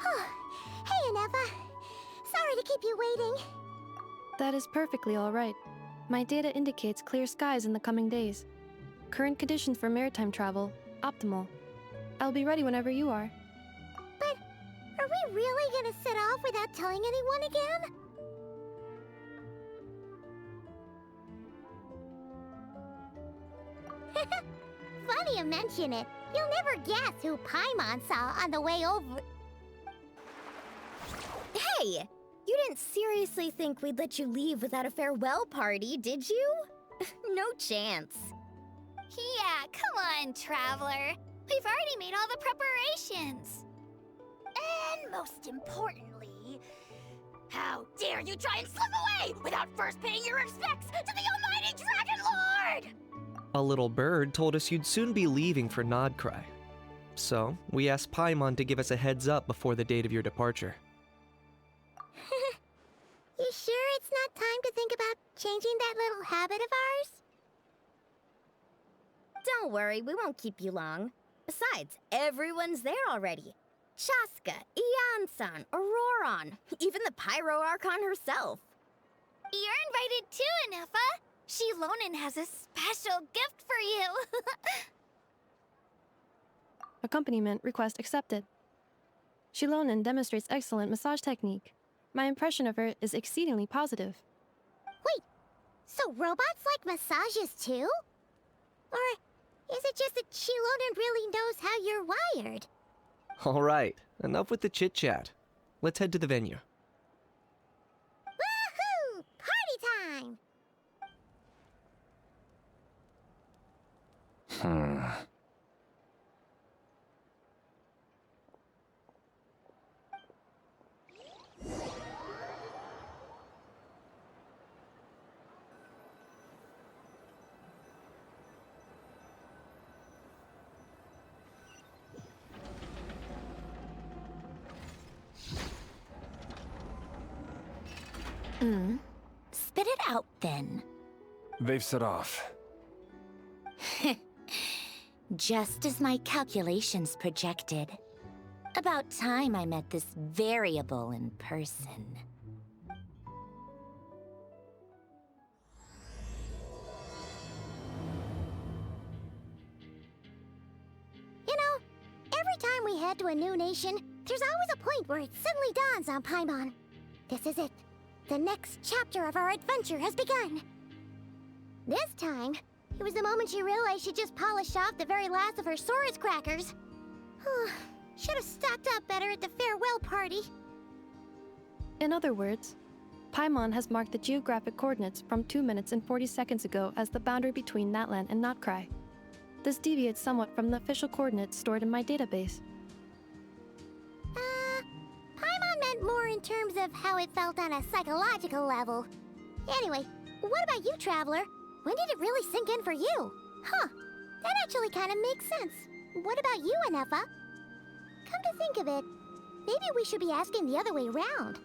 Hey, Anefa. Sorry to keep you waiting. That is perfectly all right. My data indicates clear skies in the coming days. Current conditions for maritime travel, optimal. I'll be ready whenever you are. But are we really gonna set off without telling anyone again? Funny you mention it. You'll never guess who Paimon saw on the way over. Hey! You didn't seriously think we'd let you leave without a farewell party, did you? No chance. Yeah, come on, Traveler. We've already made all the preparations. And most importantly, how dare you try and slip away without first paying your respects to the almighty Dragon Lord! A little bird told us you'd soon be leaving for Nodcry. So, we asked Paimon to give us a heads up before the date of your departure. You sure it's not time to think about changing that little habit of ours? Don't worry, we won't keep you long. Besides, everyone's there already. Chaska, Ian-san, Auroron, even the Pyro Archon herself. You're invited too, Anefa. Shilonen has a special gift for you. Accompaniment request accepted. Shilonen demonstrates excellent massage technique. My impression of her is exceedingly positive. Wait, so robots like massages too? Or is it just that Shilonen really knows how you're wired? Alright, enough with the chit-chat. Let's head to the venue. Woohoo! Party time! Spit it out then. They've set off. Just as my calculations projected. About time I met this variable in person. You know, every time we head to a new nation, there's always a point where it suddenly dawns on Paimon. This is it. The next chapter of our adventure has begun. This time, it was the moment she realized she just polished off the very last of her Saurus crackers. Should have stocked up better at the farewell party. In other words, Paimon has marked the geographic coordinates from 2 minutes and 40 seconds ago as the boundary between Natlan and Notcry. This deviates somewhat from the official coordinates stored in my database. Paimon meant more in terms of how it felt on a psychological level. Anyway, what about you, Traveler? When did it really sink in for you? Huh, that actually kind of makes sense. What about you, Anefa? Come to think of it, maybe we should be asking the other way around.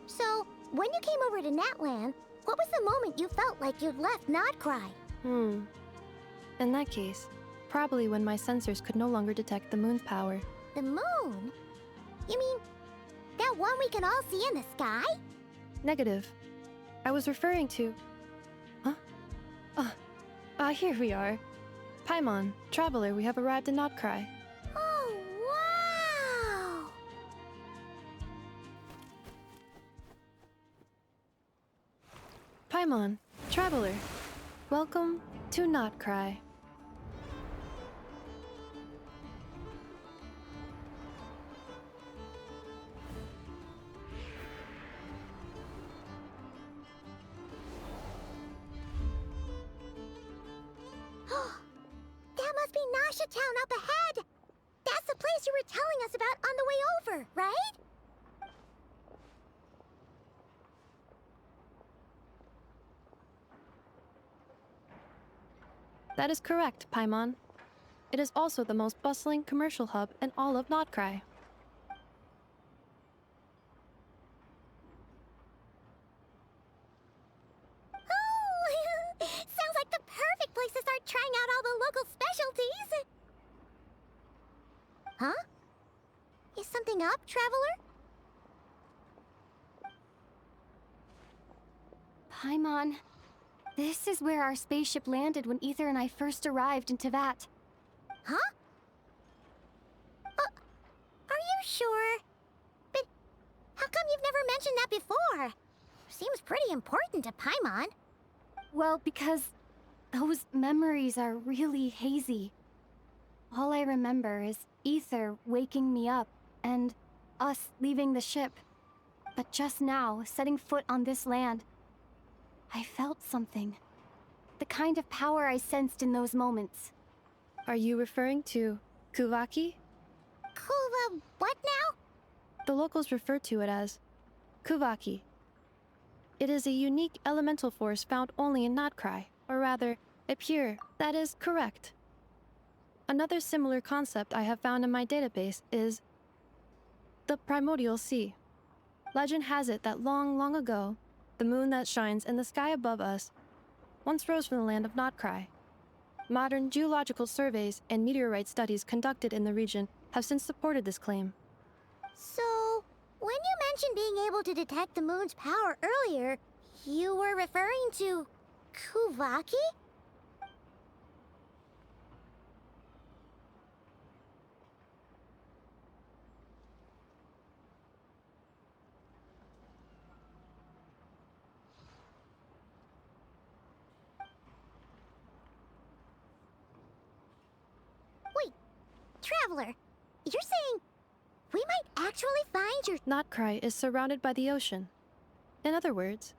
So, when you came over to Natlan, what was the moment you felt like you'd left Nodcry? In that case, probably when my sensors could no longer detect the moon's power. The moon? You mean that one we can all see in the sky? Negative. I was referring to... Here we are. Paimon, Traveler, we have arrived in Notcry. Oh, wow! Paimon, Traveler, welcome to Notcry. That must be Nasha Town up ahead! That's the place you were telling us about on the way over, right? That is correct, Paimon. It is also the most bustling commercial hub in all of Notcry. Oh! Sounds like the perfect place to start trying out all the local specialties! Huh? Is something up, Traveler? Paimon, this is where our spaceship landed when Ether and I first arrived in Teyvat. Huh? Are you sure? But how come you've never mentioned that before? Seems pretty important to Paimon. Well, because those memories are really hazy. All I remember is Ether waking me up and us leaving the ship. But just now, setting foot on this land, I felt something. The kind of power I sensed in those moments. Are you referring to Kuvaki? Kuva, what now? The locals refer to it as Kuvaki. It is a unique elemental force found only in Notcry, or rather, a pure. That is correct. Another similar concept I have found in my database is the primordial sea. Legend has it that long, long ago, the moon that shines in the sky above us once rose from the land of Notcry. Modern geological surveys and meteorite studies conducted in the region have since supported this claim. So, when you mentioned being able to detect the moon's power earlier, you were referring to Kuvaki? Wait, Traveler, you're saying we might actually find your... Notcry is surrounded by the ocean. In other words,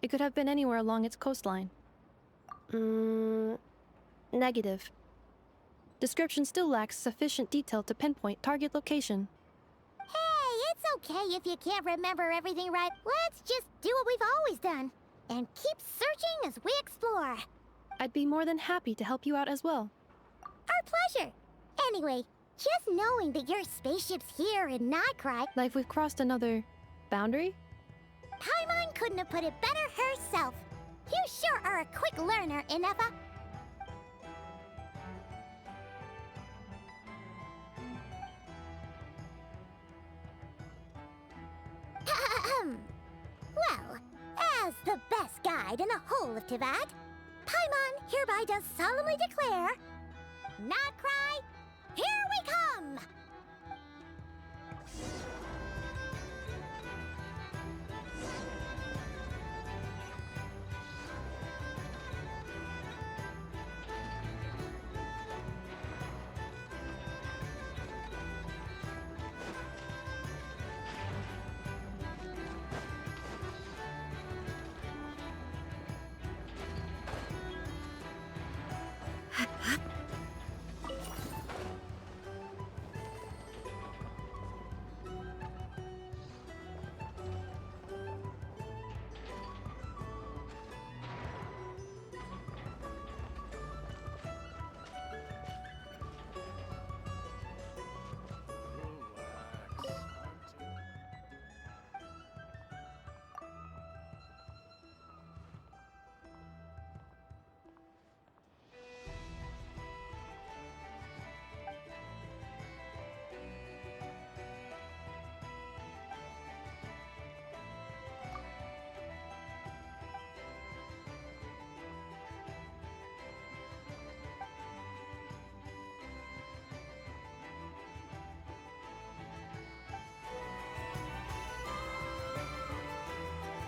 it could have been anywhere along its coastline. Negative. Description still lacks sufficient detail to pinpoint target location. Hey, it's okay if you can't remember everything right. Let's just do what we've always done and keep searching as we explore. I'd be more than happy to help you out as well. Our pleasure. Anyway, just knowing that your spaceship's here in Notcry, Like we've crossed another boundary? Paimon couldn't have put it better herself. You sure are a quick learner, Inefa. Well, as the best guide in the whole of Teyvat, Paimon hereby does solemnly declare, Notcry, here we come!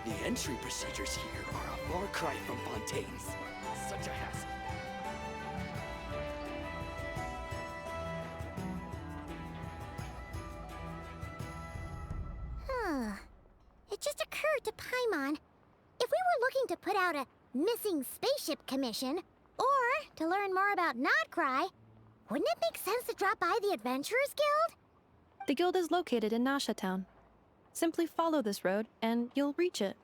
The entry procedures here are a far cry from Fontaine's. Such a hassle. It just occurred to Paimon, if we were looking to put out a missing spaceship commission, or to learn more about Notcry, wouldn't it make sense to drop by the Adventurers Guild? The guild is located in Nasha Town. Simply follow this road, and you'll reach it.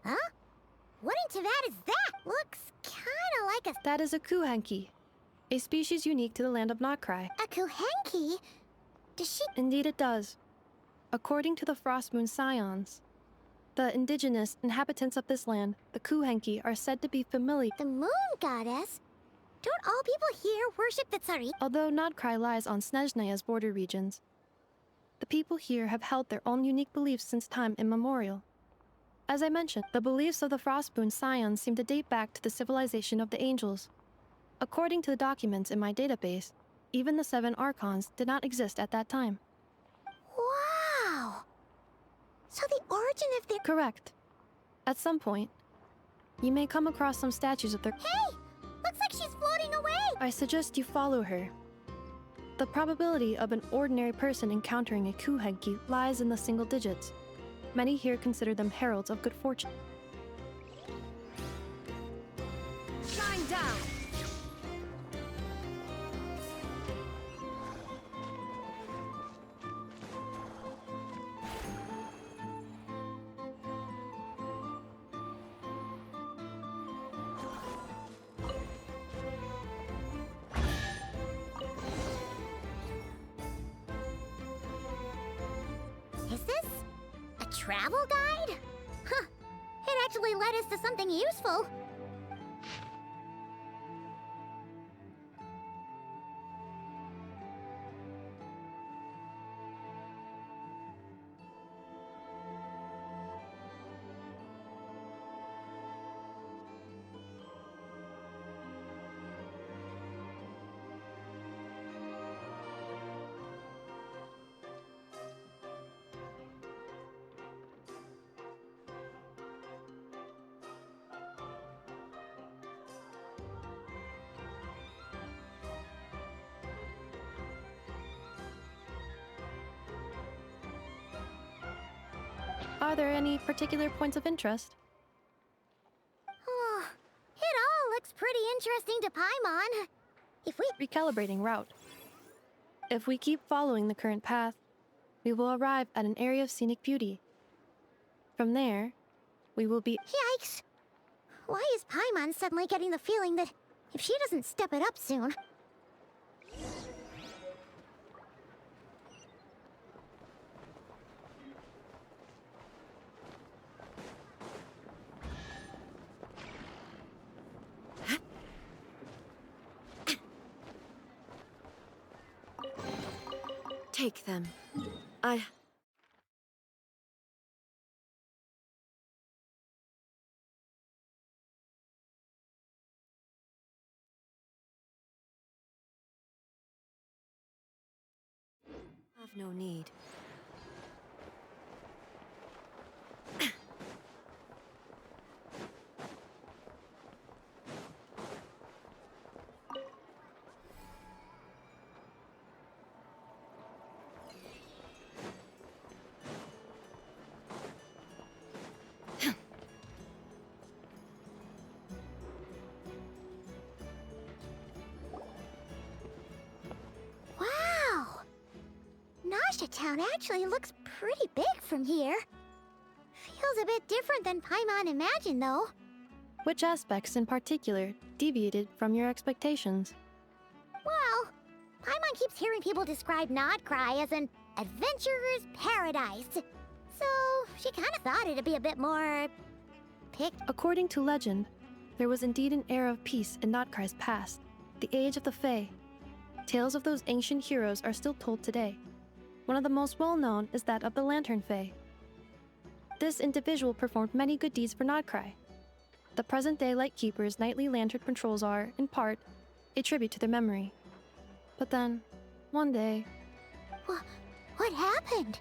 Huh? What in Teyvat is that? Looks kinda like That is a kuhenki, a species unique to the land of Notcry. a Kuhenki. Does she... Indeed it does. According to the Frost Moon Scions, the indigenous inhabitants of this land, the kuhenki, are said to be familiar. The moon goddess? Don't all people here worship the Tsari? Although Nodcry lies on Snezhnaya's border regions, the people here have held their own unique beliefs since time immemorial. As I mentioned, the beliefs of the Frostboon Scions seem to date back to the civilization of the angels. According to the documents in my database, even the 7 archons did not exist at that time. Wow! So the origin of their... Correct. At some point, you may come across some statues of their... Hey! Looks like she's floating away! I suggest you follow her. The probability of an ordinary person encountering a Kuhenki lies in the single digits. Many here consider them heralds of good fortune. Shine down! Is this a travel guide? Huh. It actually led us to something useful. Are there any particular points of interest? Oh, it all looks pretty interesting to Paimon. If we... Recalibrating route. If we keep following the current path, we will arrive at an area of scenic beauty. From there, we will be... Yikes! Why is Paimon suddenly getting the feeling that if she doesn't step it up soon... Take them. I have no need. Wow! Nasha Town actually looks pretty big from here. Feels a bit different than Paimon imagined, though. Which aspects in particular deviated from your expectations? Well, Paimon keeps hearing people describe Nodcry as an adventurer's paradise. So, she kind of thought it'd be a bit more... According to legend, there was indeed an era of peace in Nodcry's past, the age of the Fae. Tales of those ancient heroes are still told today. One of the most well-known is that of the Lantern Fae. This individual performed many good deeds for Nodcry. The present-day Lightkeeper's nightly lantern patrols are, in part, a tribute to their memory. But then, one day... What happened?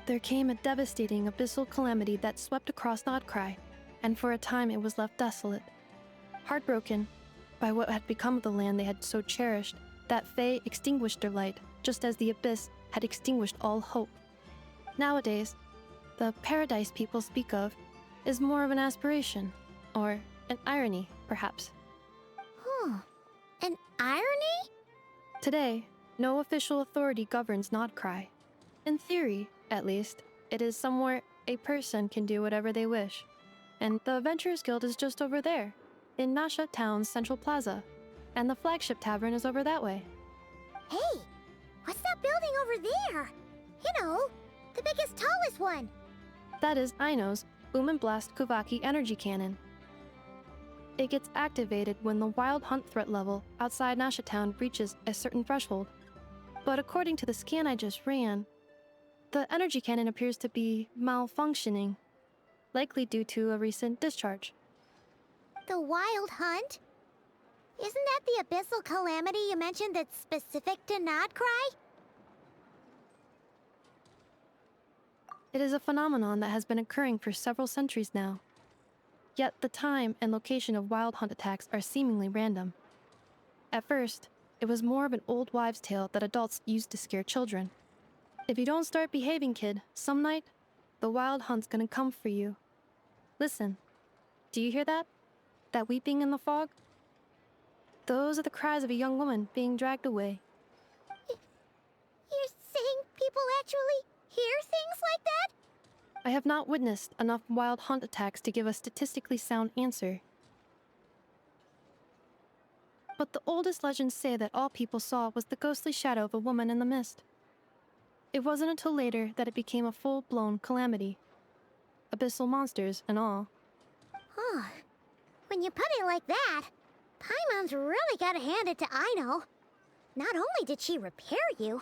There came a devastating abyssal calamity that swept across Nodcry, and for a time it was left desolate. Heartbroken by what had become of the land they had so cherished, that Fae extinguished their light, just as the abyss had extinguished all hope. Nowadays, the paradise people speak of is more of an aspiration, or an irony, perhaps. An irony? Today, no official authority governs Nodcry. In theory, at least, it is somewhere a person can do whatever they wish. And the Adventurers Guild is just over there, in Nasha Town's Central Plaza. And the flagship tavern is over that way. Hey, what's that building over there? You know, the biggest, tallest one. That is Aino's Boom and Blast Kuvaki energy cannon. It gets activated when the wild hunt threat level outside Nasha Town reaches a certain threshold. But according to the scan I just ran, the energy cannon appears to be malfunctioning, likely due to a recent discharge. The wild hunt? Isn't that the abyssal calamity you mentioned that's specific to Nodcry? It is a phenomenon that has been occurring for several centuries now. Yet the time and location of wild hunt attacks are seemingly random. At first, it was more of an old wives' tale that adults used to scare children. If you don't start behaving, kid, some night, the wild hunt's gonna come for you. Listen, do you hear that? That weeping in the fog? Those are the cries of a young woman being dragged away. You're saying people actually hear things like that? I have not witnessed enough wild hunt attacks to give a statistically sound answer. But the oldest legends say that all people saw was the ghostly shadow of a woman in the mist. It wasn't until later that it became a full-blown calamity. Abyssal monsters and all. Oh, when you put it like that, Paimon's really gotta hand it to Aino. Not only did she repair you,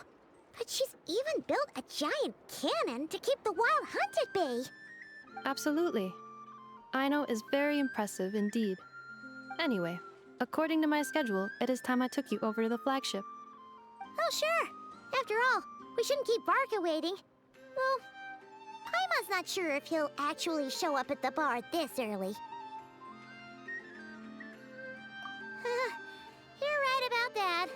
but she's even built a giant cannon to keep the wild hunt at bay. Absolutely. Aino is very impressive indeed. Anyway, according to my schedule, it is time I took you over to the flagship. Oh, sure. After all, we shouldn't keep Barca waiting. Well, Paimon's not sure if he'll actually show up at the bar this early. You're right about that.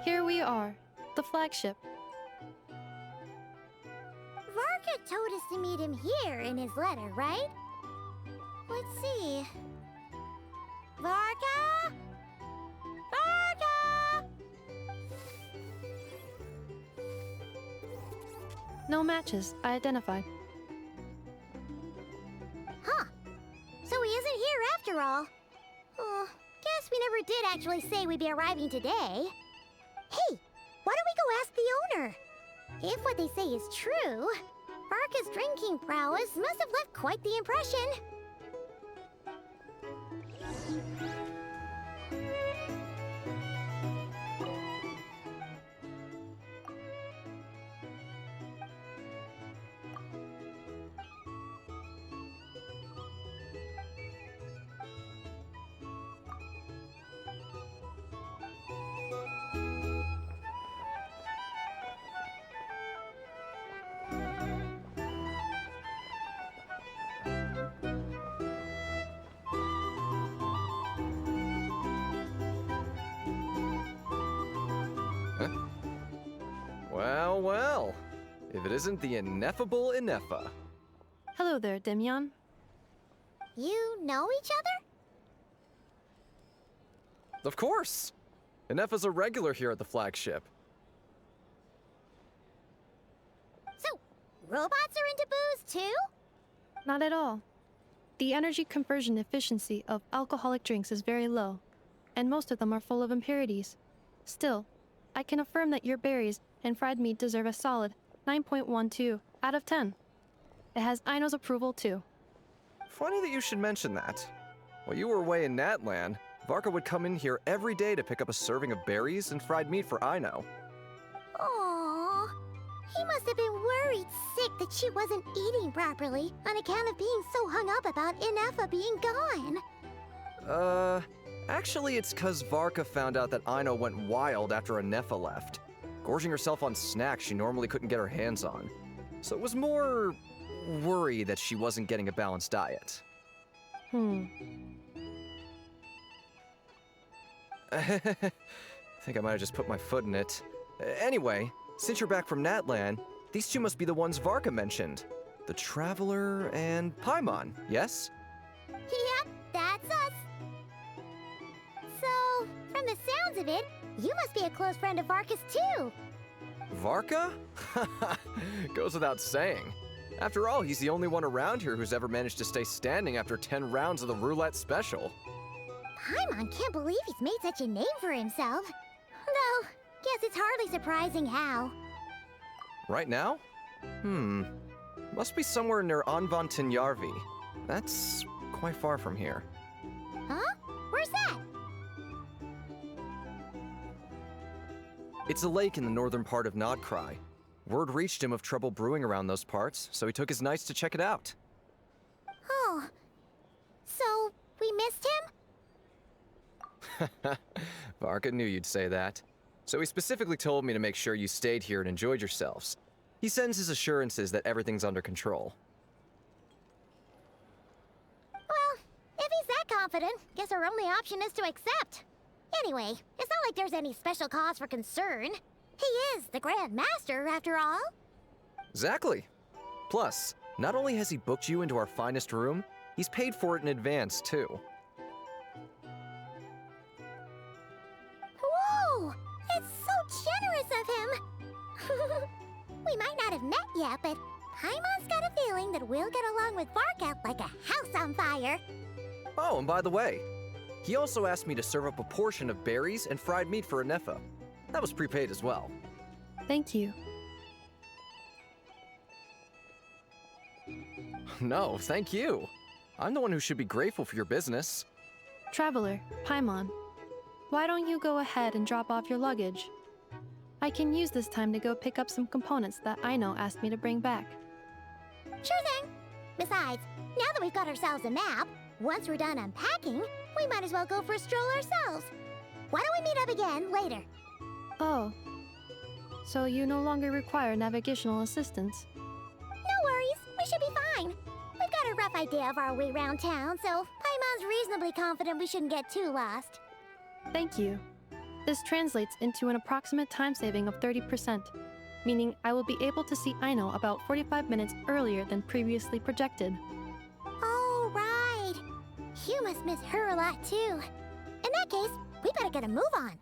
Here we are, the flagship. Varka told us to meet him here in his letter, right? Let's see. Varka? Varka! No matches identified. Huh. So he isn't here after all. Oh, guess we never did actually say we'd be arriving today. Hey, why don't we go ask the owner? If what they say is true, Varka's drinking prowess must have left quite the impression. Well, well. If it isn't the ineffable Ineffa. Hello there, Demyon. You know each other? Of course. Inefa's a regular here at the flagship. So, robots are into booze too? Not at all. The energy conversion efficiency of alcoholic drinks is very low, and most of them are full of impurities. Still, I can affirm that your berries and fried meat deserve a solid 9.12 out of 10. It has Aino's approval too. Funny that you should mention that. While you were away in Natlan, Varka would come in here every day to pick up a serving of berries and fried meat for Aino. Aww. He must have been worried sick that she wasn't eating properly on account of being so hung up about Inefa being gone. Actually it's 'cause Varka found out that Aino went wild after Inefa left, gorging herself on snacks she normally couldn't get her hands on. So it was more worry that she wasn't getting a balanced diet. I think I might have just put my foot in it. Anyway, since you're back from Natlan, these two must be the ones Varka mentioned. The Traveler and Paimon, yes? Yep, that's us. So, from the sounds of it, you must be a close friend of Varka's too. Varka? Goes without saying. After all, he's the only one around here who's ever managed to stay standing after 10 rounds of the roulette special. Paimon can't believe he's made such a name for himself. Though, guess it's hardly surprising how. Right now? Must be somewhere near Anvantinjarvi. That's quite far from here. Huh? Where's that? It's a lake in the northern part of Nodcry. Word reached him of trouble brewing around those parts, so he took his knights to check it out. Oh. So, we missed him? Varka knew you'd say that. So he specifically told me to make sure you stayed here and enjoyed yourselves. He sends his assurances that everything's under control. Well, if he's that confident, guess our only option is to accept. Anyway, it's not like there's any special cause for concern. He is the Grand Master, after all. Exactly. Plus, not only has he booked you into our finest room, he's paid for it in advance, too. Whoa! It's so generous of him! We might not have met yet, but Paimon's got a feeling that we'll get along with Varka like a house on fire. Oh, and by the way, he also asked me to serve up a portion of berries and fried meat for Inefa. That was prepaid as well. Thank you. No, thank you. I'm the one who should be grateful for your business. Traveler, Paimon, why don't you go ahead and drop off your luggage? I can use this time to go pick up some components that Aino asked me to bring back. Sure thing. Besides, now that we've got ourselves a map, once we're done unpacking, we might as well go for a stroll ourselves. Why don't we meet up again later? Oh. So you no longer require navigational assistance? No worries, we should be fine. We've got a rough idea of our way around town, so Paimon's reasonably confident we shouldn't get too lost. Thank you. This translates into an approximate time saving of 30%, meaning I will be able to see Aino about 45 minutes earlier than previously projected. Oh, right. You must miss her a lot, too. In that case, we better get a move on.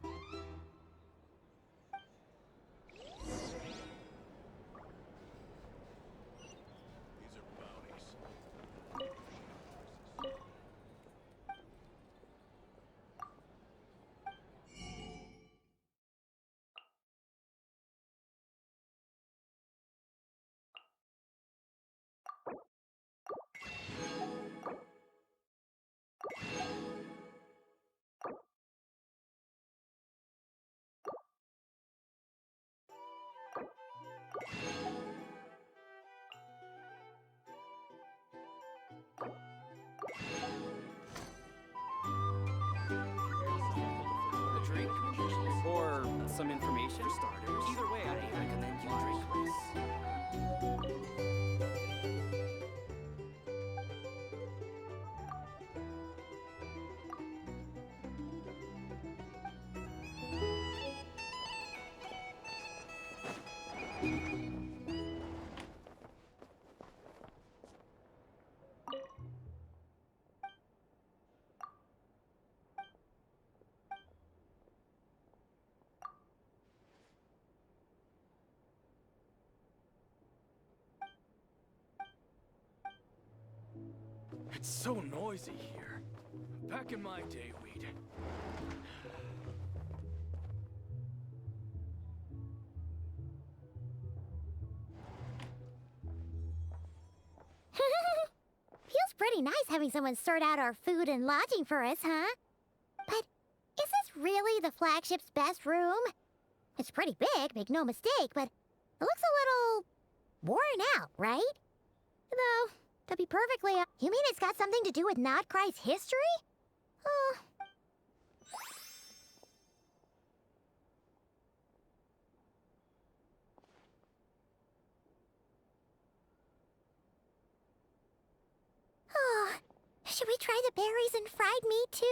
A drink? Or some information? For starters. Either way, I recommend you drink less. It's so noisy here. Back in my day, we'd... Feels pretty nice having someone sort out our food and lodging for us, huh? But is this really the flagship's best room? It's pretty big, make no mistake, but it looks a little worn out, right? Though, to be perfectly you mean it's got something to do with Nodcry's history? Oh. Oh, should we try the berries and fried meat too?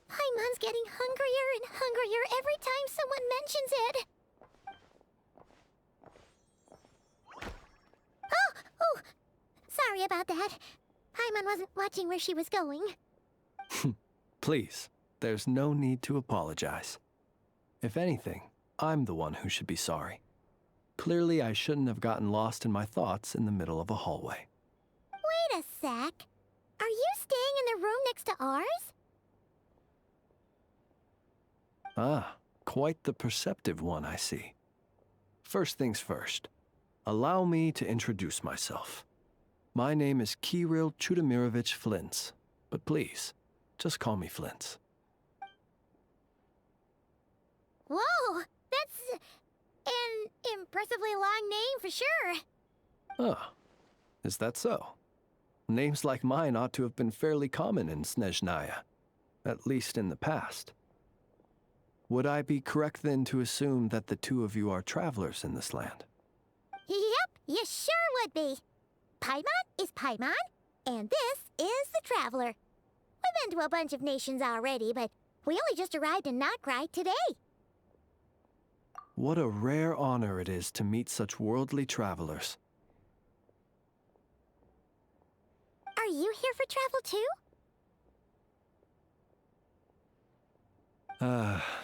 Paimon's getting hungrier and hungrier every time someone mentions it. Oh, sorry about that. Paimon wasn't watching where she was going. Please, there's no need to apologize. If anything, I'm the one who should be sorry. Clearly, I shouldn't have gotten lost in my thoughts in the middle of a hallway. Wait a sec. Are you staying in the room next to ours? Ah, quite the perceptive one, I see. First things first, allow me to introduce myself. My name is Kirill Chudamirovich Flintz, but please, just call me Flintz. Whoa, that's an impressively long name for sure. Ah, is that so? Names like mine ought to have been fairly common in Snezhnaya, at least in the past. Would I be correct then to assume that the two of you are travelers in this land? Yep, you sure would be. Paimon is Paimon, and this is the Traveler. We've been to a bunch of nations already, but we only just arrived in Notcry today. What a rare honor it is to meet such worldly travelers. Are you here for travel too?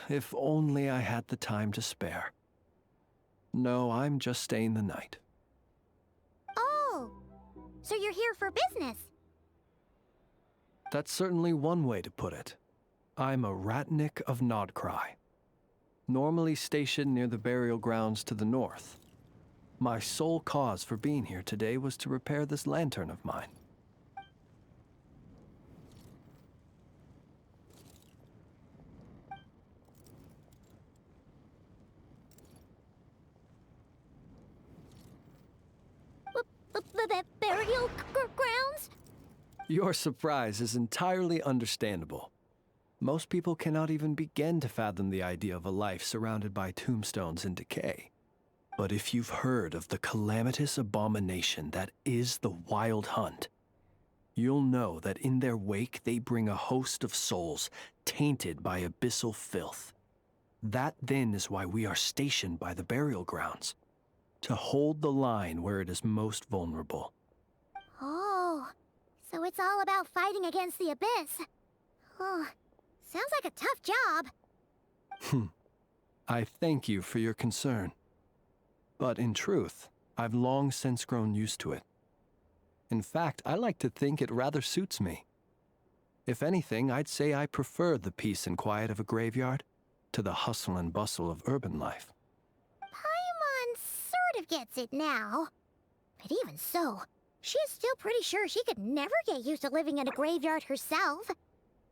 If only I had the time to spare. No, I'm just staying the night. Oh, so you're here for business? That's certainly one way to put it. I'm a Ratnik of Nodcry, normally stationed near the burial grounds to the north. My sole cause for being here today was to repair this lantern of mine. The burial grounds? Your surprise is entirely understandable. Most people cannot even begin to fathom the idea of a life surrounded by tombstones and decay. But if you've heard of the calamitous abomination that is the Wild Hunt, you'll know that in their wake they bring a host of souls tainted by abyssal filth. That then is why we are stationed by the burial grounds, to hold the line where it is most vulnerable. Oh, so it's all about fighting against the abyss. Oh, sounds like a tough job. I thank you for your concern. But in truth, I've long since grown used to it. In fact, I like to think it rather suits me. If anything, I'd say I prefer the peace and quiet of a graveyard to the hustle and bustle of urban life. Paimon sort of gets it now. But even so, she's still pretty sure she could never get used to living in a graveyard herself.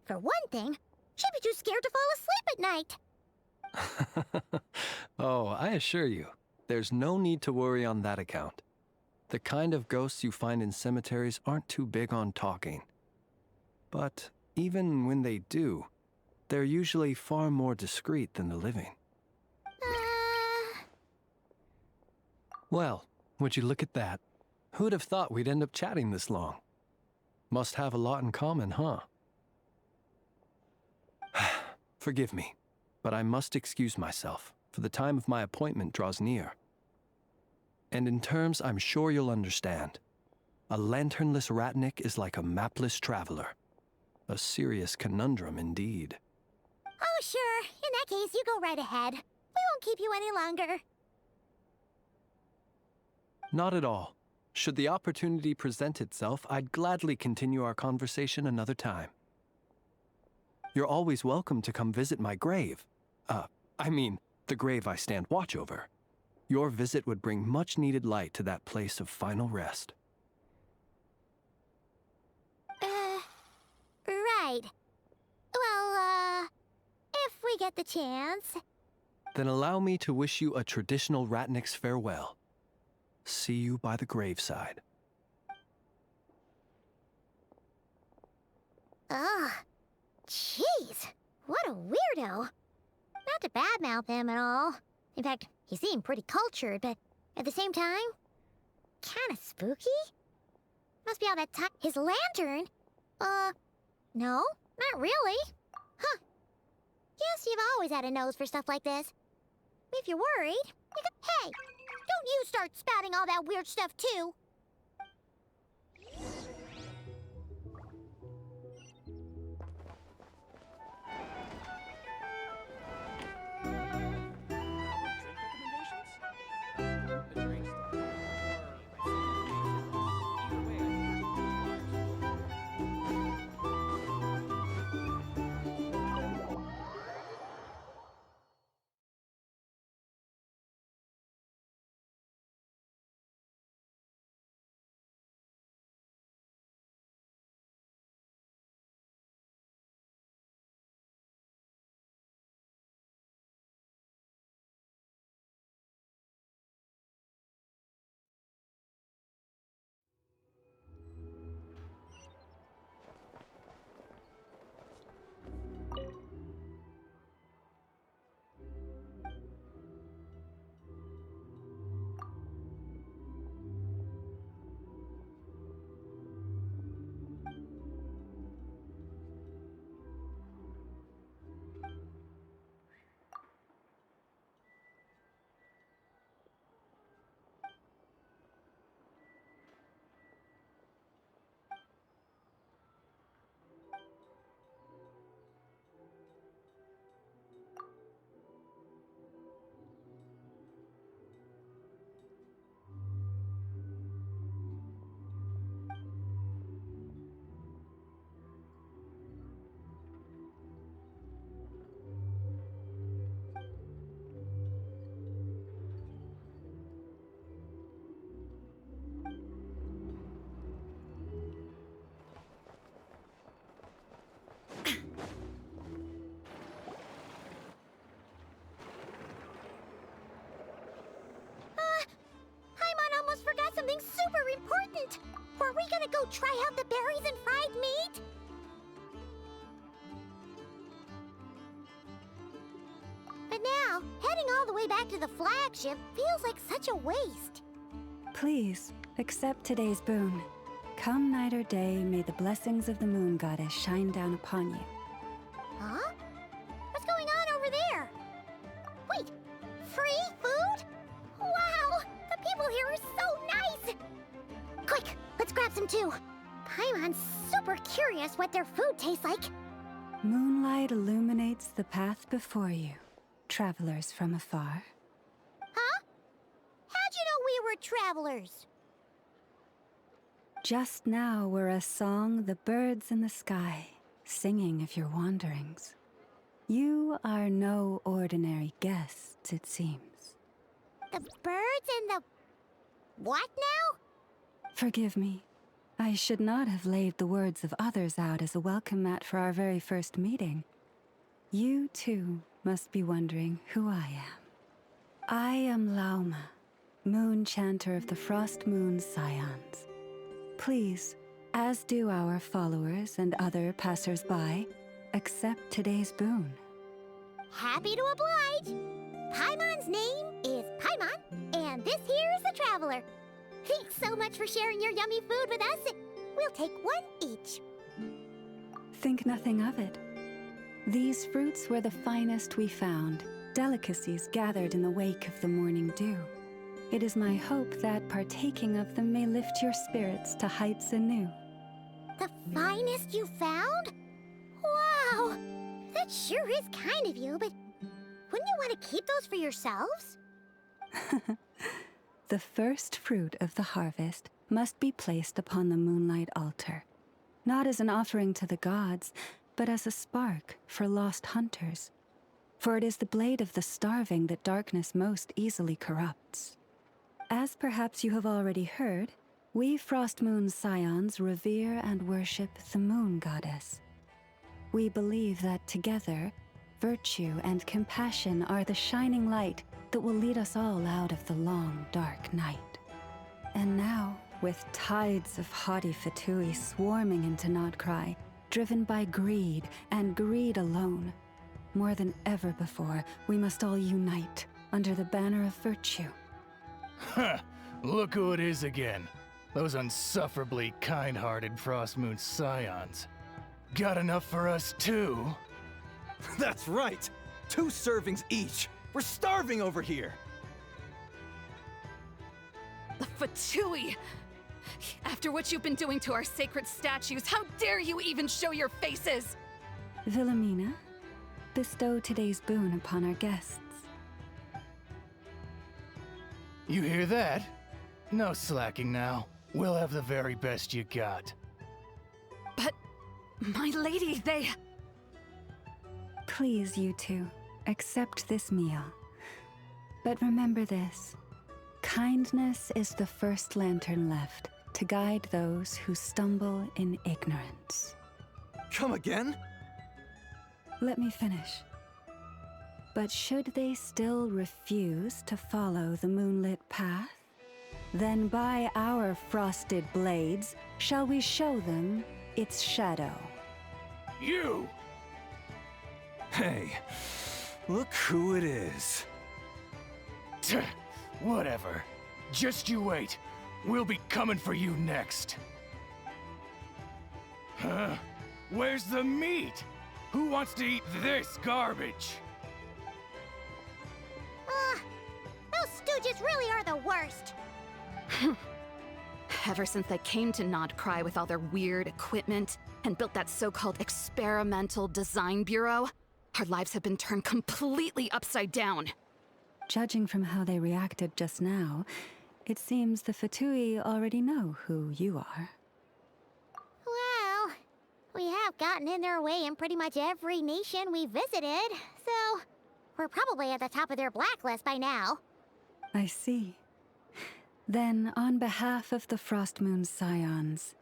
For one thing, she'd be too scared to fall asleep at night. Oh, I assure you, there's no need to worry on that account. The kind of ghosts you find in cemeteries aren't too big on talking. But even when they do, they're usually far more discreet than the living. Well, would you look at that? Who'd have thought we'd end up chatting this long? Must have a lot in common, huh? Forgive me, but I must excuse myself, for the time of my appointment draws near. And in terms I'm sure you'll understand, a lanternless Ratnik is like a mapless traveler. A serious conundrum indeed. Oh, sure. In that case, you go right ahead. We won't keep you any longer. Not at all. Should the opportunity present itself, I'd gladly continue our conversation another time. You're always welcome to come visit my grave. I mean, the grave I stand watch over. Your visit would bring much-needed light to that place of final rest. Right. Well, if we get the chance. Then allow me to wish you a traditional Ratnik's farewell. See you by the graveside. Ugh. Jeez. What a weirdo. Not to badmouth him at all. In fact, he seemed pretty cultured, but at the same time, kinda spooky? Must be all that time. His lantern? No, not really. Huh. Guess you've always had a nose for stuff like this. If you're worried, you could... Hey! Don't you start spouting all that weird stuff, too! Forgot something super important! Were we gonna go try out the berries and fried meat? But now, heading all the way back to the flagship feels like such a waste. Please, accept today's boon. Come night or day, may the blessings of the moon goddess shine down upon you. Huh? What's going on over there? Wait, free food? Wow, the people here are so nice! Quick, let's grab some too. Paimon's super curious what their food tastes like. Moonlight illuminates the path before you, travelers from afar. Huh? How'd you know we were travelers? Just now were a song the birds in the sky, singing of your wanderings. You are no ordinary guests, it seems. The birds and the... what now? Forgive me. I should not have laid the words of others out as a welcome mat for our very first meeting. You, too, must be wondering who I am. I am Lauma, moon chanter of the Frost Moon's scions. Please, as do our followers and other passers-by, accept today's boon. Happy to oblige. Paimon's name is Paimon, and this here is the traveler. Thanks so much for sharing your yummy food with us. We'll take one each. Think nothing of it. These fruits were the finest we found, delicacies gathered in the wake of the morning dew. It is my hope that partaking of them may lift your spirits to heights anew. The finest you found? Wow! That sure is kind of you, but wouldn't you want to keep those for yourselves? The first fruit of the harvest must be placed upon the moonlight altar, not as an offering to the gods, but as a spark for lost hunters. For it is the blade of the starving that darkness most easily corrupts. As perhaps you have already heard, we Frost Moon Scions revere and worship the moon goddess. We believe that together, virtue and compassion are the shining light that will lead us all out of the long, dark night. And now, with tides of haughty Fatui swarming into Notcry, driven by greed and greed alone, more than ever before, we must all unite under the banner of virtue. Huh, look who it is again. Those unsufferably kind-hearted Frost Moon Scions. Got enough for us too? That's right! 2 servings each! We're starving over here! The Fatui! After what you've been doing to our sacred statues, how dare you even show your faces? Wilhelmina, bestow today's boon upon our guests. You hear that? No slacking now. We'll have the very best you got. But, my lady, they... Please, you two, accept this meal. But remember this. Kindness is the first lantern left to guide those who stumble in ignorance. Come again? Let me finish. But should they still refuse to follow the moonlit path, then by our frosted blades shall we show them its shadow. You! Hey, look who it is. Whatever. Just you wait. We'll be coming for you next. Huh? Where's the meat? Who wants to eat this garbage? Those stooges really are the worst. Ever since they came to Notcry with all their weird equipment and built that so-called experimental design bureau, our lives have been turned completely upside down. Judging from how they reacted just now, it seems the Fatui already know who you are. Well, we have gotten in their way in pretty much every nation we visited, so we're probably at the top of their blacklist by now. I see. Then, on behalf of the Frost Moon Scions,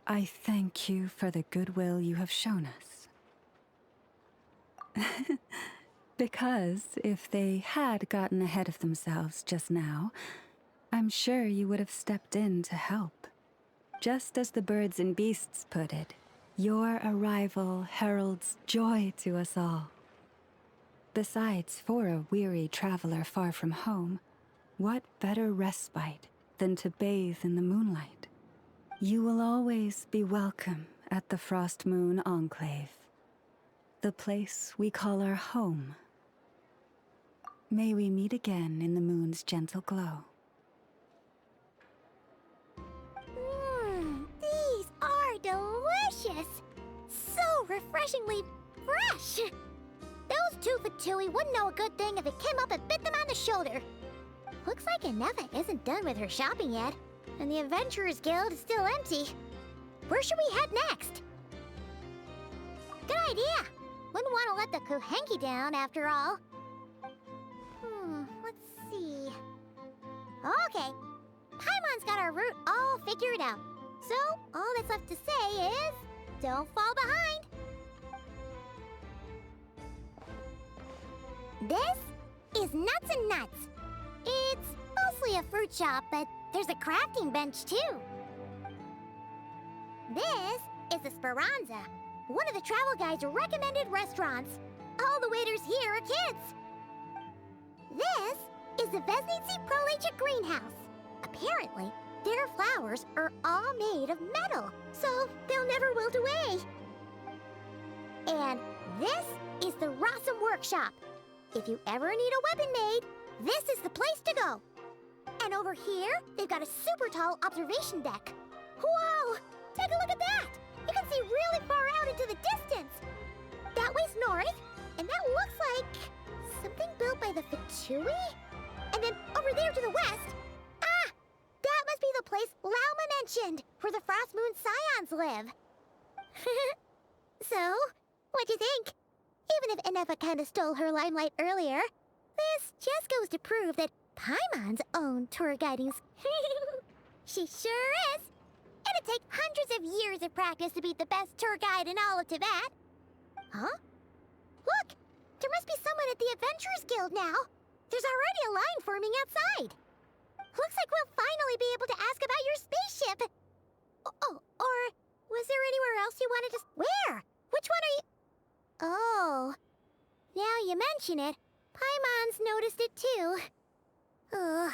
I thank you for the goodwill you have shown us. Because if they had gotten ahead of themselves just now, I'm sure you would have stepped in to help. Just as the birds and beasts put it, your arrival heralds joy to us all. Besides, for a weary traveler far from home, what better respite than to bathe in the moonlight? You will always be welcome at the Frost Moon Enclave, the place we call our home. May we meet again in the moon's gentle glow. These are delicious! So refreshingly fresh! Those 2 Fatui wouldn't know a good thing if it came up and bit them on the shoulder. Looks like Anefa isn't done with her shopping yet, and the Adventurers Guild is still empty. Where should we head next? Good idea! Wouldn't want to let the Kuhenki down, after all. Let's see... Okay, Paimon's got our route all figured out. So, all that's left to say is... don't fall behind! This is Nuts and Nuts. It's mostly a fruit shop, but there's a crafting bench too. This is the Speranza, one of the travel guide's recommended restaurants. All the waiters here are kids. This is the Vesnitsi Prolicha greenhouse. Apparently, their flowers are all made of metal, so they'll never wilt away. And this is the Rossum Workshop. If you ever need a weapon made, this is the place to go. And over here, they've got a super tall observation deck. Whoa! Take a look at that! You can see really far out into the distance. That way's north, and that looks like something built by the Fatui? And then over there to the west, that must be the the place Lauma mentioned, where the Frost Moon Scions live. So, what'd you think? Even if Enefa kinda stole her limelight earlier, this just goes to prove that Paimon's own tour guiding. She sure is! It'd take hundreds of years of practice to be the best tour guide in all of Tibet. Huh? Look! There must be someone at the Adventurers Guild now. There's already a line forming outside. Looks like we'll finally be able to ask about your spaceship. Oh, or was there anywhere else you wanted to... Where? Which one are you... Oh. Now you mention it, Paimon's noticed it too. Ugh.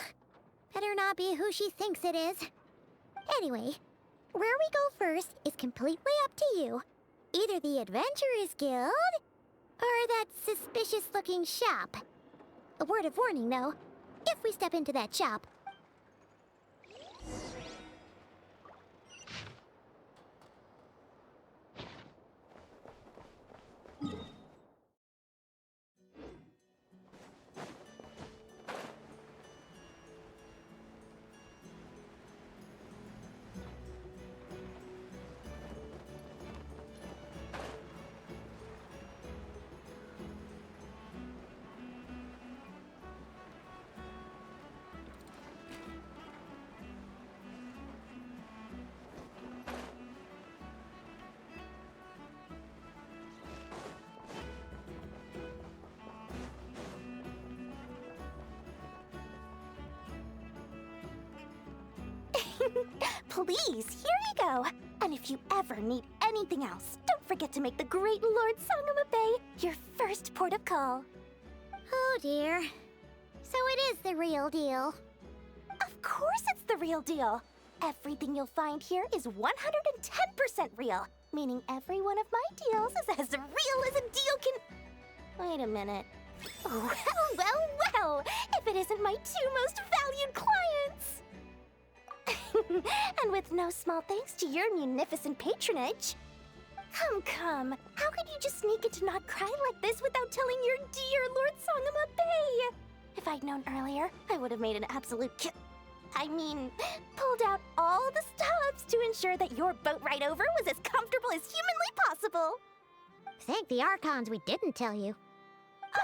Better not be who she thinks it is. Anyway, where we go first is completely up to you. Either the Adventurers Guild, or that suspicious-looking shop. A word of warning, though. If we step into that shop... Please, here you go. And if you ever need anything else, don't forget to make the great Lord Sangama Bay your first port of call. Oh dear. So it is the real deal. Of course it's the real deal. Everything you'll find here is 110% real, meaning every one of my deals is as real as a deal can... Wait a minute. Well, if it isn't my two most valued clients! And with no small thanks to your munificent patronage. Come. How could you just sneak into Not Cry like this without telling your dear Lord Sangama Bay? If I'd known earlier, I would have made an absolute pulled out all the stops to ensure that your boat ride over was as comfortable as humanly possible. Thank the Archons we didn't tell you.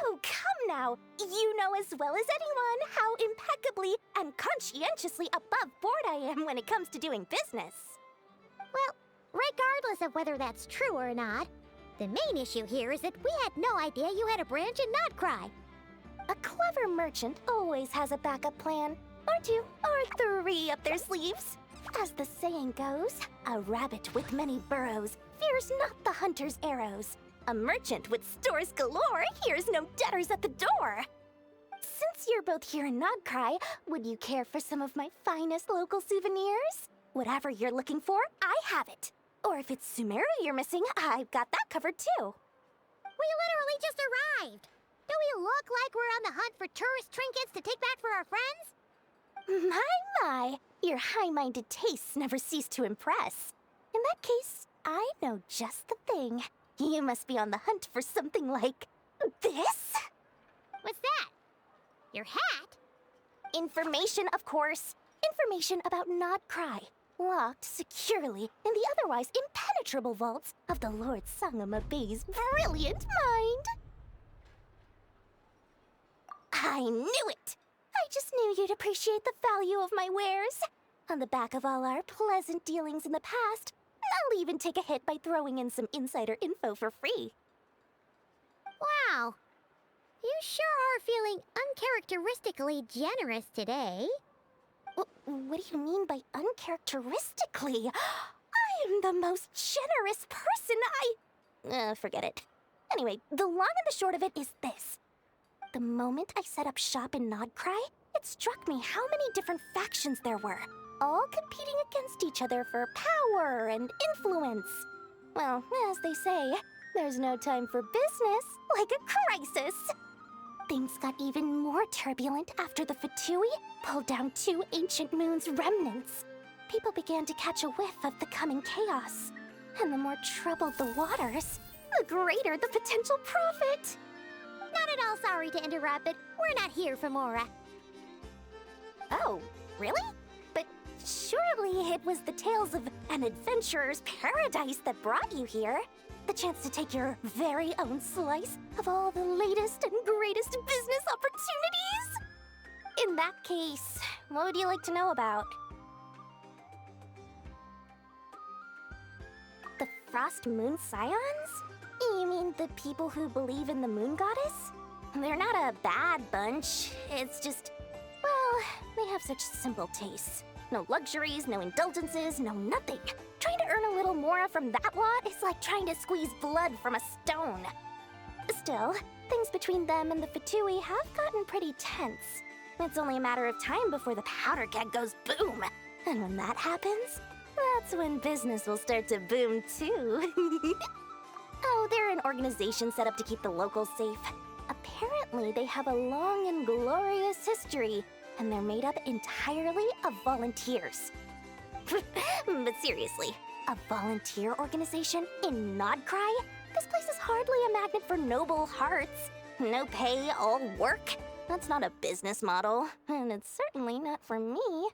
Oh, come now! You know as well as anyone how impeccably and conscientiously above board I am when it comes to doing business. Well, regardless of whether that's true or not, the main issue here is that we had no idea you had a branch in Not Cry. A clever merchant always has a backup plan, or two, or three up their sleeves. As the saying goes, a rabbit with many burrows fears not the hunter's arrows. A merchant with stores galore hears no debtors at the door. Since you're both here in Not Cry, would you care for some of my finest local souvenirs? Whatever you're looking for, I have it. Or if it's Sumeru you're missing, I've got that covered too. We literally just arrived. Do we look like we're on the hunt for tourist trinkets to take back for our friends? My, your high-minded tastes never cease to impress. In that case, I know just the thing. You must be on the hunt for something like this? What's that? Your hat? Information, of course. Information about Not Cry, locked securely in the otherwise impenetrable vaults of the Lord Sangama Bay's brilliant mind. I knew it! I just knew you'd appreciate the value of my wares. On the back of all our pleasant dealings in the past, I'll even take a hit by throwing in some insider info for free. Wow. You sure are feeling uncharacteristically generous today. What do you mean by uncharacteristically? I am the most generous person forget it. Anyway, the long and the short of it is this. The moment I set up shop in Not Cry, it struck me how many different factions there were, all competing against each other for power and influence. Well, as they say, there's no time for business like a crisis. Things got even more turbulent after the Fatui pulled down 2 ancient moon's remnants. People began to catch a whiff of the coming chaos. And the more troubled the waters, the greater the potential profit. Not at all sorry to interrupt, but we're not here for Mora. Oh, really? but surely it was the tales of an adventurer's paradise that brought you here. The chance to take your very own slice of all the latest and greatest business opportunities. In that case, what would you like to know about? The Frost Moon Scions? You mean the people who believe in the moon goddess? They're not a bad bunch. It's just, well, they have such simple tastes. No luxuries, no indulgences, no nothing. Trying to earn a little more from that lot is like trying to squeeze blood from a stone. Still, things between them and the Fatui have gotten pretty tense. It's only a matter of time before the powder keg goes boom. And when that happens, that's when business will start to boom too. Oh, they're an organization set up to keep the locals safe. Apparently, they have a long and glorious history, and they're made up entirely of volunteers. But seriously, a volunteer organization in Nodcry? This place is hardly a magnet for noble hearts. No pay, all work. That's not a business model, and it's certainly not for me.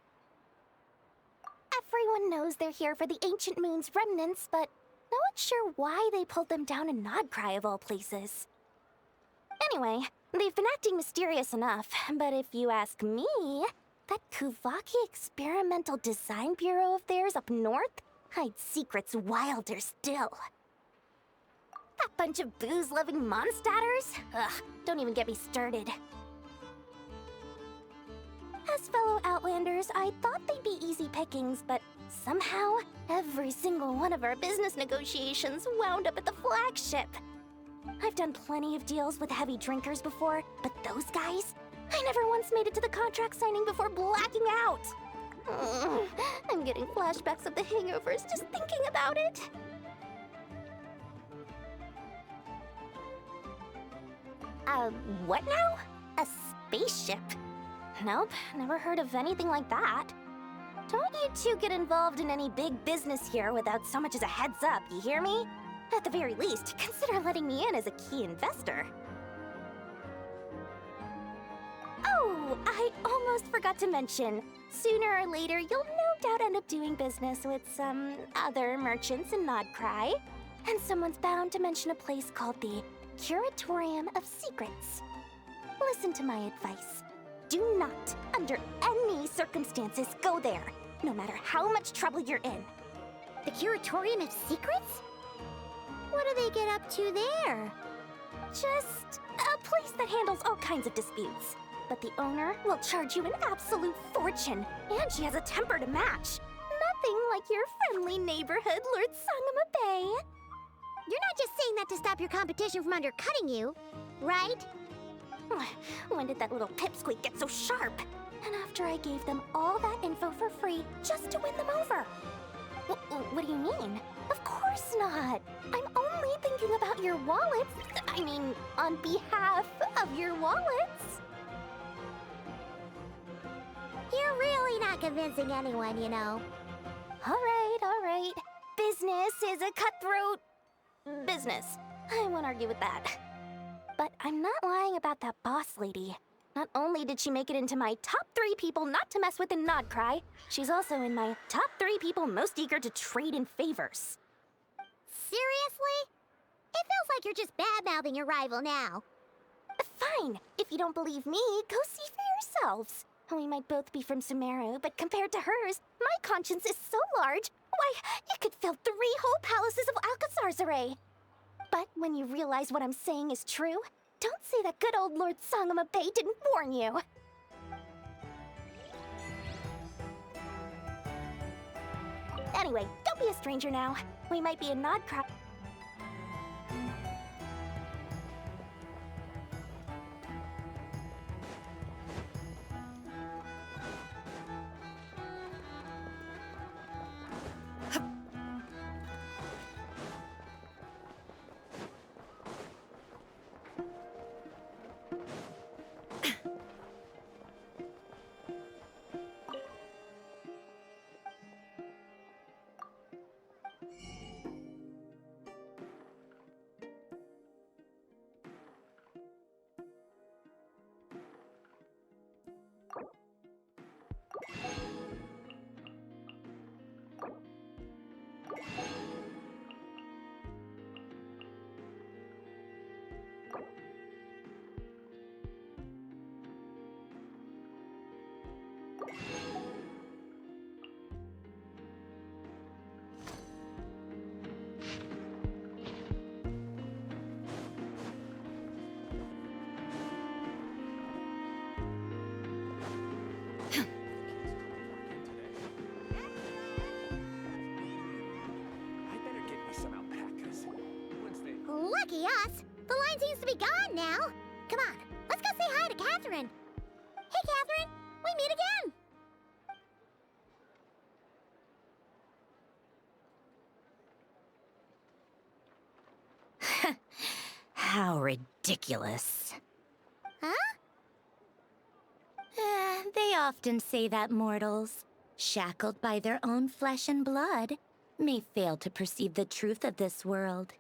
Everyone knows they're here for the Ancient Moon's remnants, but no one's sure why they pulled them down in Nodcry of all places. Anyway, they've been acting mysterious enough, but if you ask me, that Kuvaki Experimental Design Bureau of theirs up north hides secrets wilder still. That bunch of booze-loving monstaters? Ugh, don't even get me started. As fellow Outlanders, I thought they'd be easy pickings, but somehow, every single one of our business negotiations wound up at the flagship. I've done plenty of deals with heavy drinkers before, but those guys? I never once made it to the contract signing before blacking out. I'm getting flashbacks of the hangovers just thinking about it. What now? A spaceship? Nope, never heard of anything like that. Don't you two get involved in any big business here without so much as a heads up, you hear me? At the very least, consider letting me in as a key investor. Oh, I almost forgot to mention. Sooner or later, you'll no doubt end up doing business with some other merchants in Nodcry. And someone's bound to mention a place called the Curatorium of Secrets. Listen to my advice. Do not, under any circumstances, go there, no matter how much trouble you're in. The Curatorium of Secrets? What do they get up to there? Just a place that handles all kinds of disputes. But the owner will charge you an absolute fortune, and she has a temper to match. Nothing like your friendly neighborhood, Lord Sangama Bay. You're not just saying that to stop your competition from undercutting you, right? When did that little pipsqueak get so sharp? And after I gave them all that info for free just to win them over. What do you mean? Of course not. I'm only thinking about your wallets. I mean, on behalf of your wallets. You're really not convincing anyone, you know. All right. Business is a cutthroat business. I won't argue with that. But I'm not lying about that boss lady. Not only did she make it into my top 3 people not to mess with in Nodcry, she's also in my top 3 people most eager to trade in favors. Seriously? It feels like you're just bad-mouthing your rival now. Fine. If you don't believe me, go see for yourselves. We might both be from Sumeru, but compared to hers, my conscience is so large, why, it could fill 3 whole palaces of Alcazar's array. But when you realize what I'm saying is true, don't say that good old Lord Sangama Bay didn't warn you. Anyway, don't be a stranger now. We might be in Nodcry. Lucky us. The line seems to be gone now. Come on, let's go say hi to Catherine. Hey, Catherine, we meet again. How ridiculous. Huh? They often say that mortals, shackled by their own flesh and blood, may fail to perceive the truth of this world,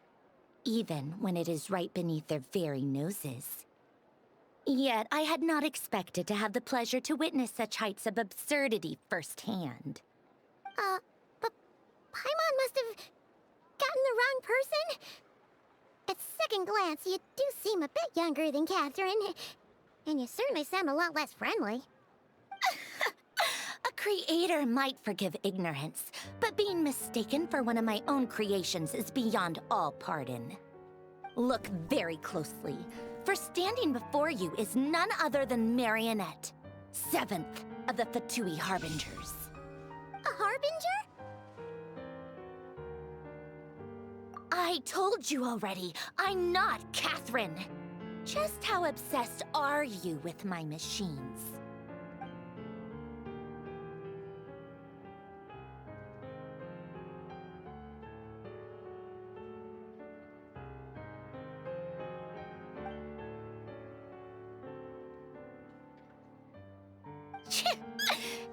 even when it is right beneath their very noses. Yet I had not expected to have the pleasure to witness such heights of absurdity firsthand. But Paimon must have gotten the wrong person? At second glance, you do seem a bit younger than Catherine. And you certainly sound a lot less friendly. A creator might forgive ignorance, but being mistaken for one of my own creations is beyond all pardon. Look very closely, for standing before you is none other than Marionette, 7th of the Fatui Harbingers. A harbinger? I told you already, I'm not Catherine. Just how obsessed are you with my machines?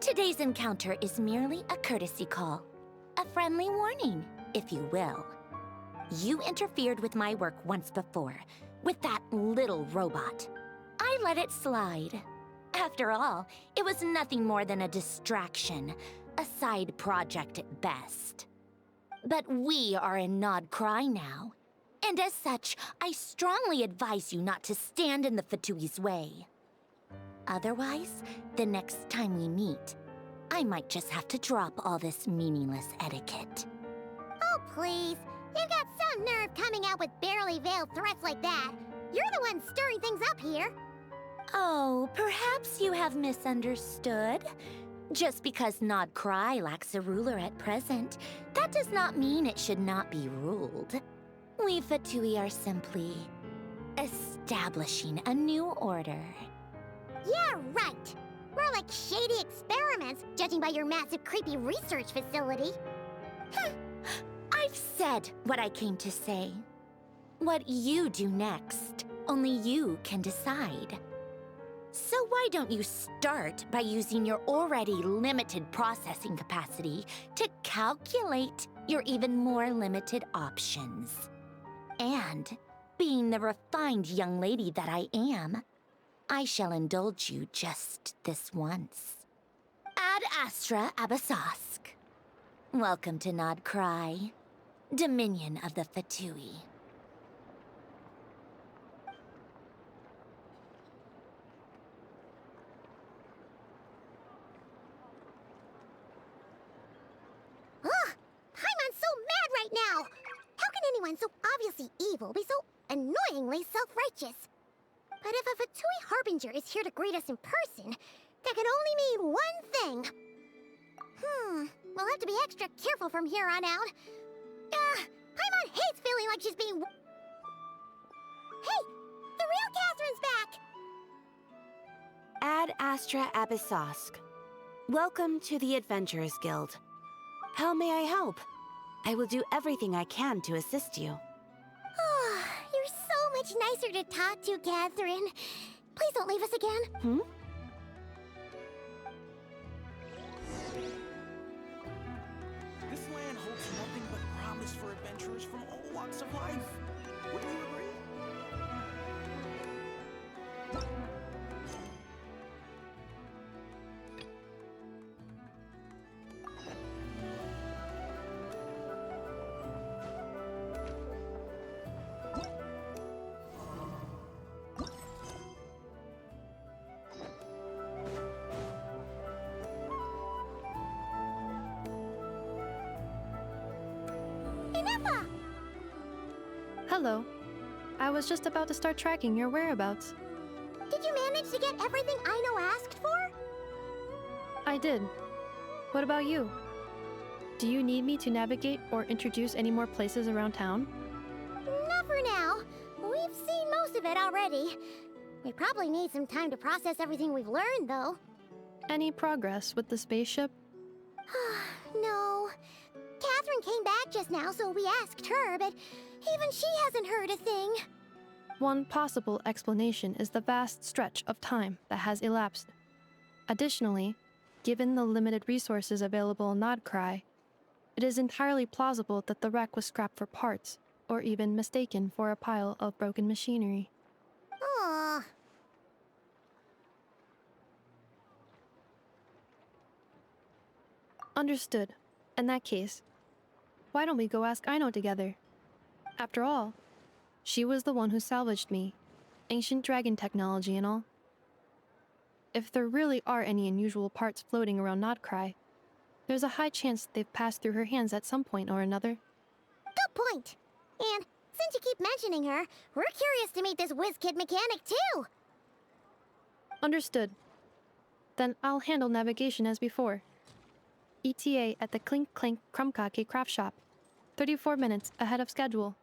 Today's encounter is merely a courtesy call. A friendly warning, if you will. You interfered with my work once before, with that little robot. I let it slide. After all, it was nothing more than a distraction, a side project at best. But we are in Nod Cry now, and as such, I strongly advise you not to stand in the Fatui's way. Otherwise, the next time we meet, I might just have to drop all this meaningless etiquette. Oh, please. You've got some nerve coming out with barely veiled threats like that. You're the one stirring things up here. Oh, perhaps you have misunderstood. Just because Nod Cry lacks a ruler at present, that does not mean it should not be ruled. We Fatui are simply establishing a new order. Yeah, right. We're like shady experiments, judging by your massive creepy research facility. I've said what I came to say. What you do next, only you can decide. So why don't you start by using your already limited processing capacity to calculate your even more limited options? And, being the refined young lady that I am, I shall indulge you just this once. Ad Astra Abyssosque. Welcome to Nod Cry, Dominion of the Fatui. Ugh! Paimon's so mad right now! How can anyone so obviously evil be so annoyingly self-righteous? But if a Fatui Harbinger is here to greet us in person, that can only mean one thing. We'll have to be extra careful from here on out. Paimon hates feeling like she's being... Hey! The real Catherine's back! Ad Astra Abyssosque. Welcome to the Adventurers Guild. How may I help? I will do everything I can to assist you. You're so much nicer to talk to, Catherine. Please don't leave us again. This land holds nothing but promise for adventurers from all walks of life. Wouldn't you agree? Hello. I was just about to start tracking your whereabouts. Did you manage to get everything Aino asked for? I did. What about you? Do you need me to navigate or introduce any more places around town? Not for now. most of it already. We probably need some time to process everything we've learned, though. Any progress with the spaceship? No. Catherine came back just now, so we asked her, but even she hasn't heard a thing. One possible explanation is the vast stretch of time that has elapsed. Additionally, given the limited resources available in Nodcry, it is entirely plausible that the wreck was scrapped for parts, or even mistaken for a pile of broken machinery. Aw. Understood. In that case, why don't we go ask Aino together? After all, she was the one who salvaged me. Ancient dragon technology and all. If there really are any unusual parts floating around Nodcry, there's a high chance they've passed through her hands at some point or another. Good point. And since you keep mentioning her, we're curious to meet this whiz-kid mechanic, too. Understood. Then I'll handle navigation as before. ETA at the Clink Clink Krumkake craft shop. 34 minutes ahead of schedule.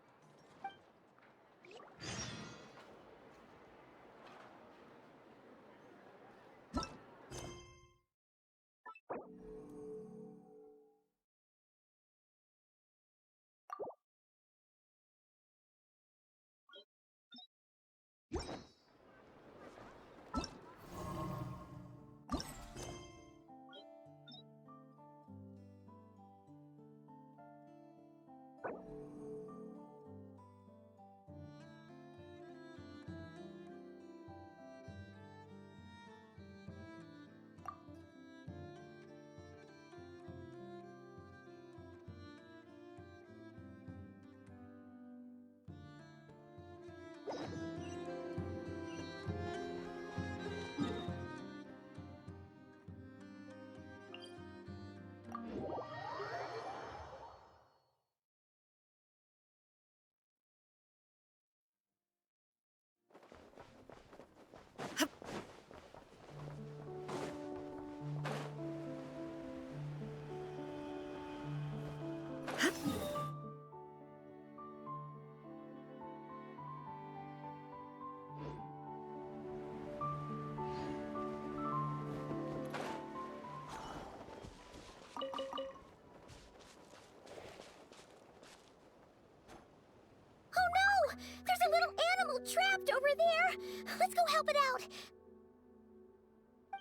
Oh no! There's a little animal trapped over there! Let's go help it out!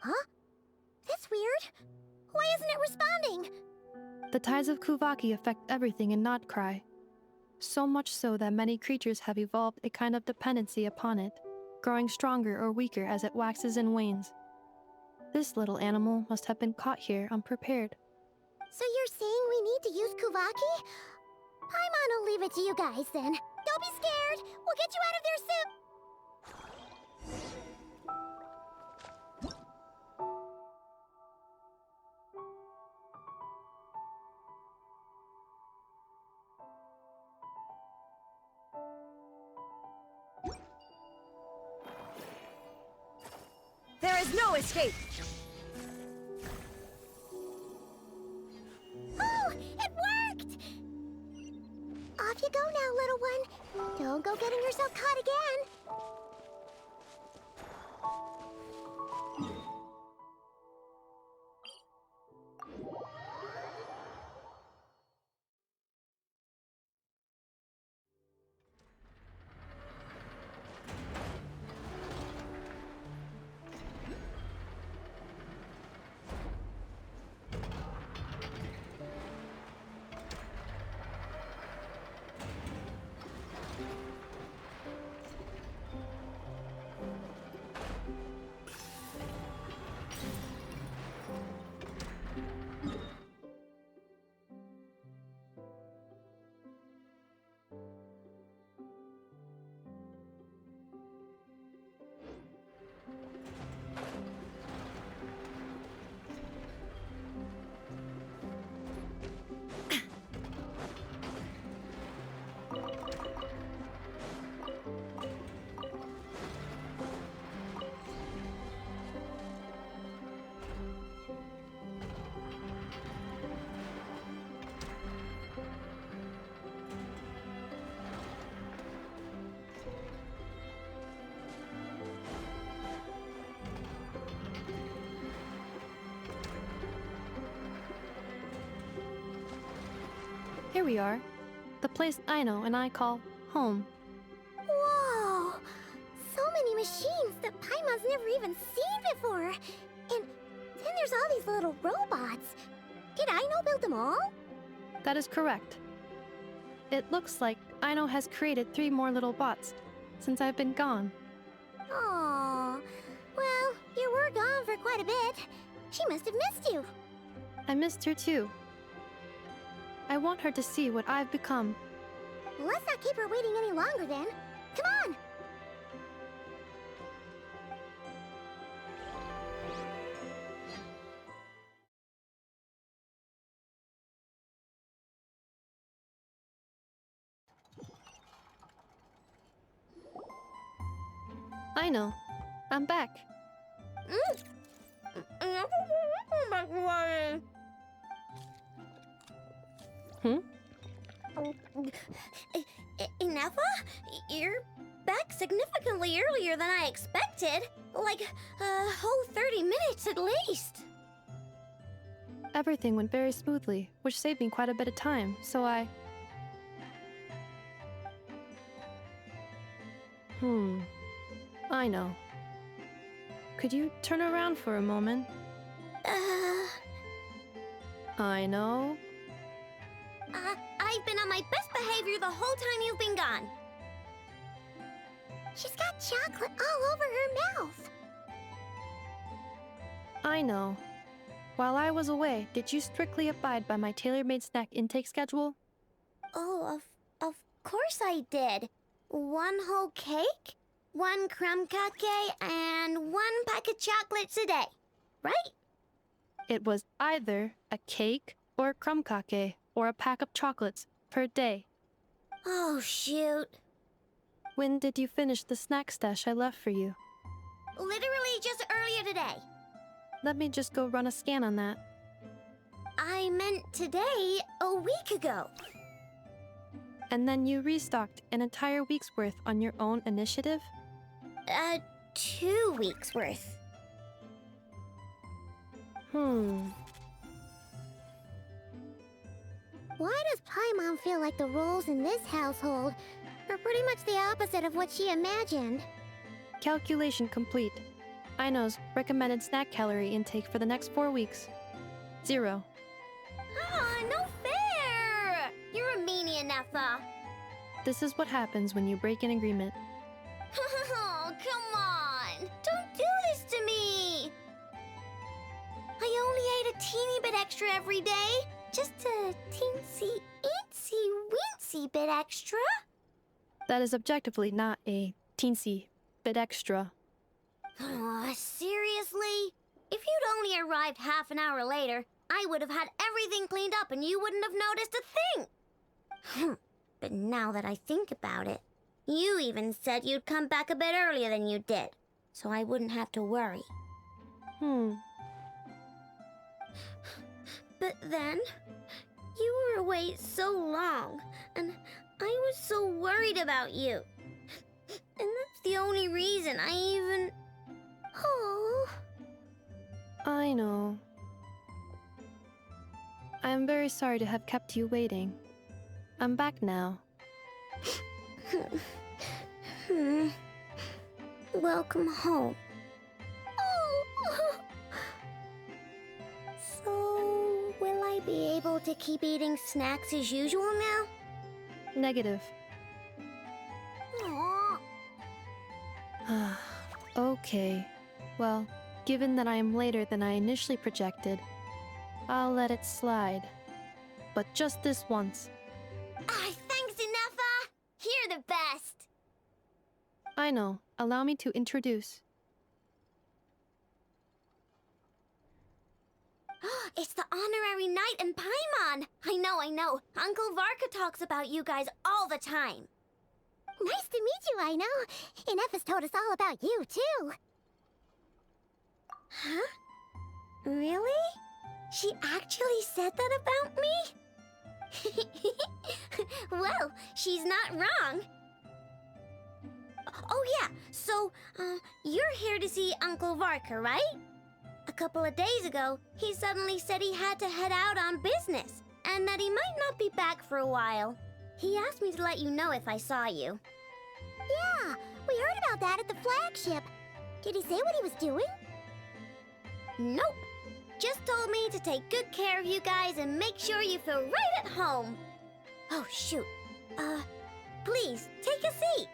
Huh? That's weird. Why isn't it responding? The tides of Kuvaki affect everything in Nodcry. So much so that many creatures have evolved a kind of dependency upon it, growing stronger or weaker as it waxes and wanes. This little animal must have been caught here unprepared. So you're saying we need to use Kuvaki? Paimon will leave it to you guys then. Don't be scared. We'll get you out of there soon. There is no escape! Oh, it worked! Off you go now, little one. Don't go getting yourself caught again. Here we are. The place Aino and I call home. Whoa! So many machines that Paimon's never even seen before. And then there's all these little robots. Did Aino build them all? That is correct. It looks like Aino has created 3 more little bots since I've been gone. Aww. Well, you were gone for quite a bit. She must have missed you. I missed her too. I want her to see what I've become. Let's not keep her waiting any longer then. Come on! Aino, I'm back. Hmm? Ineffa? You're back significantly earlier than I expected. Like a whole 30 minutes at least. Everything went very smoothly, which saved me quite a bit of time, so I... Aino. Could you turn around for a moment? Aino? I've been on my best behavior the whole time you've been gone. She's got chocolate all over her mouth. Aino. While I was away, did you strictly abide by my tailor-made snack intake schedule? Oh, of course I did. 1 whole cake, 1 crumb cake, and 1 pack of chocolates a day, right? It was either a cake or a crumb cake or a pack of chocolates per day. Oh, shoot. When did you finish the snack stash I left for you? Literally just earlier today. Let me just go run a scan on that. I meant today, a week ago. And then you restocked an entire week's worth on your own initiative? 2 weeks worth. Why does Paimon feel like the roles in this household are pretty much the opposite of what she imagined? Calculation complete. Aino's recommended snack calorie intake for the next 4 weeks. 0. Ah, no fair! You're a meanie, Ineffa. This is what happens when you break an agreement. Oh, come on! Don't do this to me! I only ate a teeny bit extra every day. Just a teensy-eensy-weensy bit extra. That is objectively not a teensy bit extra. Oh, seriously? If you'd only arrived half an hour later, I would have had everything cleaned up and you wouldn't have noticed a thing. But now that I think about it, you even said you'd come back a bit earlier than you did, so I wouldn't have to worry. But then, you were away so long, and I was so worried about you. And that's the only reason I even... Oh. I know. I am very sorry to have kept you waiting. I'm back now. Welcome home. So, will I be able to keep eating snacks as usual now? Negative. Aww. Okay. Well, given that I am later than I initially projected, I'll let it slide. But just this once. Thanks, Ineffa! You're the best! I know. Allow me to introduce. It's the honorary knight and Paimon! I know. Uncle Varka talks about you guys all the time. Nice to meet you, Aino. Ineffa's told us all about you, too. Huh? Really? She actually said that about me? Well, she's not wrong. Oh yeah, so, you're here to see Uncle Varka, right? A couple of days ago, he suddenly said he had to head out on business. and that he might not be back for a while. He asked me to let you know if I saw you. Yeah, we heard about that at the flagship. Did he say what he was doing? Nope. Just told me to take good care of you guys and make sure you feel right at home. Oh, shoot. Please, take a seat.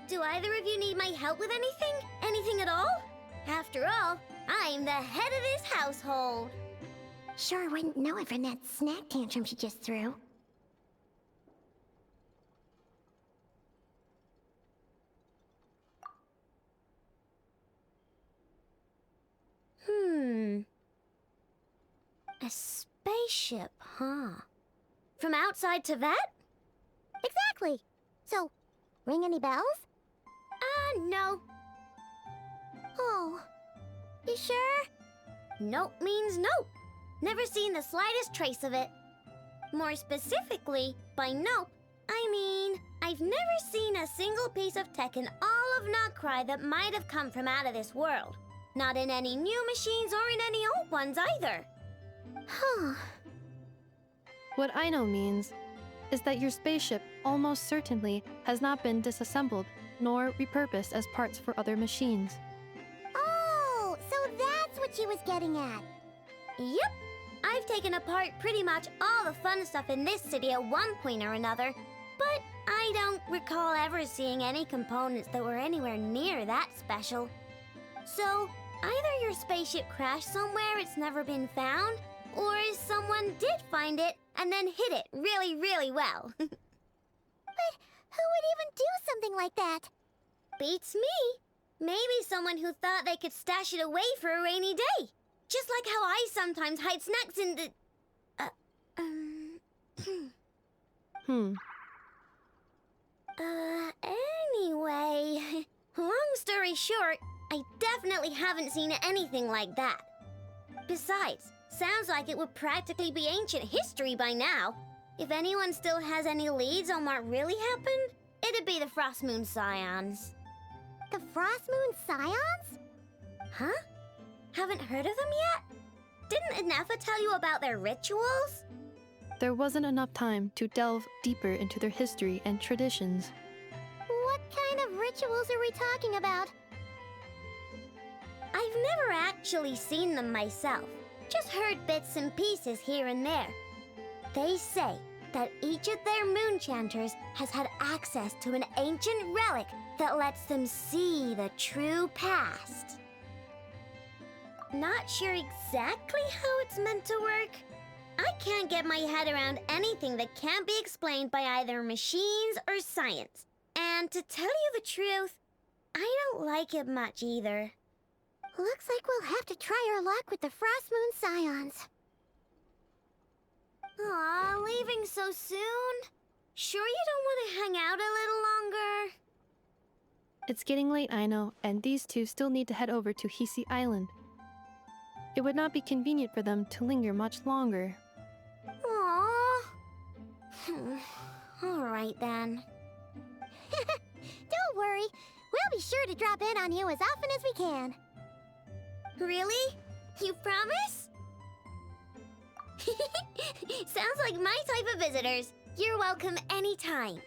Do either of you need my help with anything? Anything at all? After all, I'm the head of this household. Sure wouldn't know it from that snack tantrum she just threw. A spaceship, huh? From outside to that? Exactly. So, ring any bells? No. Oh, you sure? Nope means nope. Never seen the slightest trace of it. More specifically, by nope, I mean, I've never seen a single piece of tech in all of Notcry that might have come from out of this world. Not in any new machines or in any old ones either. Huh. What I know means is that your spaceship almost certainly has not been disassembled nor repurposed as parts for other machines. Oh, so that's what she was getting at. Yep. I've taken apart pretty much all the fun stuff in this city at one point or another, but I don't recall ever seeing any components that were anywhere near that special. So, either your spaceship crashed somewhere it's never been found, or someone did find it and then hid it really, really well. But who would even do something like that? Beats me. Maybe someone who thought they could stash it away for a rainy day. Just like how I sometimes hide snacks in the... Anyway, long story short, I definitely haven't seen anything like that. Besides, sounds like it would practically be ancient history by now. If anyone still has any leads on what really happened, it'd be the Frost Moon Scions. The Frost Moon Scions? Huh? Haven't heard of them yet? Didn't Inefa tell you about their rituals? There wasn't enough time to delve deeper into their history and traditions. What kind of rituals are we talking about? I've never actually seen them myself, just heard bits and pieces here and there. They say that each of their moon chanters has had access to an ancient relic that lets them see the true past. Not sure exactly how it's meant to work. I can't get my head around anything that can't be explained by either machines or science. And to tell you the truth, I don't like it much either. Looks like we'll have to try our luck with the Frost Moon Scions. Aw, leaving so soon? Sure you don't want to hang out a little longer? It's getting late, I know, and these two still need to head over to Hisi Island. It would not be convenient for them to linger much longer. Aww. All right then. Don't worry. We'll be sure to drop in on you as often as we can. Really? You promise? Sounds like my type of visitors. You're welcome anytime.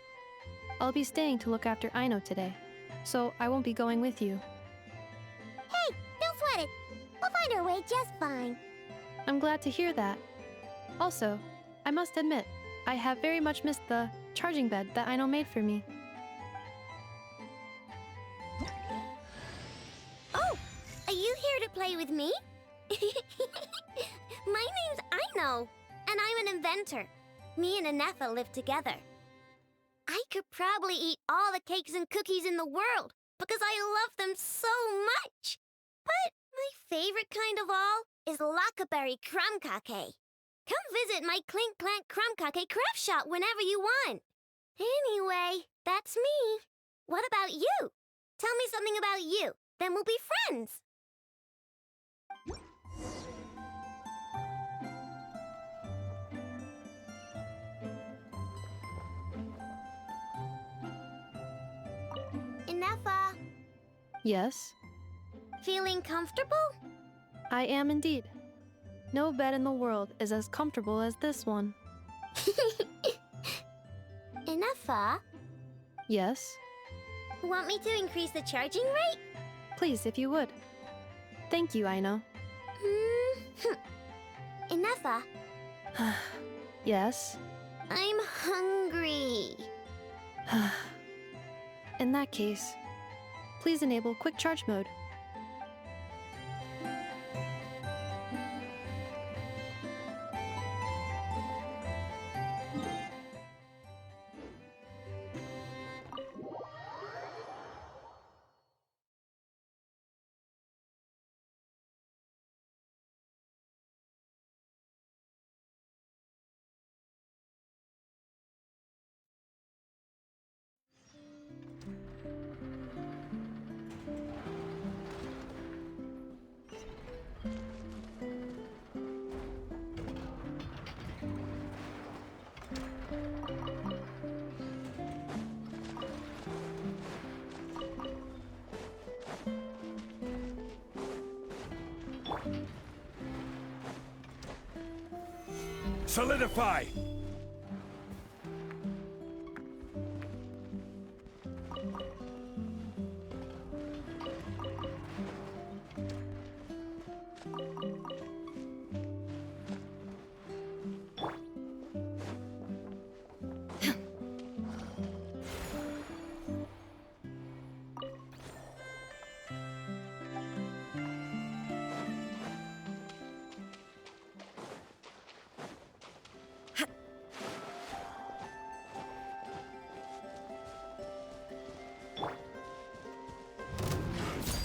I'll be staying to look after Aino today, so I won't be going with you. Hey, don't sweat it. We'll find our way just fine. I'm glad to hear that. Also, I must admit, I have very much missed the charging bed that Aino made for me. Oh, are you here to play with me? My name's Aino, and I'm an inventor. Me and Inefa live together. I could probably eat all the cakes and cookies in the world because I love them so much. But my favorite kind of all is Lackaberry Crumb Cake. Come visit my Clink Clank Crumb Cake craft shop whenever you want. Anyway, that's me. What about you? Tell me something about you, then we'll be friends. Inefa, Yes? Feeling comfortable? I am indeed. No bed in the world is as comfortable as this one. Enough, Yes? Want me to increase the charging rate? Please, if you would. Thank you, Aino. Enough, Yes? I'm hungry. In that case, please enable quick charge mode. Solidify!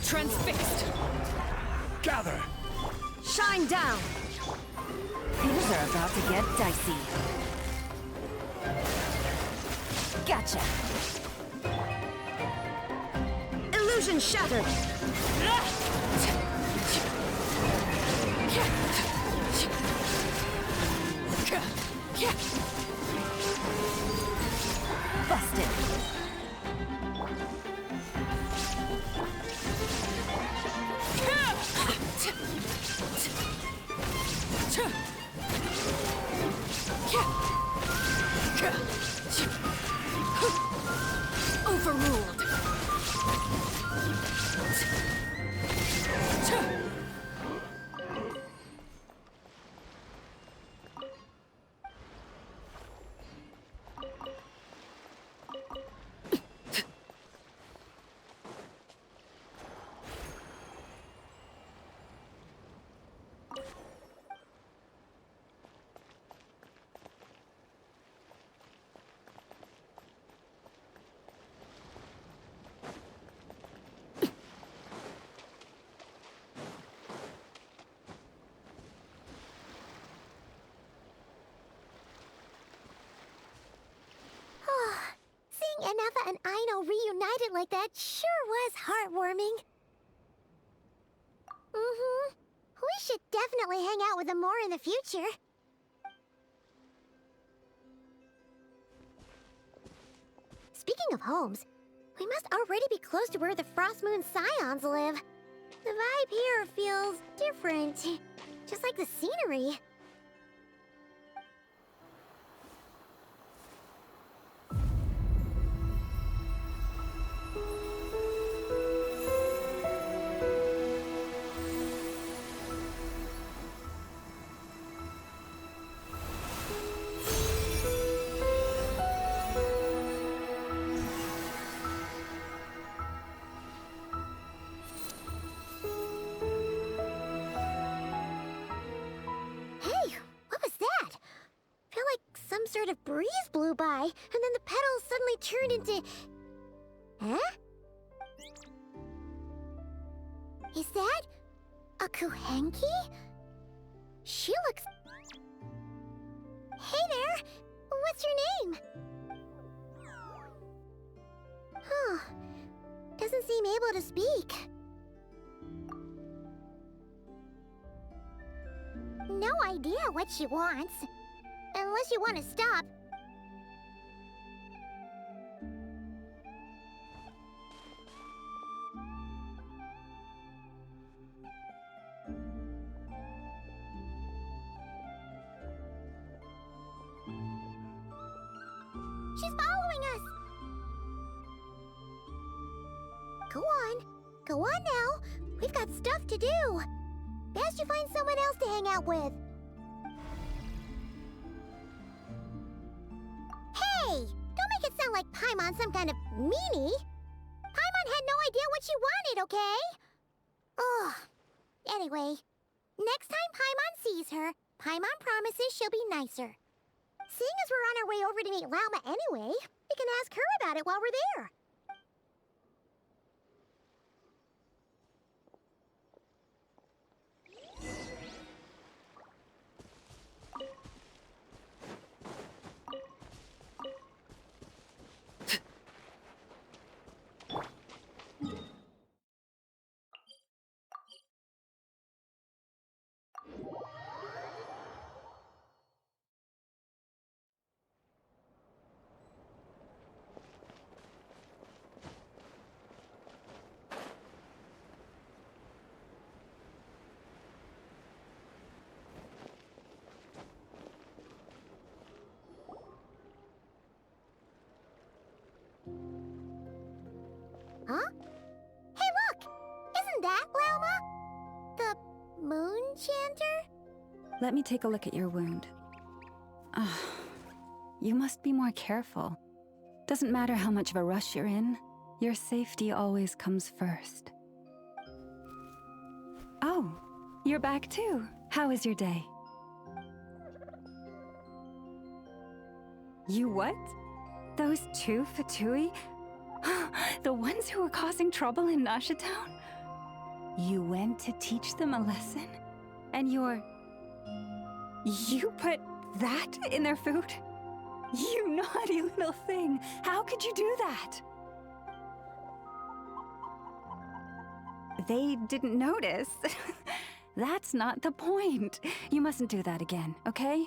Transfixed! Gather! Shine down! Things are about to get dicey. Gotcha! Illusion shattered! Busted! Overruled! Seeing Anafa and Aino reunited like that sure was heartwarming. We should definitely hang out with them more in the future. Speaking of homes, we must already be close to where the Frost Moon Scions live. The vibe here feels different, just like the scenery. Sort of breeze blew by, and then the petals suddenly turned into... Huh? Is that a Kuhenki? She looks... Hey there! What's your name? Huh. Doesn't seem able to speak. No idea what she wants. Unless you want to stop. Go on. Go on now. We've got stuff to do. Best you find someone else to hang out with. Hey! Don't make it sound like Paimon's some kind of meanie. Paimon had no idea what she wanted, okay? Ugh. Anyway, next time Paimon sees her, Paimon promises she'll be nicer. Seeing as we're on our way over to meet Lauma anyway, we can ask her about it while we're there. Huh? Hey, look! Isn't that Lauma? The moon chanter? Let me take a look at your wound. You must be more careful. Doesn't matter how much of a rush you're in, your safety always comes first. Oh, you're back too. How was your day? You what? Those two Fatui? The ones who were causing trouble in Nasha Town? You went to teach them a lesson? And you put that in their food? You naughty little thing! How could you do that? They didn't notice. That's not the point. You mustn't do that again, okay?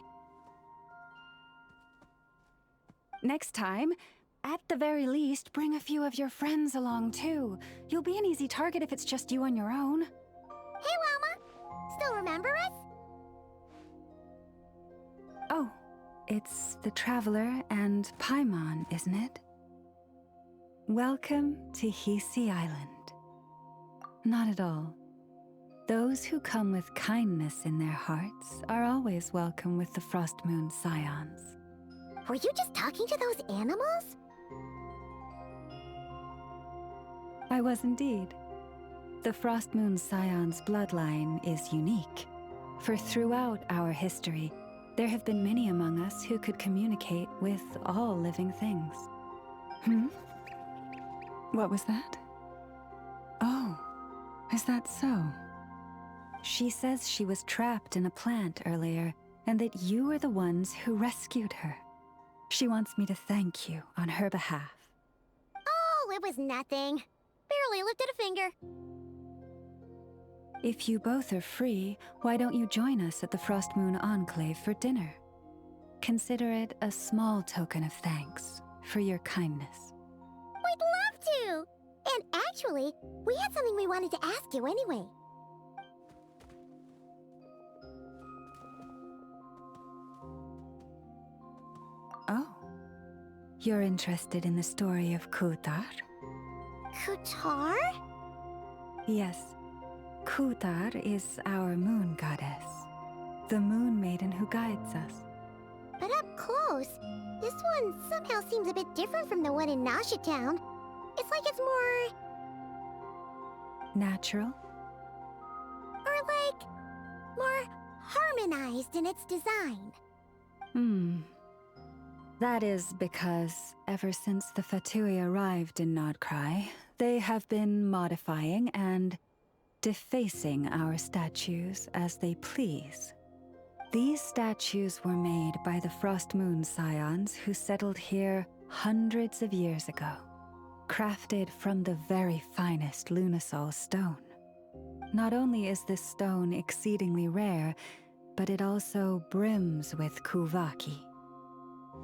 Next time, at the very least, bring a few of your friends along too. You'll be an easy target if it's just you on your own. Hey, Lauma! Still remember us? Oh, it's the Traveler and Paimon, isn't it? Welcome to Hisi Island. Not at all. Those who come with kindness in their hearts are always welcome with the Frost Moon Scions. Were you just talking to those animals? I was indeed. The Frost Moon Scion's bloodline is unique, for throughout our history, there have been many among us who could communicate with all living things. What was that? Oh, is that so? She says she was trapped in a plant earlier, and that you were the ones who rescued her. She wants me to thank you on her behalf. Oh, it was nothing. Barely lifted a finger. If you both are free, why don't you join us at the Frost Moon Enclave for dinner? Consider it a small token of thanks for your kindness. We'd love to! And actually, we had something we wanted to ask you anyway. Oh. You're interested in the story of Kutar? Kutar? Yes. Kutar is our moon goddess. The moon maiden who guides us. But up close, this one somehow seems a bit different from the one in Nasha Town. It's like it's more... natural? Or like... more harmonized in its design. That is because, ever since the Fatui arrived in Nodcry, they have been modifying and defacing our statues as they please. These statues were made by the Frost Moon Scions who settled here hundreds of years ago, crafted from the very finest Lunasol stone. Not only is this stone exceedingly rare, but it also brims with Kuvaki.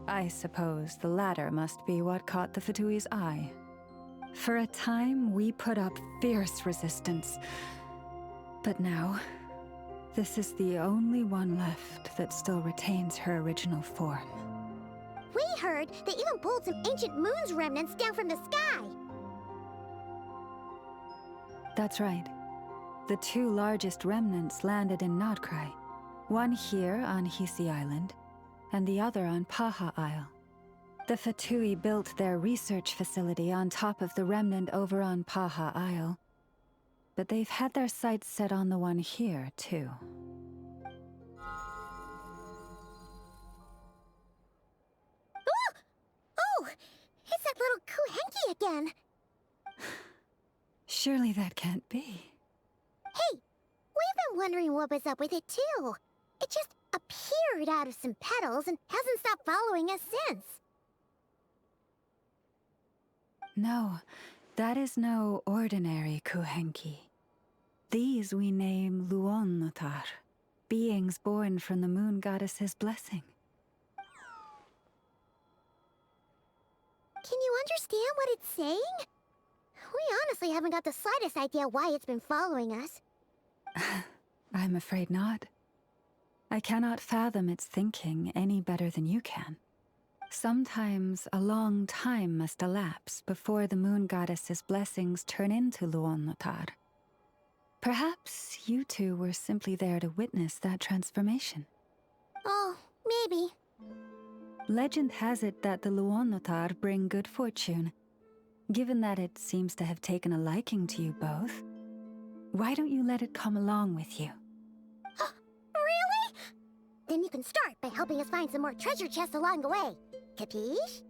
I suppose the latter must be what caught the Fatui's eye. For a time, we put up fierce resistance. But now, this is the only one left that still retains her original form. We heard they even pulled some ancient moon's remnants down from the sky. That's right. The two largest remnants landed in Nodcry. One here on Hisi Island, and the other on Paha Isle. The Fatui built their research facility on top of the remnant over on Paha Isle. But they've had their sights set on the one here, too. Oh! It's that little Kuhenki again! Surely that can't be. Hey! We've been wondering what was up with it, too. It just appeared out of some petals and hasn't stopped following us since. No, that is no ordinary Kuhenki. These we name Luonnotar, beings born from the moon goddess's blessing. Can you understand what it's saying? We honestly haven't got the slightest idea why it's been following us. I'm afraid not. I cannot fathom its thinking any better than you can. Sometimes a long time must elapse before the moon goddess's blessings turn into Luonnotar. Perhaps you two were simply there to witness that transformation. Oh, maybe. Legend has it that the Luonnotar bring good fortune. Given that it seems to have taken a liking to you both, why don't you let it come along with you? Really? Then you can start by helping us find some more treasure chests along the way. Capiche?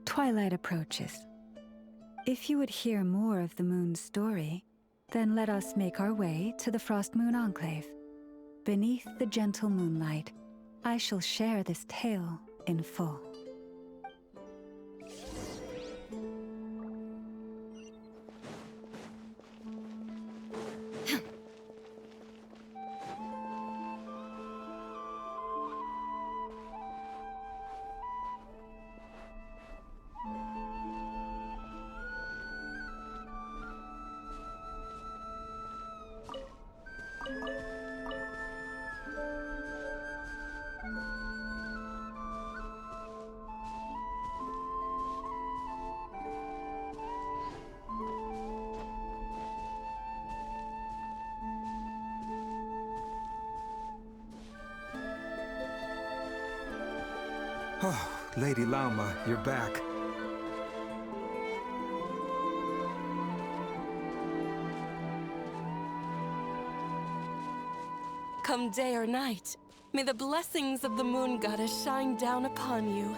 Twilight approaches. If you would hear more of the moon's story, then let us make our way to the Frost Moon Enclave. Beneath the gentle moonlight, I shall share this tale in full. Oh, Lady Lauma, you're back. Come day or night, may the blessings of the moon goddess shine down upon you.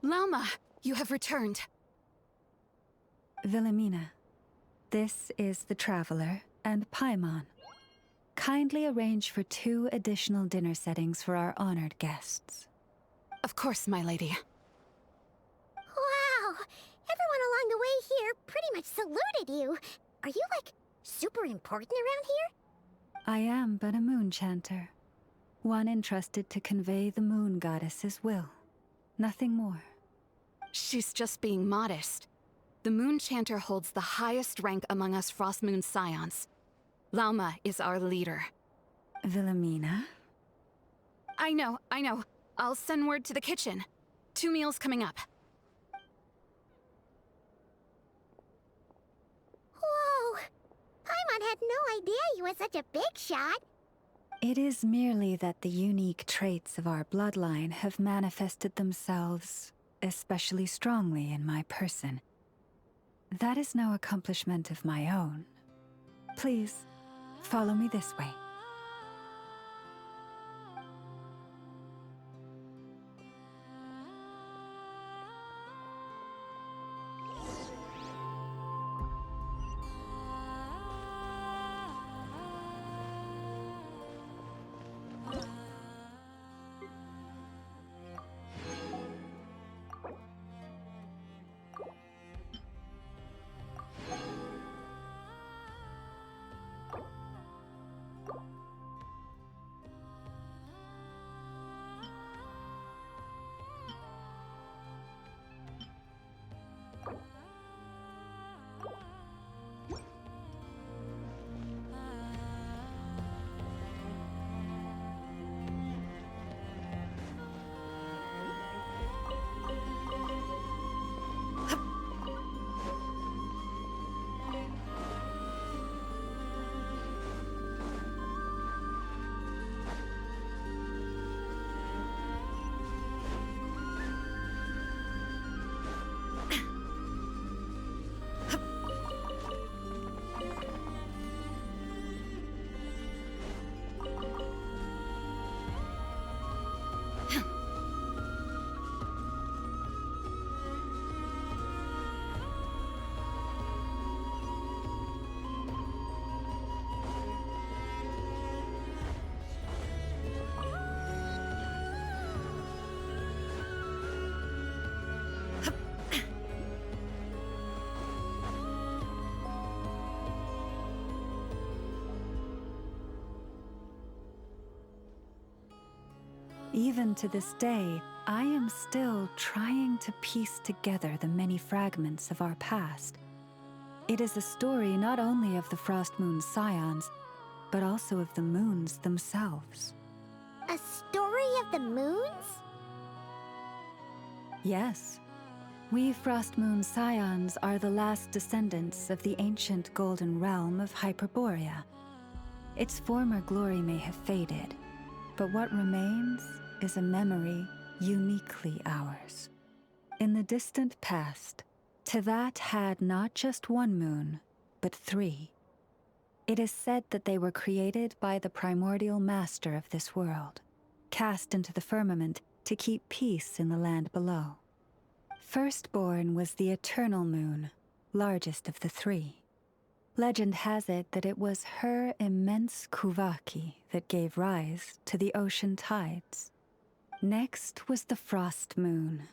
Lauma, you have returned. Wilhelmina, this is the Traveler and Paimon. Kindly arrange for 2 additional dinner settings for our honored guests. Of course, my lady. Wow! Everyone along the way here pretty much saluted you. Are you, like, super important around here? I am but a moon chanter, one entrusted to convey the moon goddess's will. Nothing more. She's just being modest. The Moon Chanter holds the highest rank among us Frost Moon Scions. Lauma is our leader. Wilhelmina? I know. I'll send word to the kitchen. 2 meals coming up. Whoa! Paimon had no idea you were such a big shot. It is merely that the unique traits of our bloodline have manifested themselves especially strongly in my person. That is no accomplishment of my own. Please, follow me this way. Even to this day, I am still trying to piece together the many fragments of our past. It is a story not only of the Frost Moon Scions, but also of the moons themselves. A story of the moons? Yes. We Frost Moon Scions are the last descendants of the ancient golden realm of Hyperborea. Its former glory may have faded, but what remains is a memory uniquely ours. In the distant past, Tevat had not just one moon, but 3. It is said that they were created by the primordial master of this world, cast into the firmament to keep peace in the land below. Firstborn was the eternal moon, largest of the 3. Legend has it that it was her immense kuvaki that gave rise to the ocean tides. Next was the frost moon.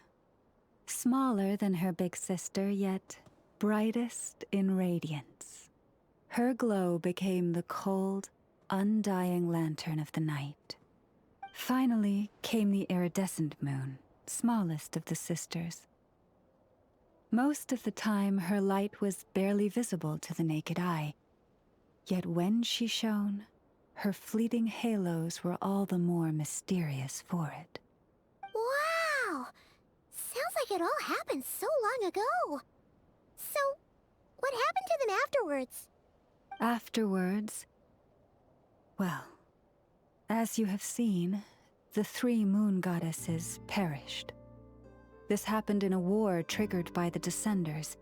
Smaller than her big sister, yet brightest in radiance. Her glow became the cold, undying lantern of the night. Finally came the iridescent moon, smallest of the sisters. Most of the time, her light was barely visible to the naked eye. Yet when she shone, her fleeting halos were all the more mysterious for it. Wow! Sounds like it all happened so long ago. So, what happened to them afterwards? Afterwards, well, as you have seen, the 3 moon goddesses perished. This happened in a war triggered by the Descenders,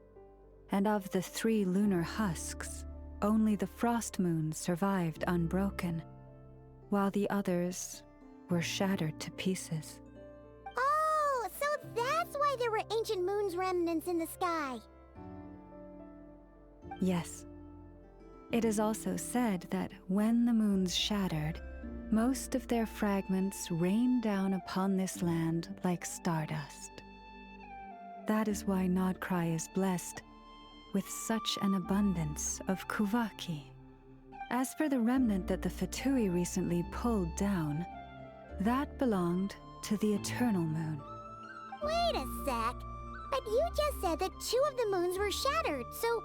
and of the 3 lunar husks, only the frost moons survived unbroken, while the others were shattered to pieces. Oh, so that's why there were ancient moon's remnants in the sky. Yes. It is also said that when the moons shattered, most of their fragments rained down upon this land like stardust. That is why Nodcry is blessed with such an abundance of kuvaki. As for the remnant that the Fatui recently pulled down, that belonged to the Eternal Moon. Wait a sec. But you just said that 2 of the moons were shattered, so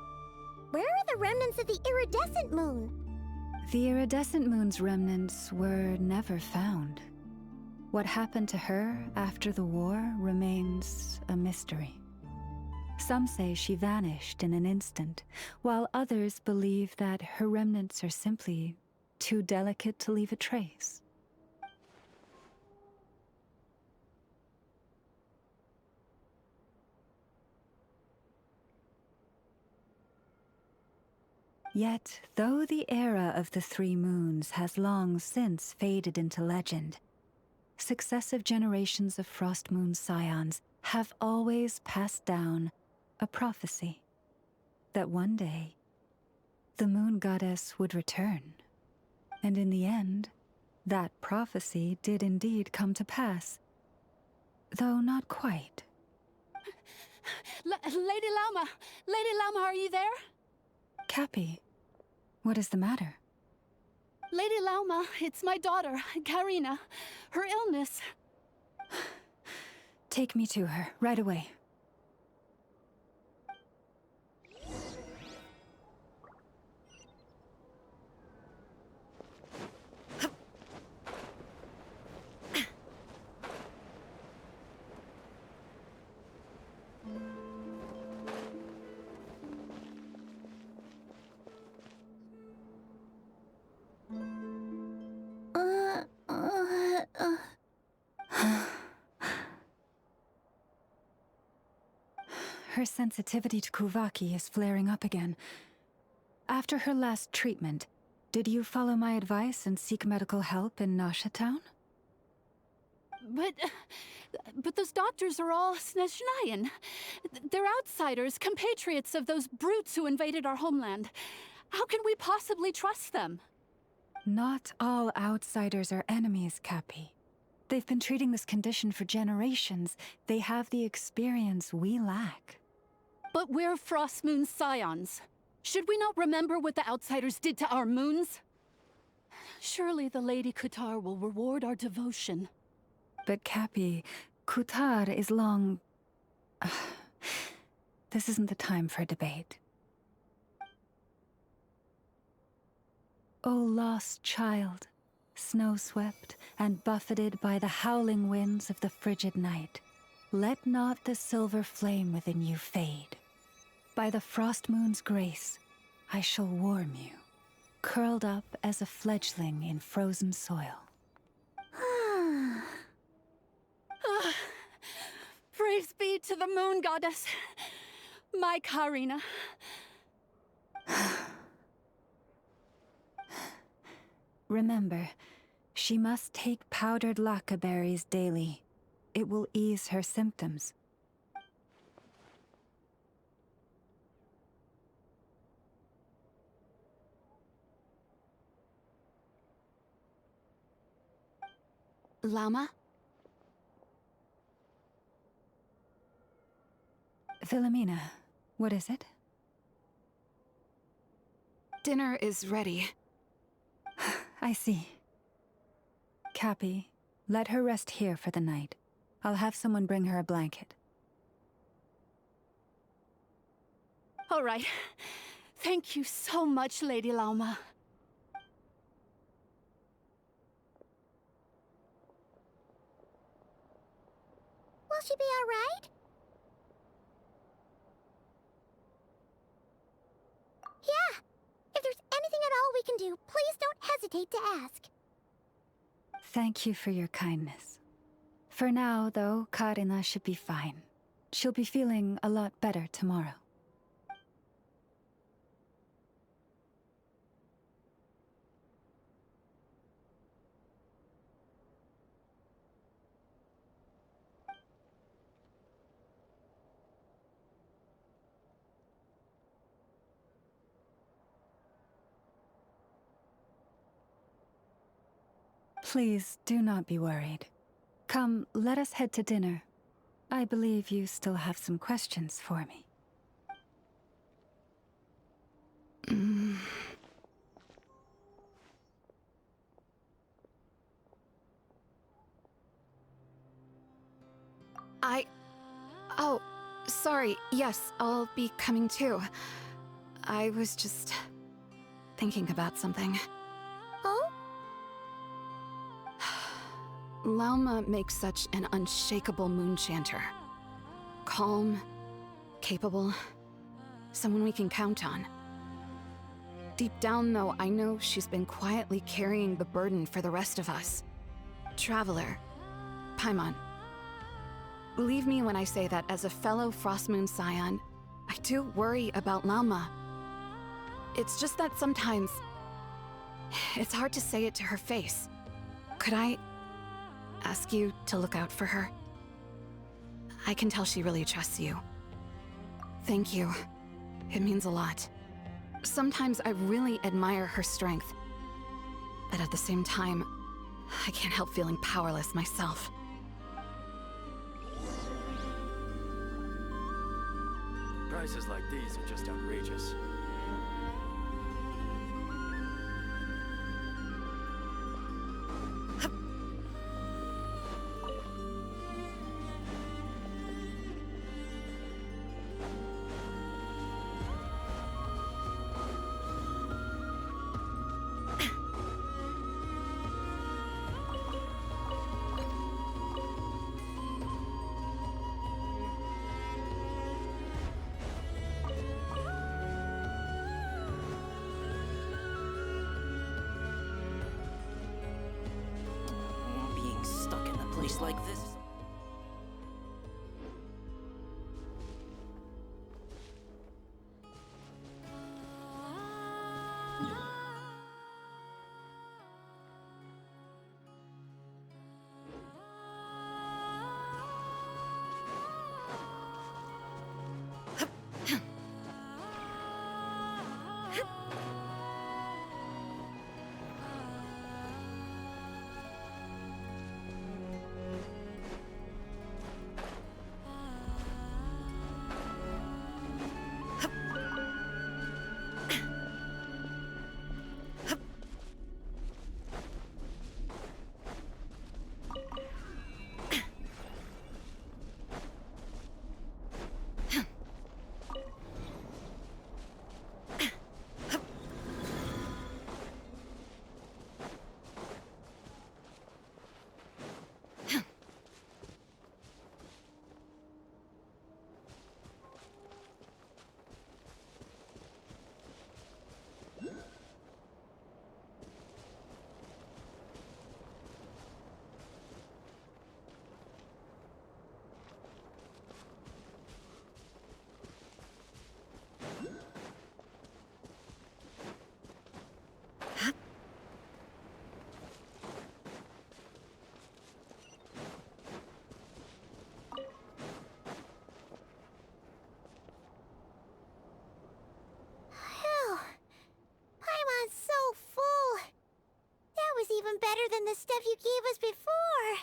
where are the remnants of the iridescent moon? The iridescent moon's remnants were never found. What happened to her after the war remains a mystery. Some say she vanished in an instant, while others believe that her remnants are simply too delicate to leave a trace. Yet, though the era of the 3 moons has long since faded into legend, successive generations of Frost Moon Scions have always passed down a prophecy that one day the moon goddess would return. And in the end, that prophecy did indeed come to pass, though not quite. Lady Lauma! Lady Lauma, are you there? Cappy, what is the matter? Lady Lauma, it's my daughter, Karina. Her illness. Take me to her, right away. Her sensitivity to kuvaki is flaring up again. After her last treatment, did you follow my advice and seek medical help in Nasha Town? But those doctors are all Snezhnayan. They're outsiders, compatriots of those brutes who invaded our homeland. How can we possibly trust them? Not all outsiders are enemies, Cappy. They've been treating this condition for generations. They have the experience we lack. But we're Frost Moon Scions. Should we not remember what the outsiders did to our moons? Surely the Lady Kutar will reward our devotion. But Cappy, Kutar is long... This isn't the time for debate. O lost child, snow-swept and buffeted by the howling winds of the frigid night, let not the silver flame within you fade. By the frost moon's grace, I shall warm you, curled up as a fledgling in frozen soil. Praise be to the moon goddess, my Karina. Remember, she must take powdered lacca berries daily. It will ease her symptoms. Llama? Philomena, what is it? Dinner is ready. I see. Cappy, let her rest here for the night. I'll have someone bring her a blanket. All right. Thank you so much, Lady Lauma. Will she be all right? Yeah. If there's anything at all we can do, please don't hesitate to ask. Thank you for your kindness. For now, though, Karina should be fine. She'll be feeling a lot better tomorrow. Please do not be worried. Come, let us head to dinner. I believe you still have some questions for me. Oh, sorry. Yes, I'll be coming too. I was just thinking about something. Oh? Lauma makes such an unshakable moon chanter. Calm, capable, someone we can count on. Deep down, though, I know she's been quietly carrying the burden for the rest of us. Traveler, Paimon. Believe me when I say that as a fellow Frostmoon Scion, I do worry about Lauma. It's just that sometimes it's hard to say it to her face. Could I ask you to look out for her? I can tell she really trusts you. Thank you. It means a lot. Sometimes I really admire her strength, but at the same time, I can't help feeling powerless myself. Prices like these are just outrageous. Being stuck in a place like this. even better than the stuff you gave us before.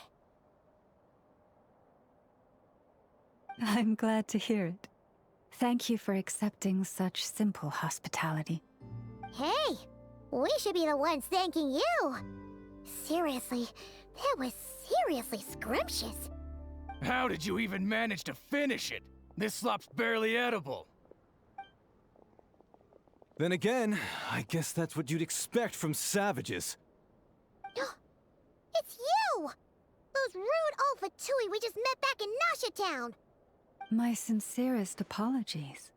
I'm glad to hear it. Thank you for accepting such simple hospitality. Hey, we should be the ones thanking you. Seriously, that was seriously scrumptious. How did you even manage to finish it? This slop's barely edible. Then again, I guess that's what you'd expect from savages. It's you! Those rude old Fatui we just met back in Nasha Town! My sincerest apologies.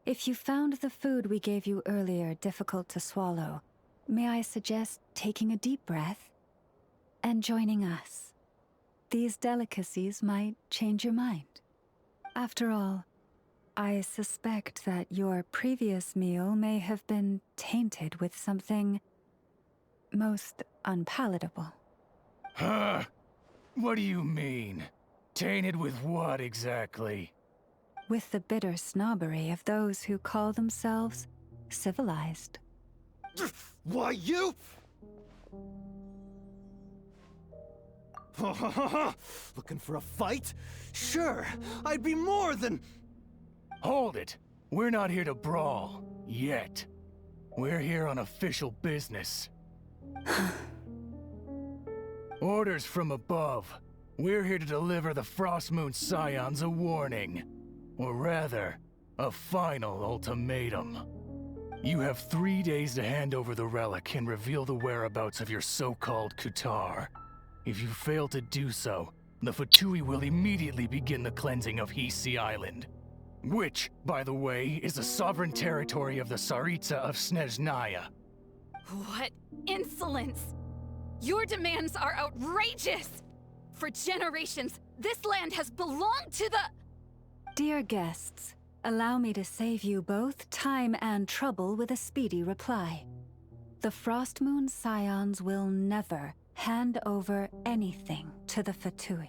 If you found the food we gave you earlier difficult to swallow, may I suggest taking a deep breath and joining us? These delicacies might change your mind. After all, I suspect that your previous meal may have been tainted with something most unpalatable. Huh? What do you mean? Tainted with what exactly? With the bitter snobbery of those who call themselves civilized. Why, you? Looking for a fight? Sure, I'd be more than... Hold it. We're not here to brawl. Yet. We're here on official business. Orders from above. We're here to deliver the Frostmoon Scions a warning. Or rather, a final ultimatum. You have 3 days to hand over the relic and reveal the whereabouts of your so-called Kutar. If you fail to do so, the Fatui will immediately begin the cleansing of Hisi Island. Which, by the way, is the sovereign territory of the Tsaritsa of Snezhnaya. What insolence! Your demands are outrageous! For generations, this land has belonged to the... Dear guests, allow me to save you both time and trouble with a speedy reply. The Frostmoon Scions will never hand over anything to the Fatui.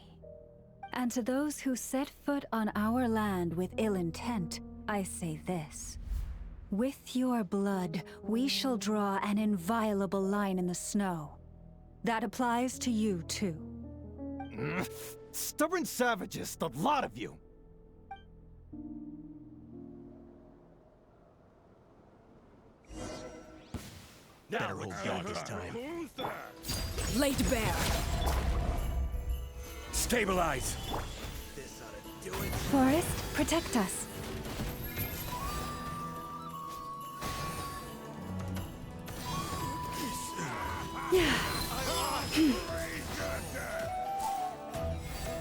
And to those who set foot on our land with ill intent, I say this. With your blood, we shall draw an inviolable line in the snow. That applies to you, too. Stubborn savages, the lot of you! Better hold back this time. Laid bare. Stabilize! This ought to do it. Forest, protect us.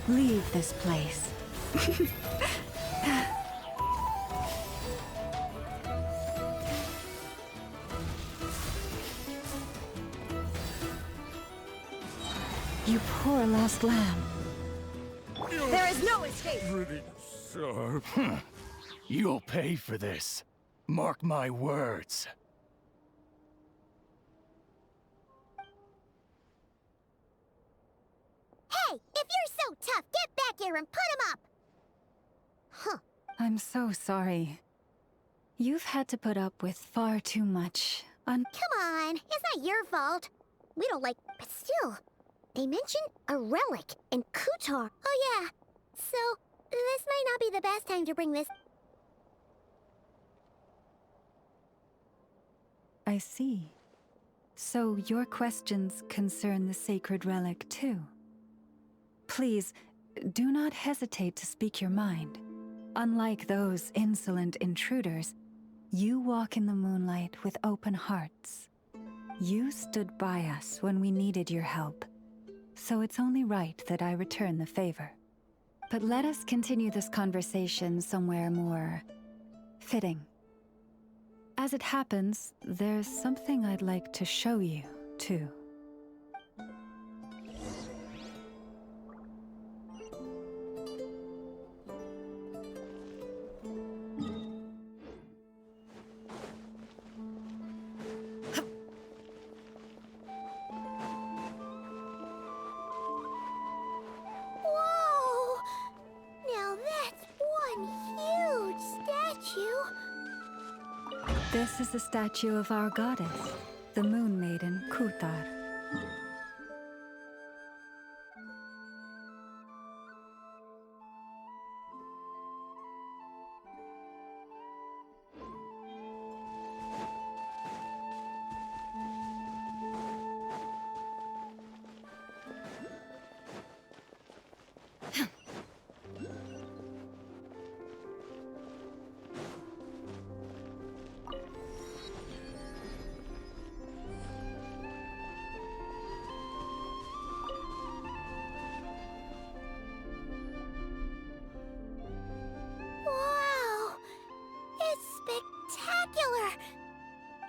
Leave this place. You poor lost lamb. There is no escape! Pretty sharp. You'll pay for this. Mark my words. Hey, if you're so tough, get back here and put him up! Huh. I'm so sorry. You've had to put up with far too much. Come on, it's not your fault. We don't like... but still. They mentioned a relic in Kutar. Oh yeah. So, this might not be the best time to bring this... I see. So your questions concern the sacred relic too. Please, do not hesitate to speak your mind. Unlike those insolent intruders, you walk in the moonlight with open hearts. You stood by us when we needed your help, so it's only right that I return the favor. But let us continue this conversation somewhere more fitting. As it happens, there's something I'd like to show you, too. Whoa! Now that's one huge statue. This is a statue of our goddess, the Moon Maiden Kutar.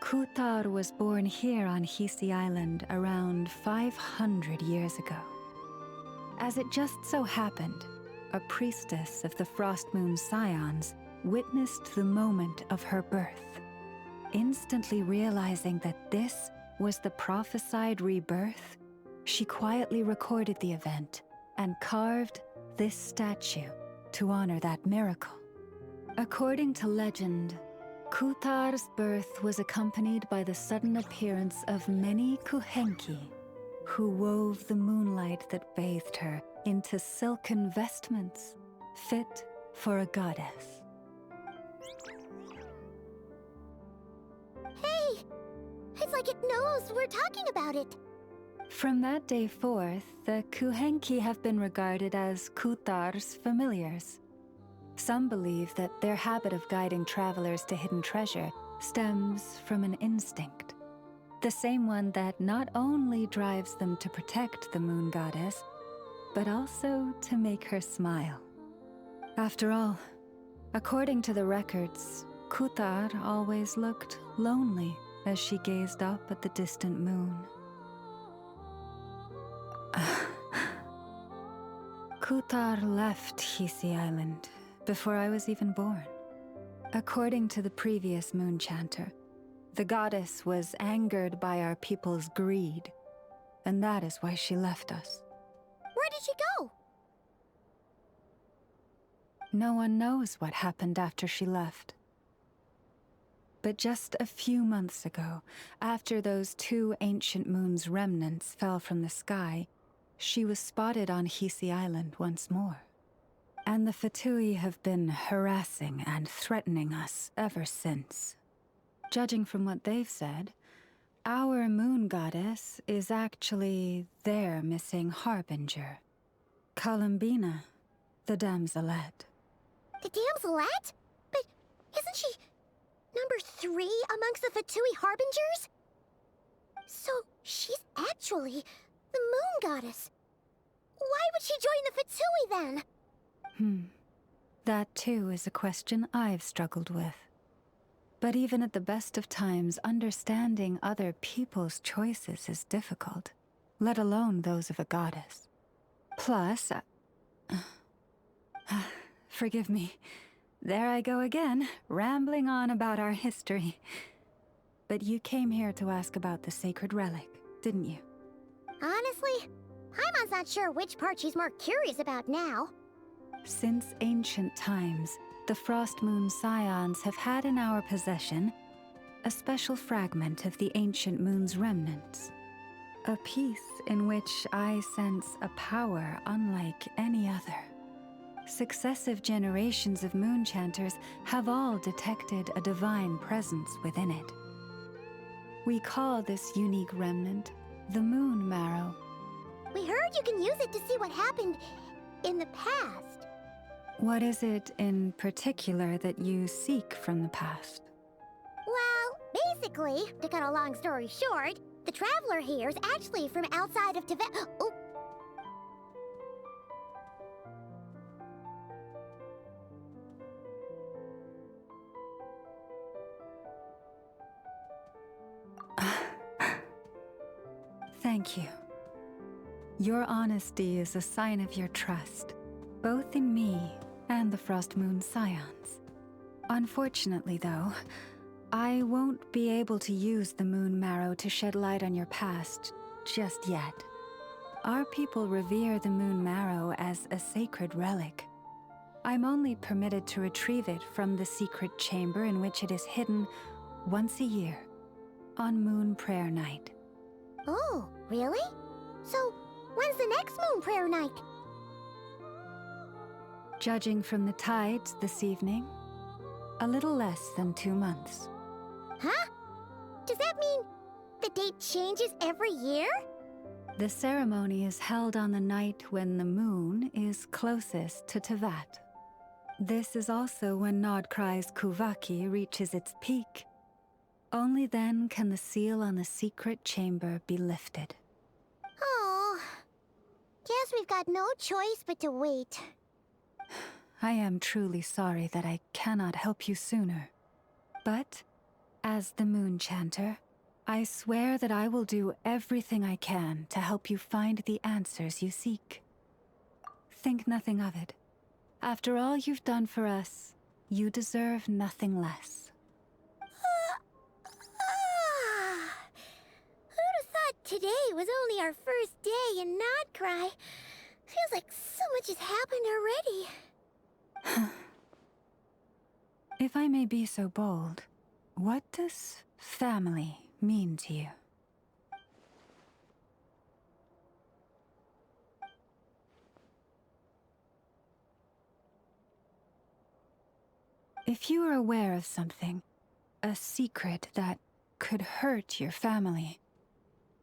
Kuthar was born here on Hisi Island around 500 years ago. As it just so happened, a priestess of the Frost Moon Scions witnessed the moment of her birth. Instantly realizing that this was the prophesied rebirth, she quietly recorded the event and carved this statue to honor that miracle. According to legend, Kuthar's birth was accompanied by the sudden appearance of many Kuhenki, who wove the moonlight that bathed her into silken vestments fit for a goddess. Hey! It's like it knows we're talking about it. From that day forth, the Kuhenki have been regarded as Kuthar's familiars. Some believe that their habit of guiding travelers to hidden treasure stems from an instinct. The same one that not only drives them to protect the moon goddess, but also to make her smile. After all, according to the records, Kuthar always looked lonely as she gazed up at the distant moon. Kuthar left Hisi Island before I was even born. According to the previous moon chanter, the goddess was angered by our people's greed, and that is why she left us. Where did she go? No one knows what happened after she left. But just a few months ago, after those 2 ancient moon's remnants fell from the sky, she was spotted on Hisi Island once more. And the Fatui have been harassing and threatening us ever since. Judging from what they've said, our moon goddess is actually their missing harbinger, Columbina, the damselette. The damselette? But isn't she number 3 amongst the Fatui harbingers? So she's actually the moon goddess. Why would she join the Fatui then? That too is a question I've struggled with. But even at the best of times, understanding other people's choices is difficult, let alone those of a goddess. Plus, forgive me, there I go again, rambling on about our history. But you came here to ask about the sacred relic, didn't you? Honestly, Paimon's not sure which part she's more curious about now. Since ancient times, the Frost Moon Scions have had in our possession a special fragment of the ancient moon's remnants. A piece in which I sense a power unlike any other. Successive generations of moon chanters have all detected a divine presence within it. We call this unique remnant the Moon Marrow. We heard you can use it to see what happened in the past. What is it in particular that you seek from the past? Well, basically, to cut a long story short, the traveler here is actually from outside of Tibet. Oh. Thank you. Your honesty is a sign of your trust, both in me and the Frost Moon Scions. Unfortunately, though, I won't be able to use the Moon Marrow to shed light on your past just yet. Our people revere the Moon Marrow as a sacred relic. I'm only permitted to retrieve it from the secret chamber in which it is hidden once a year, on Moon Prayer Night. Oh, really? So, when's the next Moon Prayer Night? Judging from the tides this evening, a little less than 2 months. Huh? Does that mean the date changes every year? The ceremony is held on the night when the moon is closest to Tevat. This is also when Nodkrai's Kuvaki reaches its peak. Only then can the seal on the secret chamber be lifted. Oh, guess we've got no choice but to wait. I am truly sorry that I cannot help you sooner. But, As the Moon Chanter, I swear that I will do everything I can to help you find the answers you seek. Think nothing of it. After all you've done for us, you deserve nothing less. Who'd have thought today was only our first day in Nodcry? Feels like so much has happened already. If I may be so bold, what does family mean to you? If you are aware of something, a secret that could hurt your family,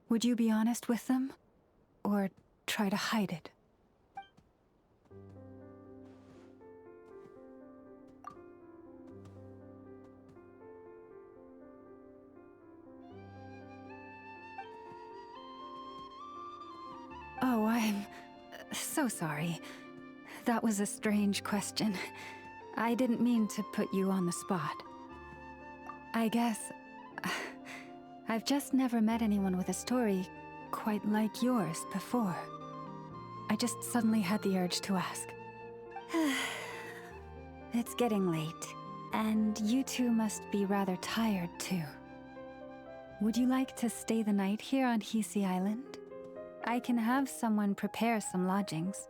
would you be honest with them? Or try to hide it? Oh, I'm so sorry. That was a strange question. I didn't mean to put you on the spot. I guess I've just never met anyone with a story quite like yours before. I just suddenly had the urge to ask. It's getting late, and you two must be rather tired too. Would you like to stay the night here on Hisi Island? I can have someone prepare some lodgings.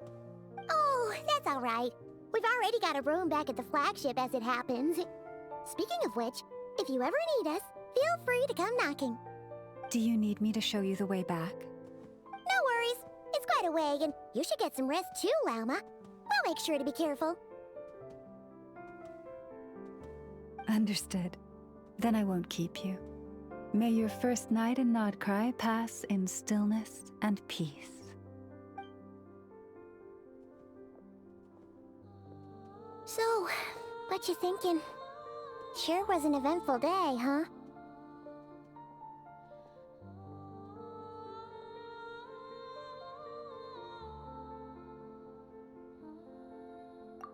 Oh, that's all right. We've already got a room back at the flagship as it happens. Speaking of which, if you ever need us, feel free to come knocking. Do you need me to show you the way back? No worries. It's quite a way, and you should get some rest too, Lauma. I'll make sure to be careful. Understood. Then I won't keep you. May your first night in Nodcry pass in stillness and peace. So, what you thinking? Sure was an eventful day, huh?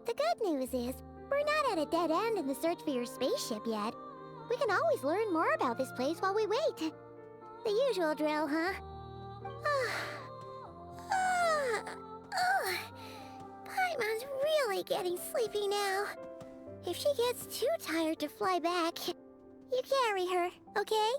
The good news is, we're not at a dead end in the search for your spaceship yet. We can always learn more about this place while we wait. The usual drill, huh? Paimon's really getting sleepy now. If she gets too tired to fly back, you carry her, okay?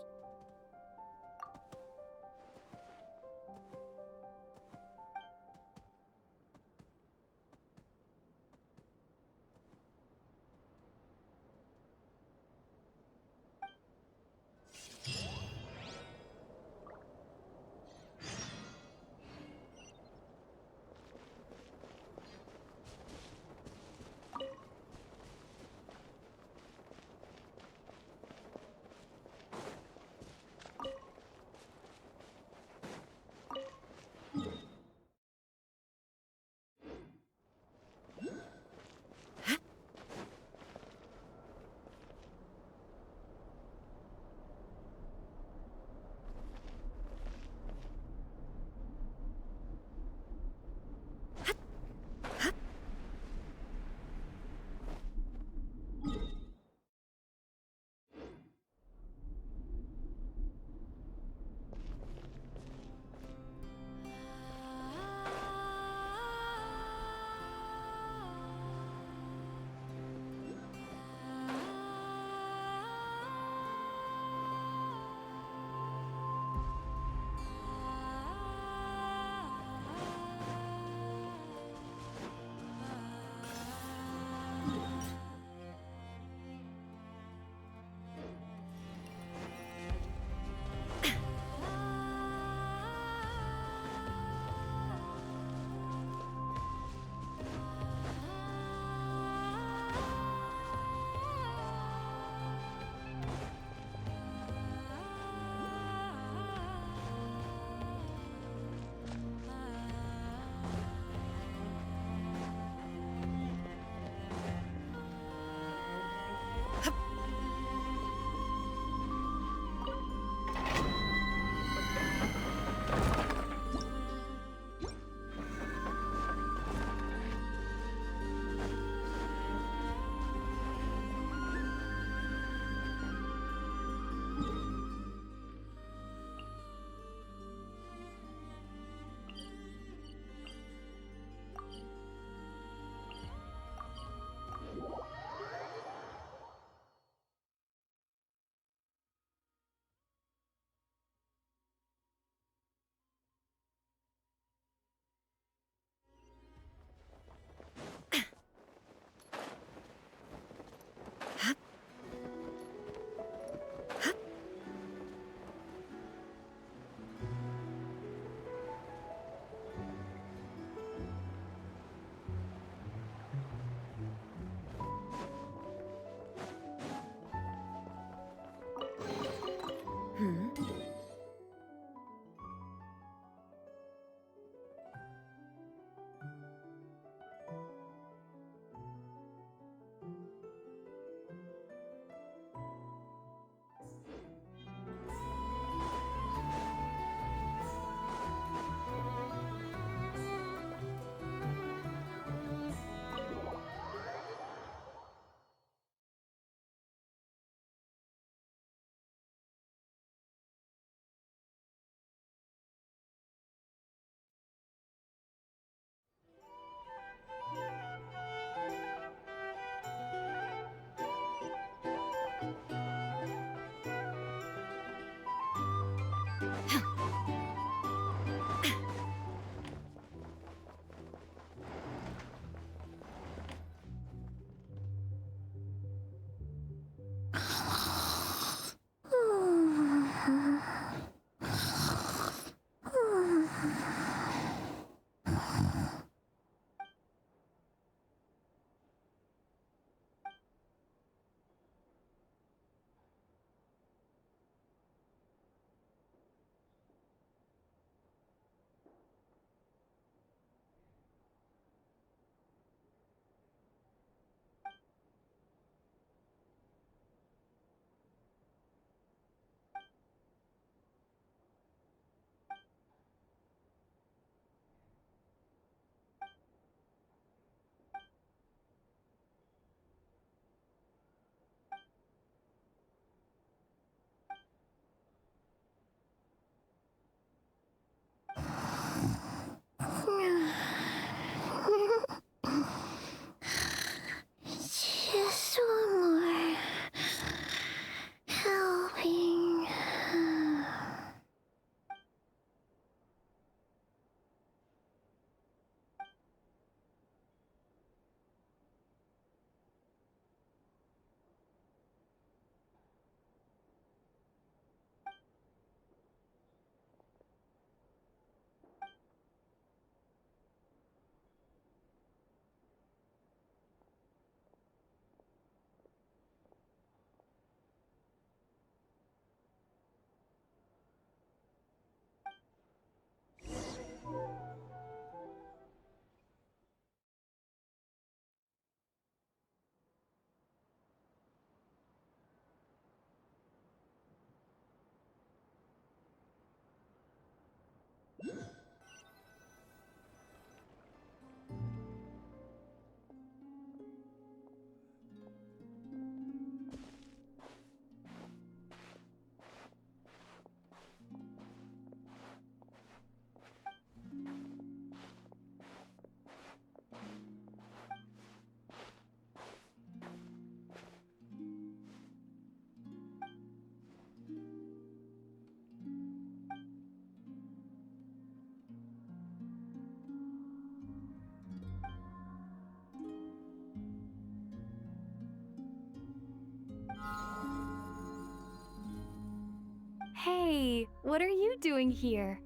Hey, what are you doing here?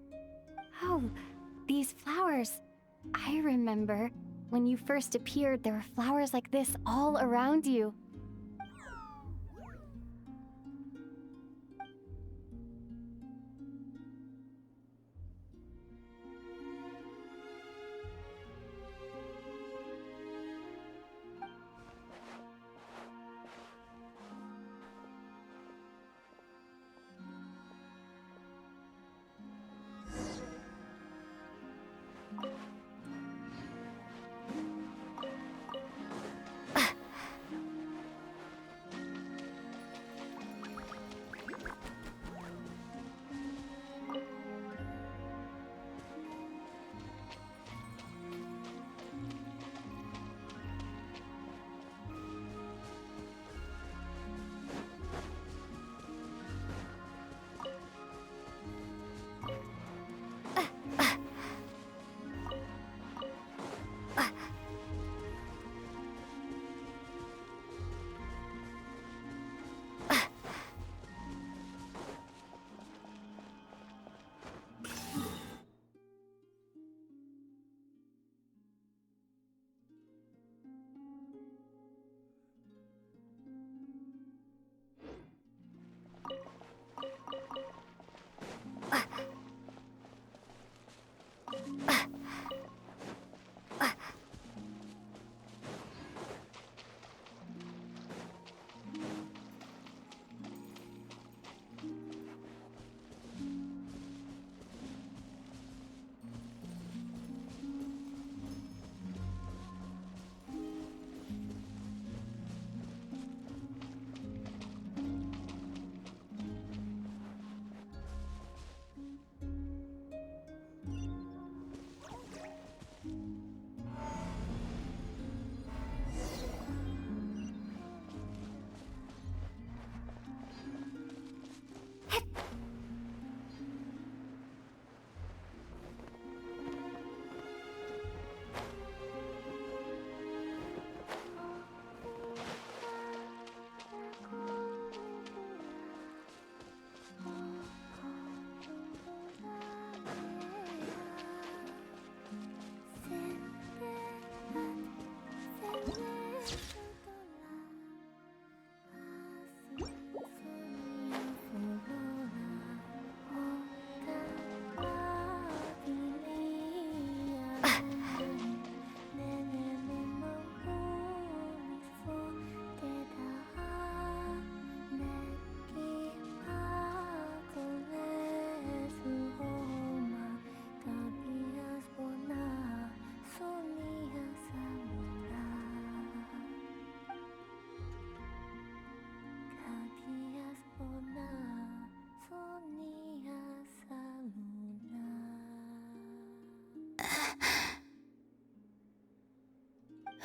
Oh, these flowers. I remember. When you first appeared, there were flowers like this all around you.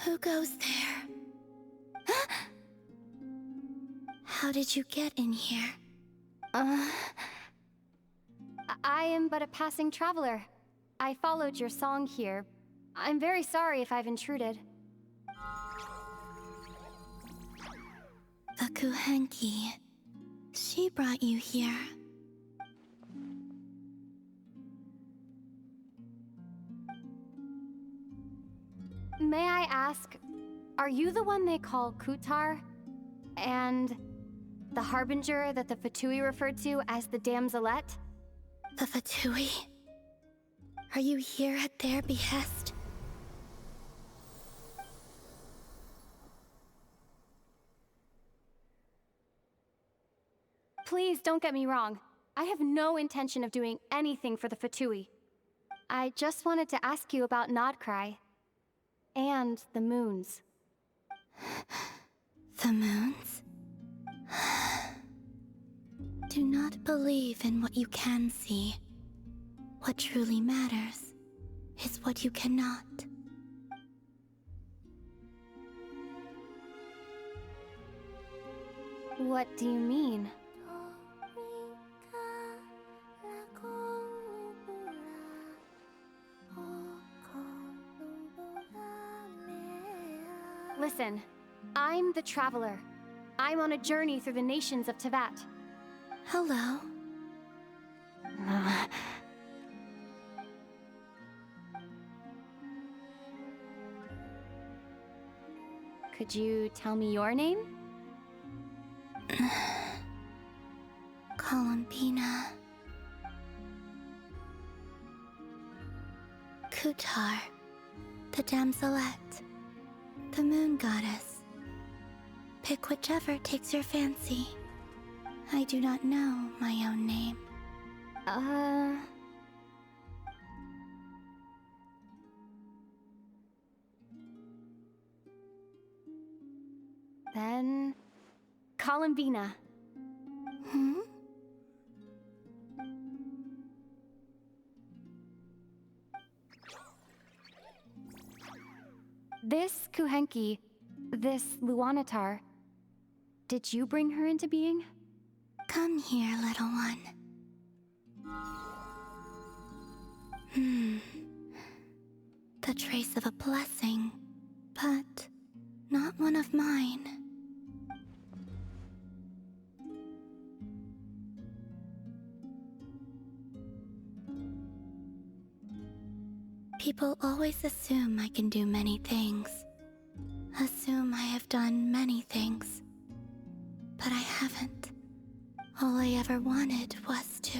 Who goes there? How did you get in here? I am but a passing traveler. I followed your song here. I'm very sorry if I've intruded. Akuhenki. She brought you here. May I ask, are you the one they call Kutar? And the harbinger that the Fatui referred to as the Damselette? The Fatui? Are you here at their behest? Please don't get me wrong. I have no intention of doing anything for the Fatui. I just wanted to ask you about Nodcry. And the moons. The moons? Do not believe in what you can see. What truly matters is what you cannot. What do you mean? Listen, I'm the Traveler. I'm on a journey through the nations of Teyvat. Hello. Could you tell me your name? Columbina. Kutar, the damselette, the moon goddess. Pick whichever takes your fancy. I do not know my own name. Then... Columbina. Hmm? This Kuhenki, this Luanatar, did you bring her into being? Come here, little one. The trace of a blessing, but not one of mine. People always assume I can do many things. Assume I have done many things. But I haven't. All I ever wanted was to.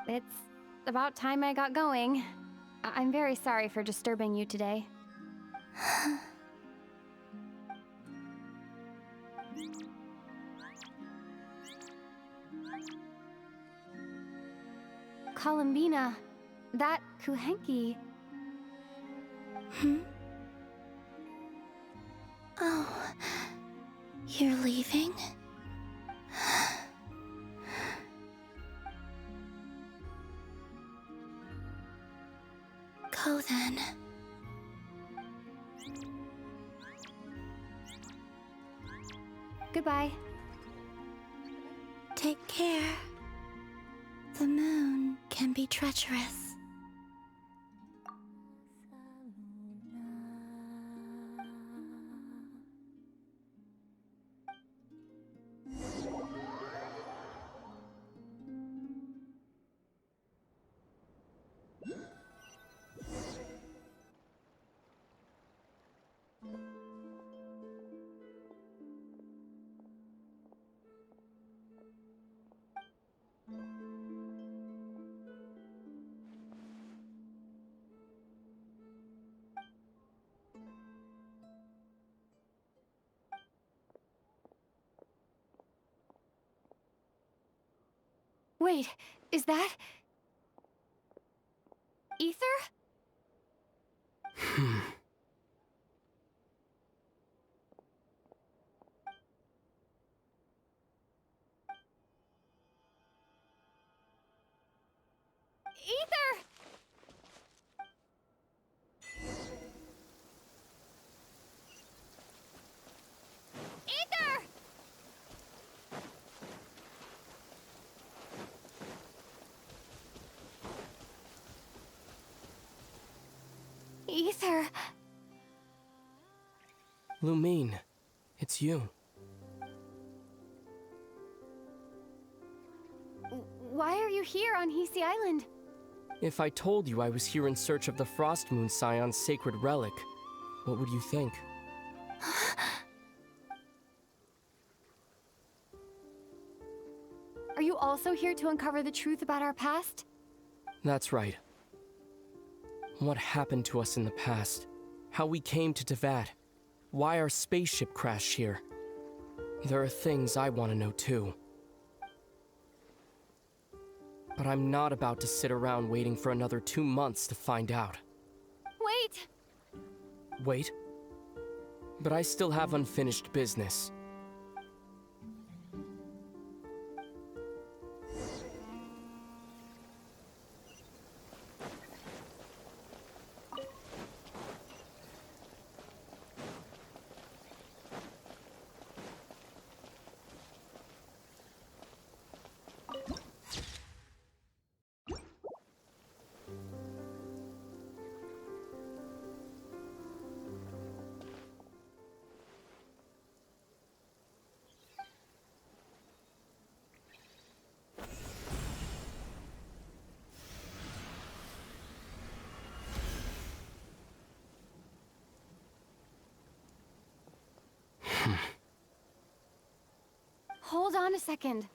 It's about time I got going. I'm very sorry for disturbing you today. Columbina, that Kuhenki... Oh, you're leaving? Go then. Goodbye. Take care. The moon can be treacherous. Wait, is that... Ether? Ether! Ether! Ether... Lumine, it's you. Why are you here on Hisi Island? If I told you I was here in search of the Frost Moon Scion's sacred relic, what would you think? Are you also here to uncover the truth about our past? That's right. What happened to us in the past? How we came to Tevat? Why our spaceship crashed here? There are things I want to know too. But I'm not about to sit around waiting for another 2 months to find out. Wait! Wait? But I still have unfinished business. Hold on a second.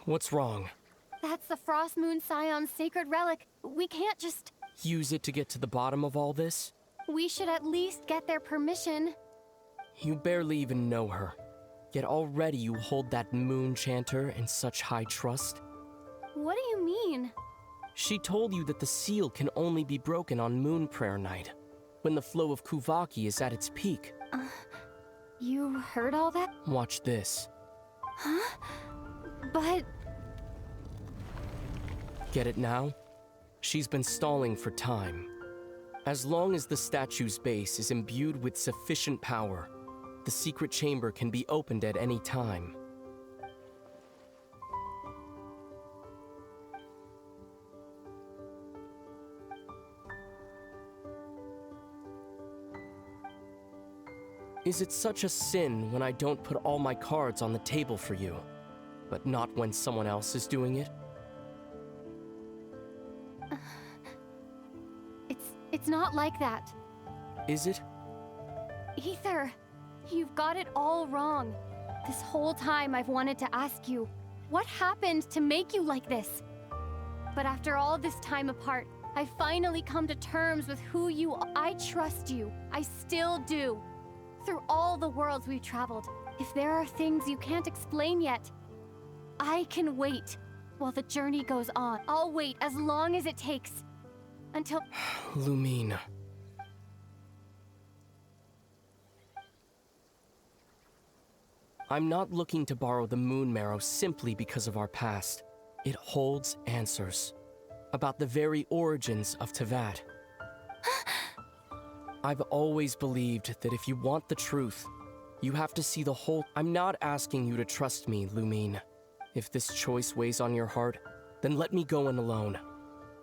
What's wrong? That's the Frost Moon Scion's sacred relic. We can't just... Use it to get to the bottom of all this? We should at least get their permission. You barely even know her. Yet already you hold that moon chanter in such high trust. What do you mean? She told you that the seal can only be broken on Moon Prayer Night, when the flow of Kuvaki is at its peak. You heard all that? Watch this. Huh? But... Get it now? She's been stalling for time. As long as the statue's base is imbued with sufficient power, the secret chamber can be opened at any time. Is it such a sin when I don't put all my cards on the table for you, but not when someone else is doing it? It's not like that. Is it? Ether, you've got it all wrong. This whole time I've wanted to ask you, what happened to make you like this? But after all this time apart, I've finally come to terms with who you are. I trust you. I still do. Through all the worlds we've traveled, if there are things you can't explain yet, I can wait while the journey goes on. I'll wait as long as it takes. Until... Lumine. I'm not looking to borrow the moon marrow simply because of our past. It holds answers about the very origins of Teyvat. I've always believed that if you want the truth, you have to see the whole... I'm not asking you to trust me, Lumine. If this choice weighs on your heart, then let me go in alone.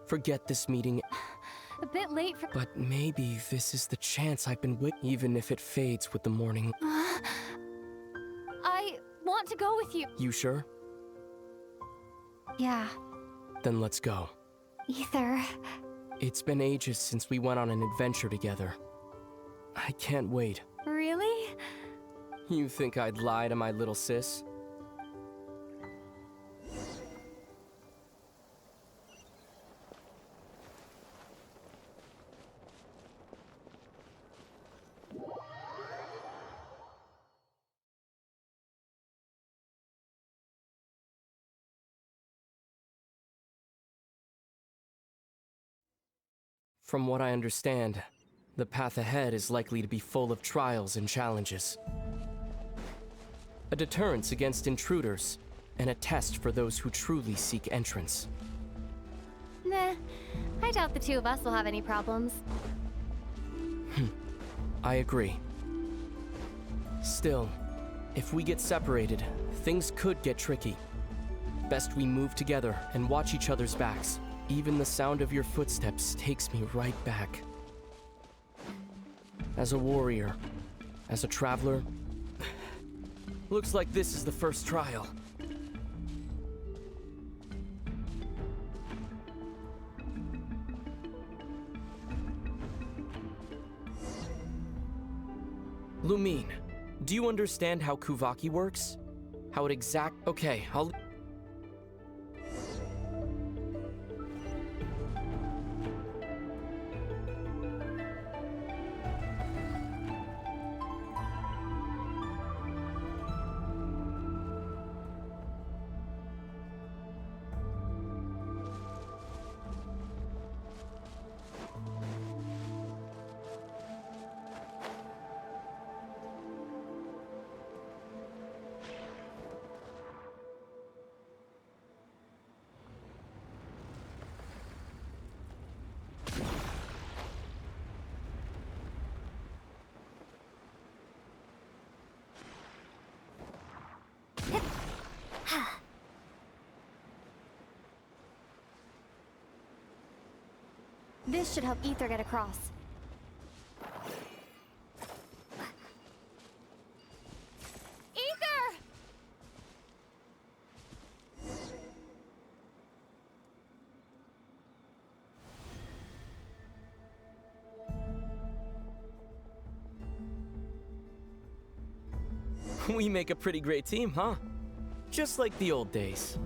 Forget this meeting. A bit late for... But maybe this is the chance I've been with, even if it fades with the morning. I want to go with you. You sure? Yeah. Then let's go. Ether. It's been ages since we went on an adventure together. I can't wait. Really? You think I'd lie to my little sis? From what I understand, the path ahead is likely to be full of trials and challenges. A deterrence against intruders, and a test for those who truly seek entrance. Nah, I doubt the two of us will have any problems. I agree. Still, if we get separated, things could get tricky. Best we move together and watch each other's backs. Even the sound of your footsteps takes me right back. As a warrior, as a traveler, looks like this is the first trial. Lumine, do you understand how Kuvaki works? How it Okay, I'll... This should help Ether get across. Ether! We make a pretty great team, huh? Just like the old days.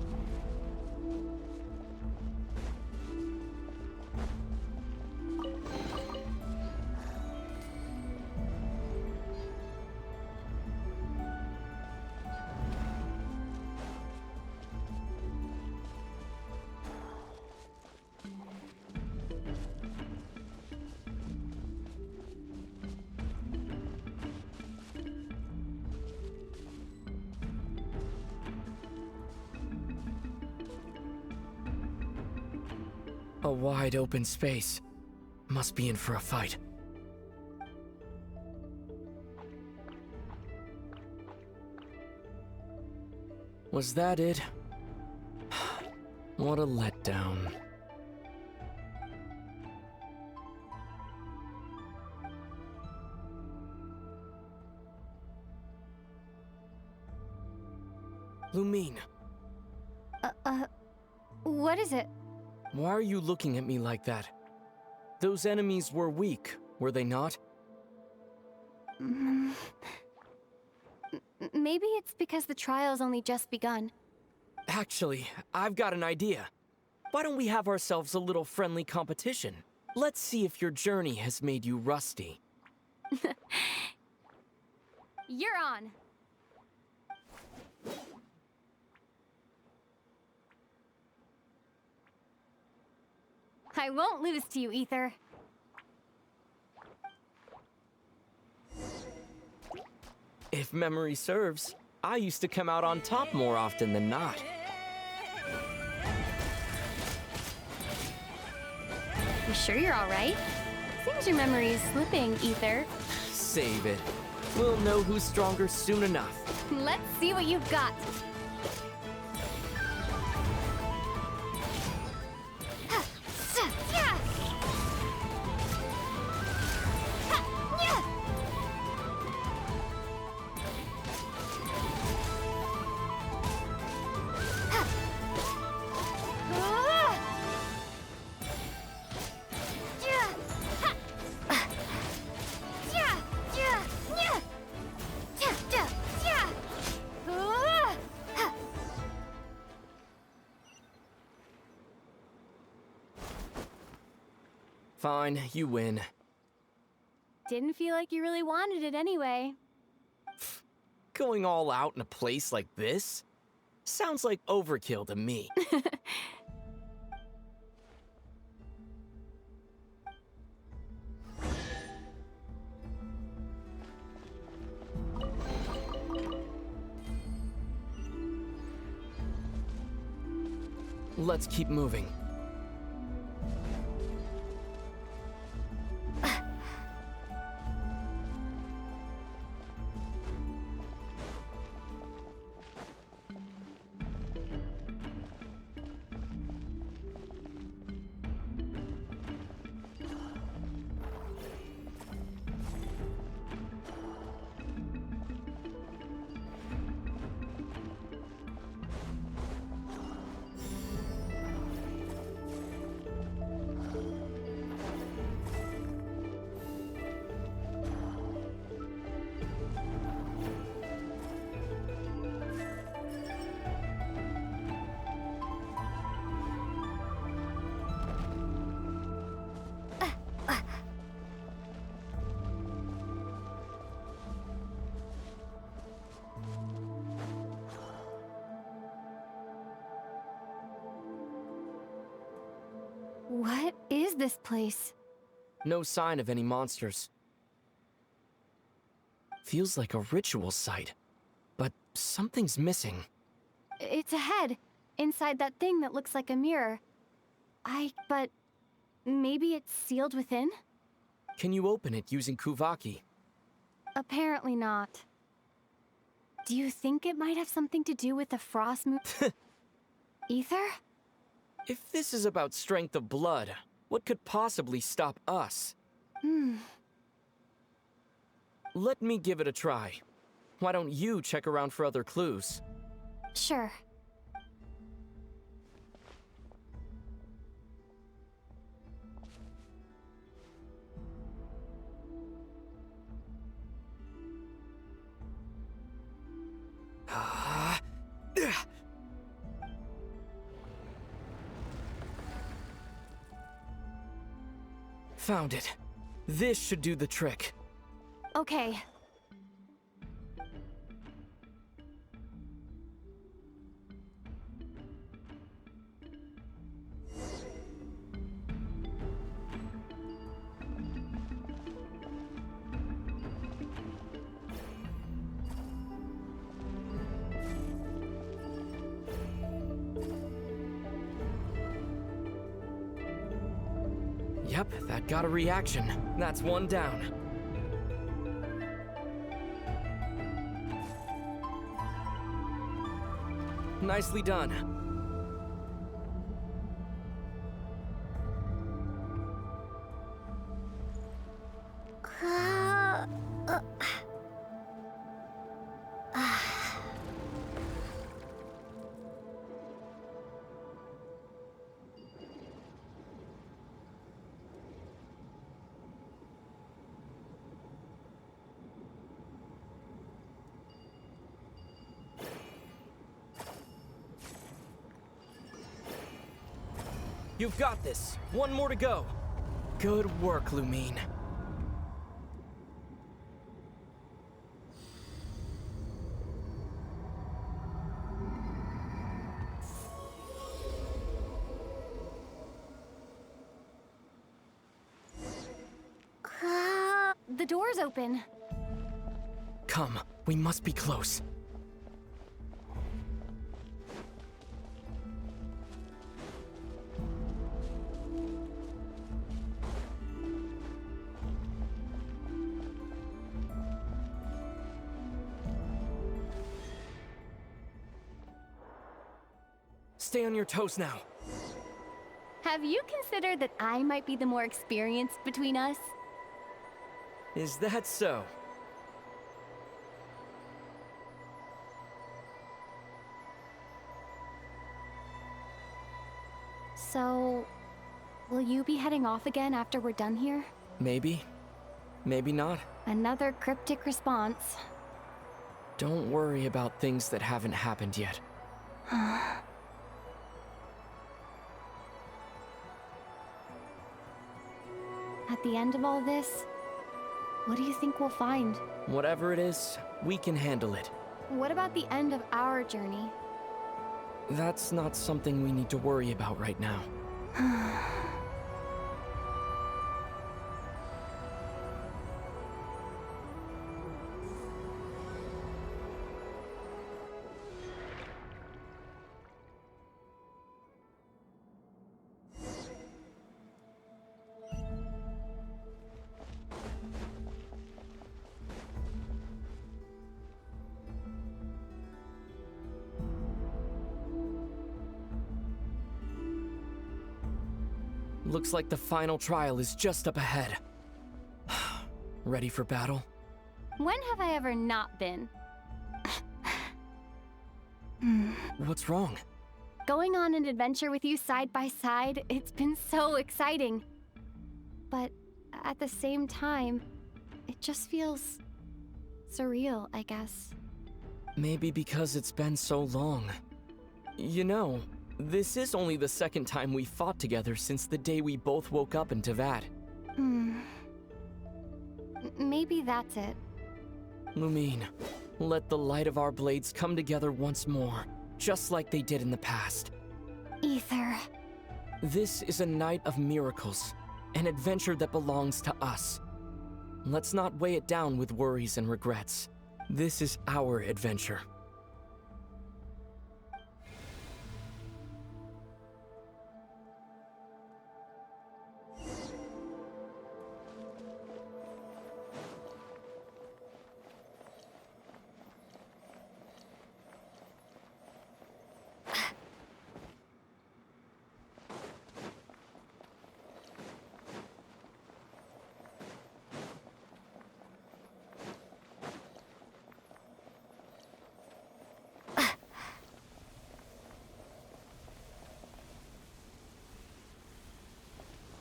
A wide open space. Must be in for a fight. Was that it? What a letdown. Lumine. What is it? Why are you looking at me like that? Those enemies were weak, were they not? Maybe it's because the trial's only just begun. Actually, I've got an idea. Why don't we have ourselves a little friendly competition? Let's see if your journey has made you rusty. You're on. I won't lose to you, Ether. If memory serves, I used to come out on top more often than not. You sure you're all right? Seems your memory is slipping, Ether. Save it. We'll know who's stronger soon enough. Let's see what you've got. Fine, you win. Didn't feel like you really wanted it anyway. Going all out in a place like this? Sounds like overkill to me. Let's keep moving. What is this place? No sign of any monsters. Feels like a ritual site, but something's missing. It's a head, inside that thing that looks like a mirror. But maybe it's sealed within? Can you open it using Kuvaki? Apparently not. Do you think it might have something to do with the frost moon? Ether? If this is about strength of blood, what could possibly stop us? Let me give it a try. Why don't you check around for other clues? Sure. Found it. This should do the trick. Okay. Yep, that got a reaction. That's one down. Nicely done. You've got this. One more to go. Good work, Lumine. The door's open. Come, we must be close. Stay on your toes now. Have you considered that I might be the more experienced between us? Is that so? So, will you be heading off again after we're done here? Maybe. Maybe not. Another cryptic response. Don't worry about things that haven't happened yet. At the end of all this, what do you think we'll find? Whatever it is, we can handle it. What about the end of our journey? That's not something we need to worry about right now. Looks like the final trial is just up ahead. Ready for battle? When have I ever not been? What's wrong? Going on an adventure with you side by side, it's been so exciting. But at the same time, it just feels surreal, I guess. Maybe because it's been so long. You know, this is only the second time we fought together since the day we both woke up in Teyvat. Maybe that's it. Lumine, let the light of our blades come together once more, just like they did in the past. Ether. This is a night of miracles, an adventure that belongs to us. Let's not weigh it down with worries and regrets. This is our adventure.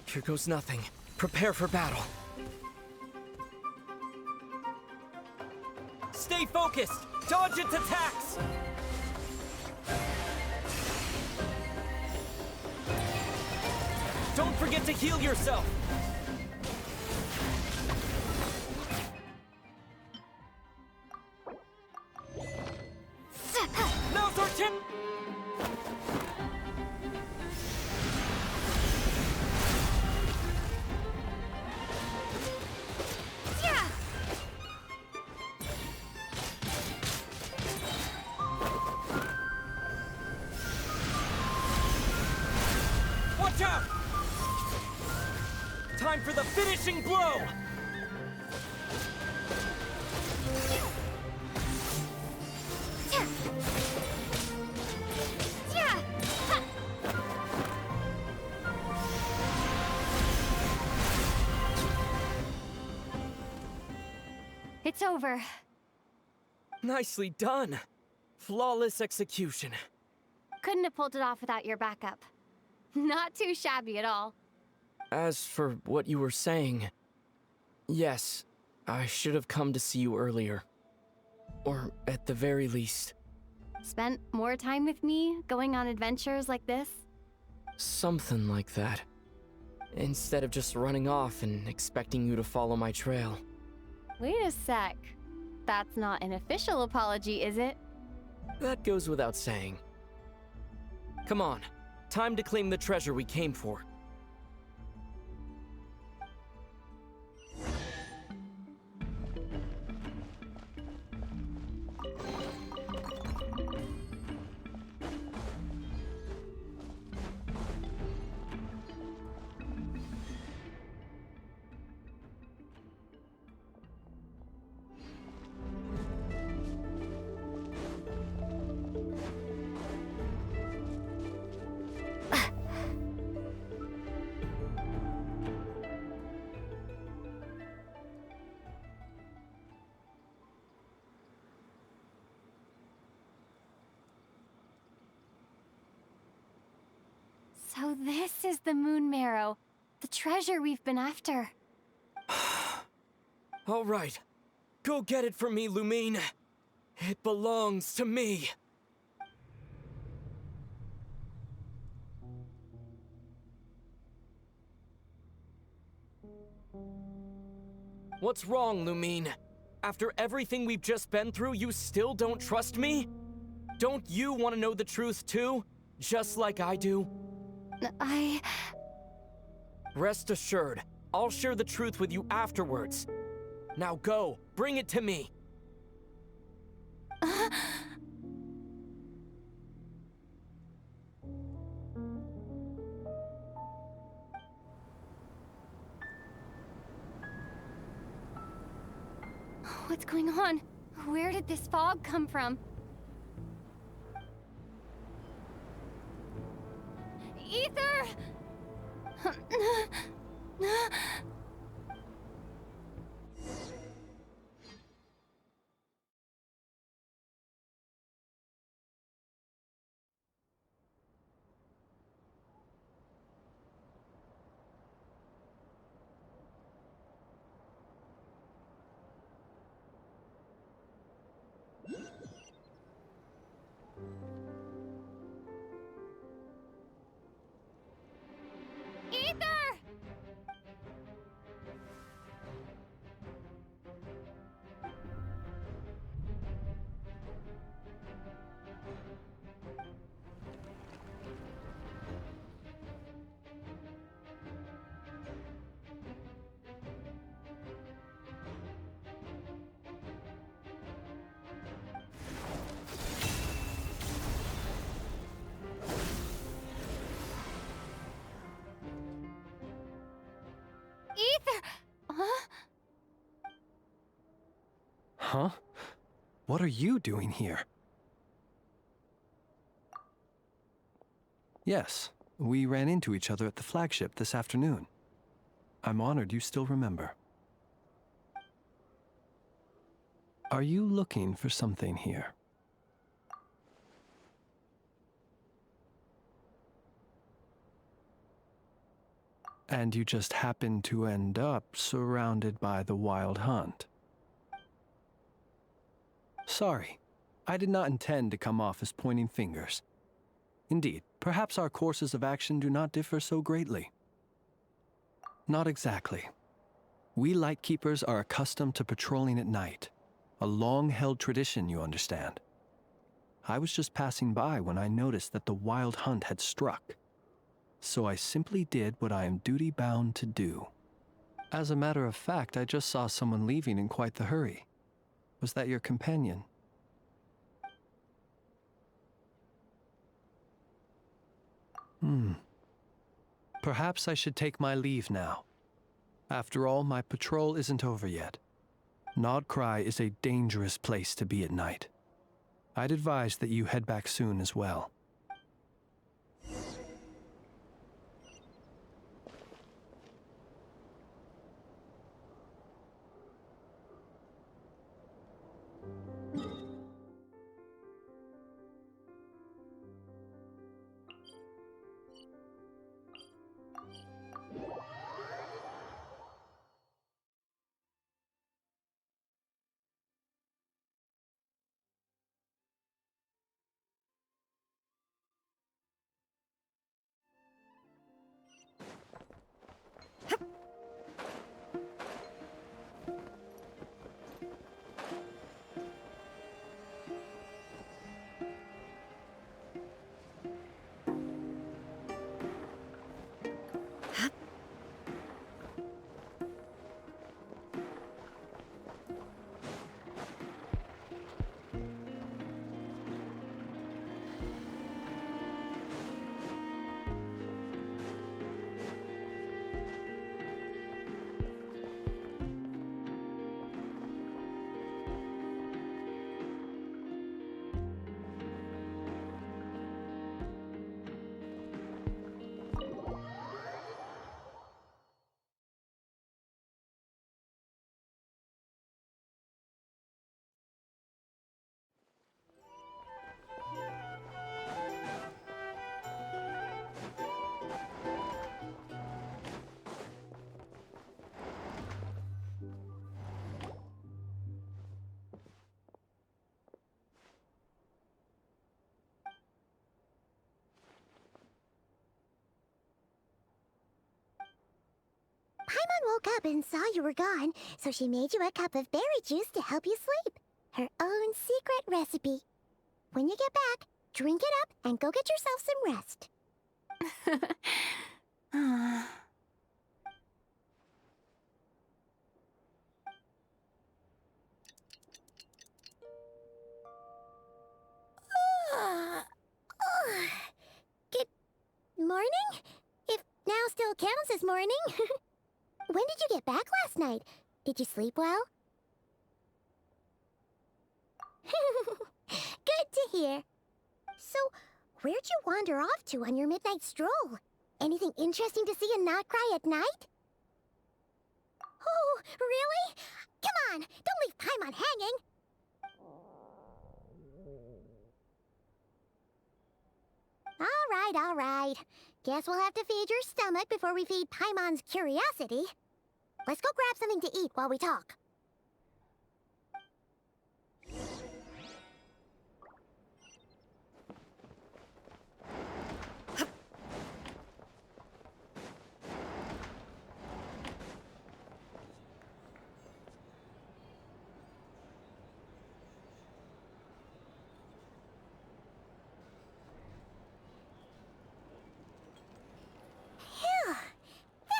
Here goes nothing. Prepare for battle. Stay focused! Dodge its attacks! Don't forget to heal yourself! Watch out! Time for the finishing blow! It's over. Nicely done. Flawless execution. Couldn't have pulled it off without your backup. Not too shabby at all. As for what you were saying, yes, I should have come to see you earlier. Or at the very least. Spent more time with me, going on adventures like this? Something like that. Instead of just running off and expecting you to follow my trail. Wait a sec. That's not an official apology, is it? That goes without saying. Come on, time to claim the treasure we came for. So this is the moon marrow, the treasure we've been after. All right, go get it for me, Lumine. It belongs to me. What's wrong, Lumine? After everything we've just been through, you still don't trust me? Don't you want to know the truth too? Just like I do? Rest assured, I'll share the truth with you afterwards. Now go, bring it to me. What's going on? Where did this fog come from? Ether! Ether! Ether! Huh? Huh? What are you doing here? Yes, we ran into each other at the flagship this afternoon. I'm honored you still remember. Are you looking for something here? And you just happened to end up surrounded by the Wild Hunt. Sorry, I did not intend to come off as pointing fingers. Indeed, perhaps our courses of action do not differ so greatly. Not exactly. We Lightkeepers are accustomed to patrolling at night. A long-held tradition, you understand. I was just passing by when I noticed that the Wild Hunt had struck. So I simply did what I am duty-bound to do. As a matter of fact, I just saw someone leaving in quite the hurry. Was that your companion? Perhaps I should take my leave now. After all, my patrol isn't over yet. Nodcry is a dangerous place to be at night. I'd advise that you head back soon as well. Paimon woke up and saw you were gone, so she made you a cup of berry juice to help you sleep. Her own secret recipe. When you get back, drink it up and go get yourself some rest. Good morning? If now still counts as morning. When did you get back last night? Did you sleep well? Good to hear. So, where'd you wander off to on your midnight stroll? Anything interesting to see in Nodcry at night? Oh, really? Come on, don't leave Paimon hanging. All right. Guess we'll have to feed your stomach before we feed Paimon's curiosity. Let's go grab something to eat while we talk.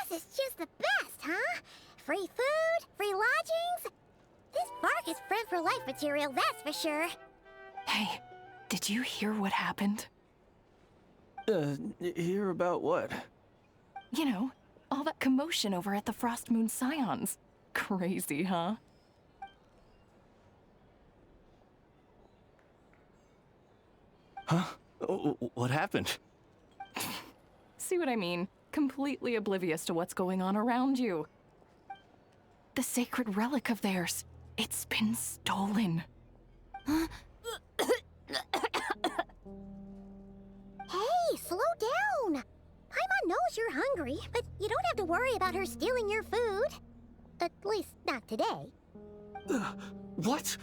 This is just the best, huh? Free food, free lodgings. This bark is bred for life material, that's for sure. Hey, did you hear what happened? Hear about what? You know, all that commotion over at the Frost Moon Scions. Crazy, huh? Huh? What happened? See what I mean? Completely oblivious to what's going on around you. The sacred relic of theirs, it's been stolen. Hey, slow down. Paimon knows you're hungry, but you don't have to worry about her stealing your food. At least, not today. What?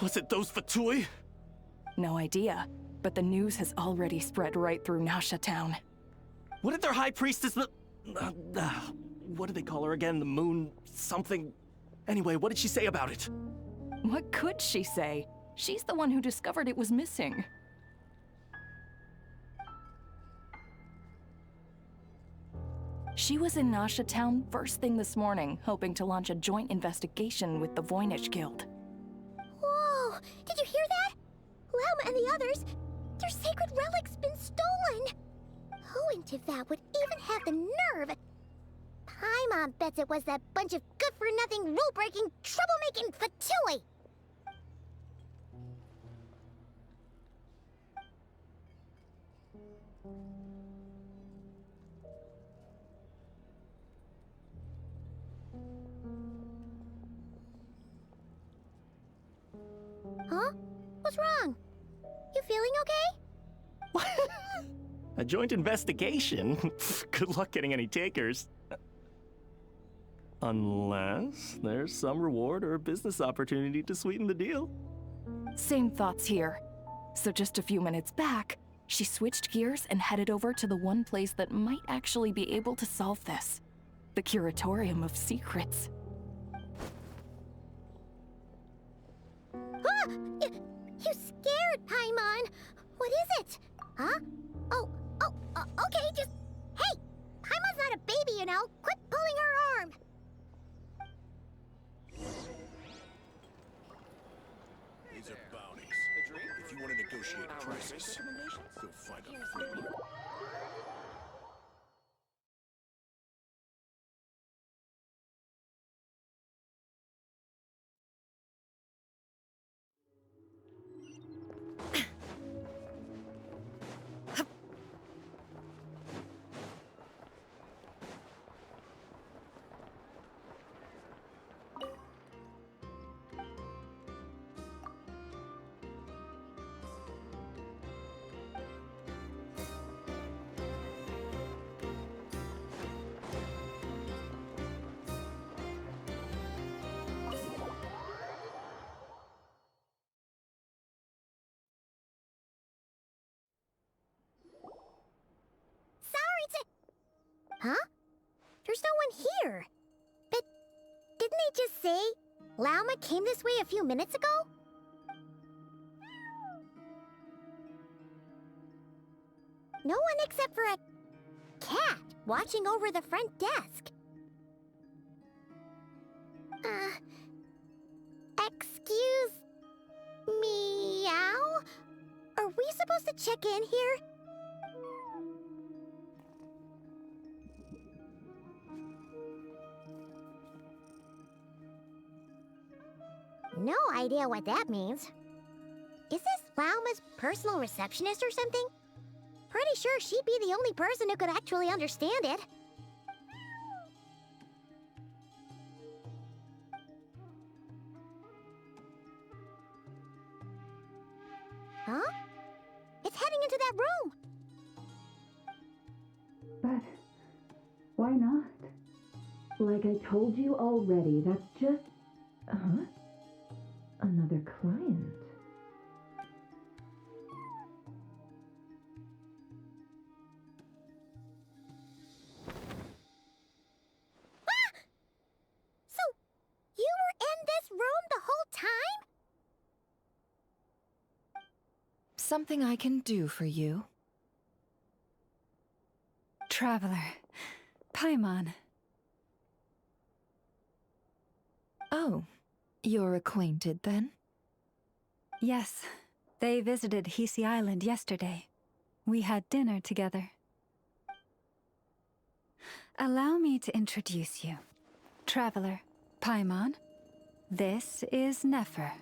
Was it those Fatui? No idea, but the news has already spread right through Nasha Town. What did their high priestess... what did they call her again? The moon... something... Anyway, what did she say about it? What could she say? She's the one who discovered it was missing. She was in Nasha Town first thing this morning, hoping to launch a joint investigation with the Voynich Guild. Whoa! Did you hear that? Lauma and the others, their sacred relic's been stolen! Who intended Tevat would even have the nerve? Paimon bets it was that bunch of good-for-nothing, rule-breaking, troublemaking fatui! Huh? What's wrong? You feeling okay? A joint investigation? Good luck getting any takers. Unless there's some reward or a business opportunity to sweeten the deal. Same thoughts here. So just a few minutes back, she switched gears and headed over to the one place that might actually be able to solve this. The Curatorium of Secrets. Ah! You scared, Paimon! What is it? Huh? Okay, just... Hey! Paimon's not a baby, you know! Quit pulling her arm! These are bounties. If you want to negotiate a crisis, go find a friend. Huh? There's no one here. But didn't they just say Lauma came this way a few minutes ago? No one except for a cat watching over the front desk. Excuse... meow? Are we supposed to check in here? No idea what that means. Is this Lauma's personal receptionist or something? Pretty sure she'd be the only person who could actually understand it. Huh? It's heading into that room! But why not? Like I told you already, that's just... Huh? Another client. Ah! So, you were in this room the whole time? Something I can do for you? Traveler. Paimon. Oh, you're acquainted then? Yes. They visited Hisi Island yesterday. We had dinner together. Allow me to introduce you. Traveler, Paimon. This is Nefer,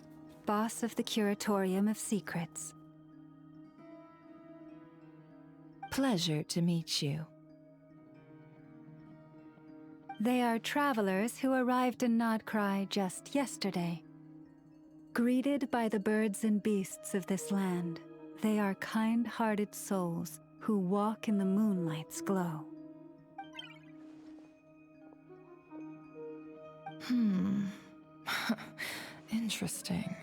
boss of the Curatorium of Secrets. Pleasure to meet you. They are travelers who arrived in Nodcry just yesterday. Greeted by the birds and beasts of this land, they are kind-hearted souls who walk in the moonlight's glow. Interesting.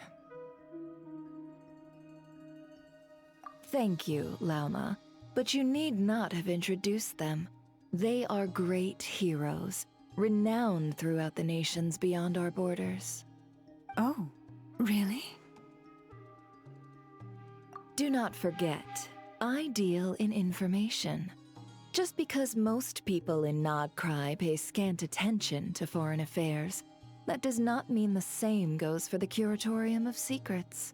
Thank you, Lauma, but you need not have introduced them. They are great heroes, renowned throughout the nations beyond our borders. Oh, really? Do not forget, I deal in information. Just because most people in Nodcry pay scant attention to foreign affairs, that does not mean the same goes for the Curatorium of Secrets.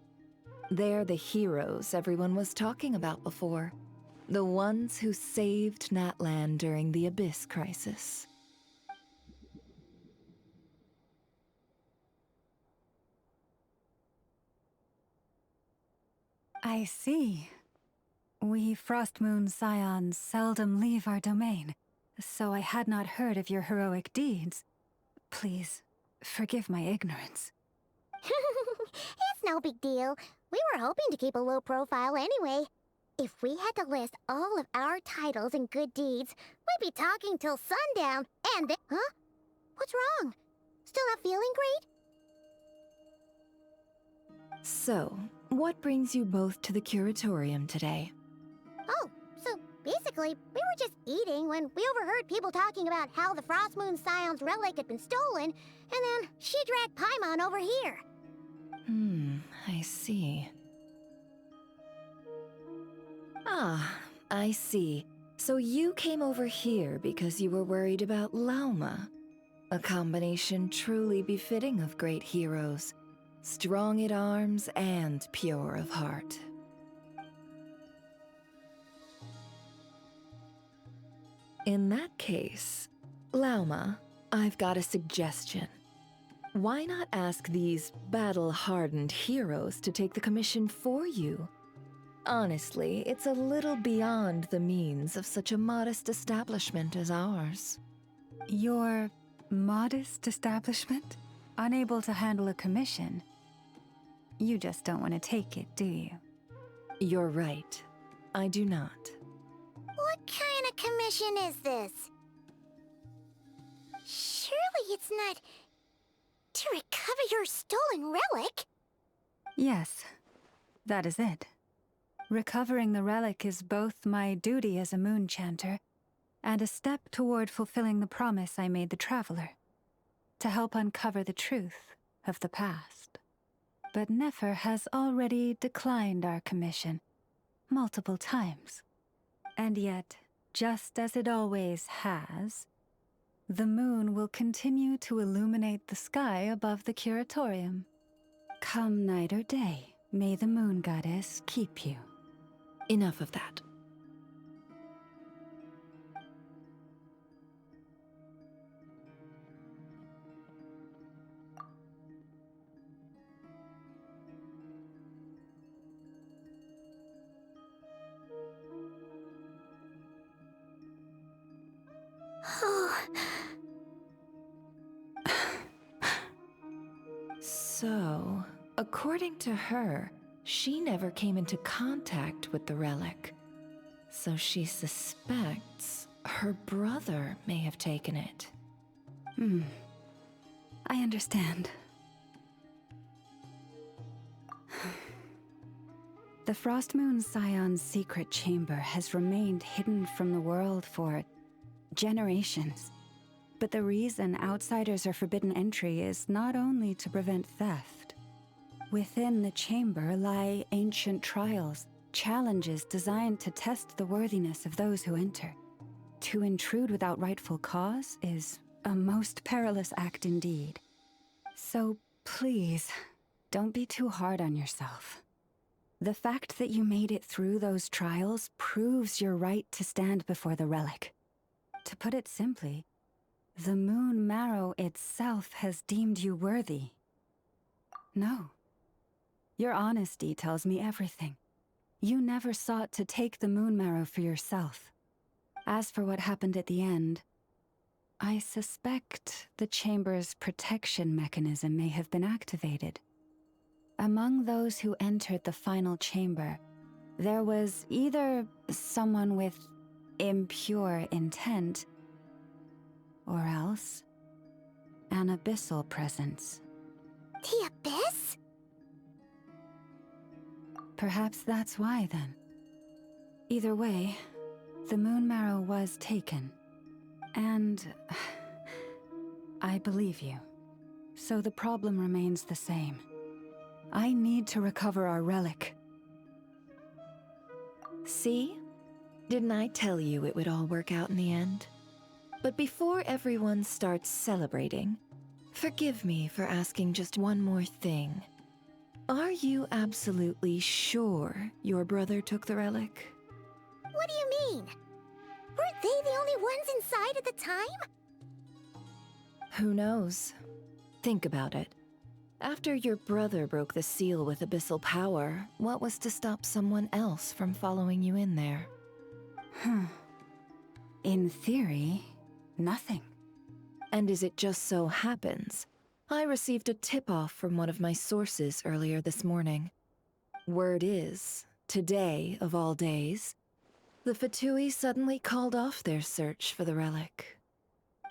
They're the heroes everyone was talking about before. The ones who saved Natlan during the Abyss crisis. I see. We Frostmoon Scions seldom leave our domain, so I had not heard of your heroic deeds. Please, forgive my ignorance. It's no big deal. We were hoping to keep a low profile anyway. If we had to list all of our titles and good deeds, we'd be talking till sundown, and then— Huh? What's wrong? Still not feeling great? So, what brings you both to the curatorium today? Oh, so basically, we were just eating when we overheard people talking about how the Frostmoon Scion's relic had been stolen, and then she dragged Paimon over here. I see. Ah, I see. So you came over here because you were worried about Lauma. A combination truly befitting of great heroes. Strong at arms and pure of heart. In that case, Lauma, I've got a suggestion. Why not ask these battle-hardened heroes to take the commission for you? Honestly, it's a little beyond the means of such a modest establishment as ours. Your modest establishment? Unable to handle a commission? You just don't want to take it, do you? You're right. I do not. What kind of commission is this? Surely it's not to recover your stolen relic? Yes, that is it. Recovering the relic is both my duty as a moon chanter and a step toward fulfilling the promise I made the Traveler, to help uncover the truth of the past. But Nefer has already declined our commission multiple times. And yet, just as it always has, the moon will continue to illuminate the sky above the curatorium. Come night or day, may the moon goddess keep you. Enough of that. So, according to her, she never came into contact with the relic. So she suspects her brother may have taken it. I understand. The Frostmoon Scion's secret chamber has remained hidden from the world for generations. But the reason outsiders are forbidden entry is not only to prevent theft. Within the chamber lie ancient trials, challenges designed to test the worthiness of those who enter. To intrude without rightful cause is a most perilous act indeed. So please, don't be too hard on yourself. The fact that you made it through those trials proves your right to stand before the relic. To put it simply, the Moon Marrow itself has deemed you worthy. No. Your honesty tells me everything. You never sought to take the Moon Marrow for yourself. As for what happened at the end, I suspect the Chamber's protection mechanism may have been activated. Among those who entered the final chamber, there was either someone with impure intent, or else an abyssal presence. The Abyss? Perhaps that's why, then. Either way, the Moon Marrow was taken. And I believe you. So the problem remains the same. I need to recover our relic. See? Didn't I tell you it would all work out in the end? But before everyone starts celebrating, forgive me for asking just one more thing. Are you absolutely sure your brother took the relic? What do you mean? Weren't they the only ones inside at the time? Who knows? Think about it. After your brother broke the seal with abyssal power, what was to stop someone else from following you in there? In theory, nothing. And as it just so happens, I received a tip-off from one of my sources earlier this morning. Word is, today of all days, the Fatui suddenly called off their search for the relic.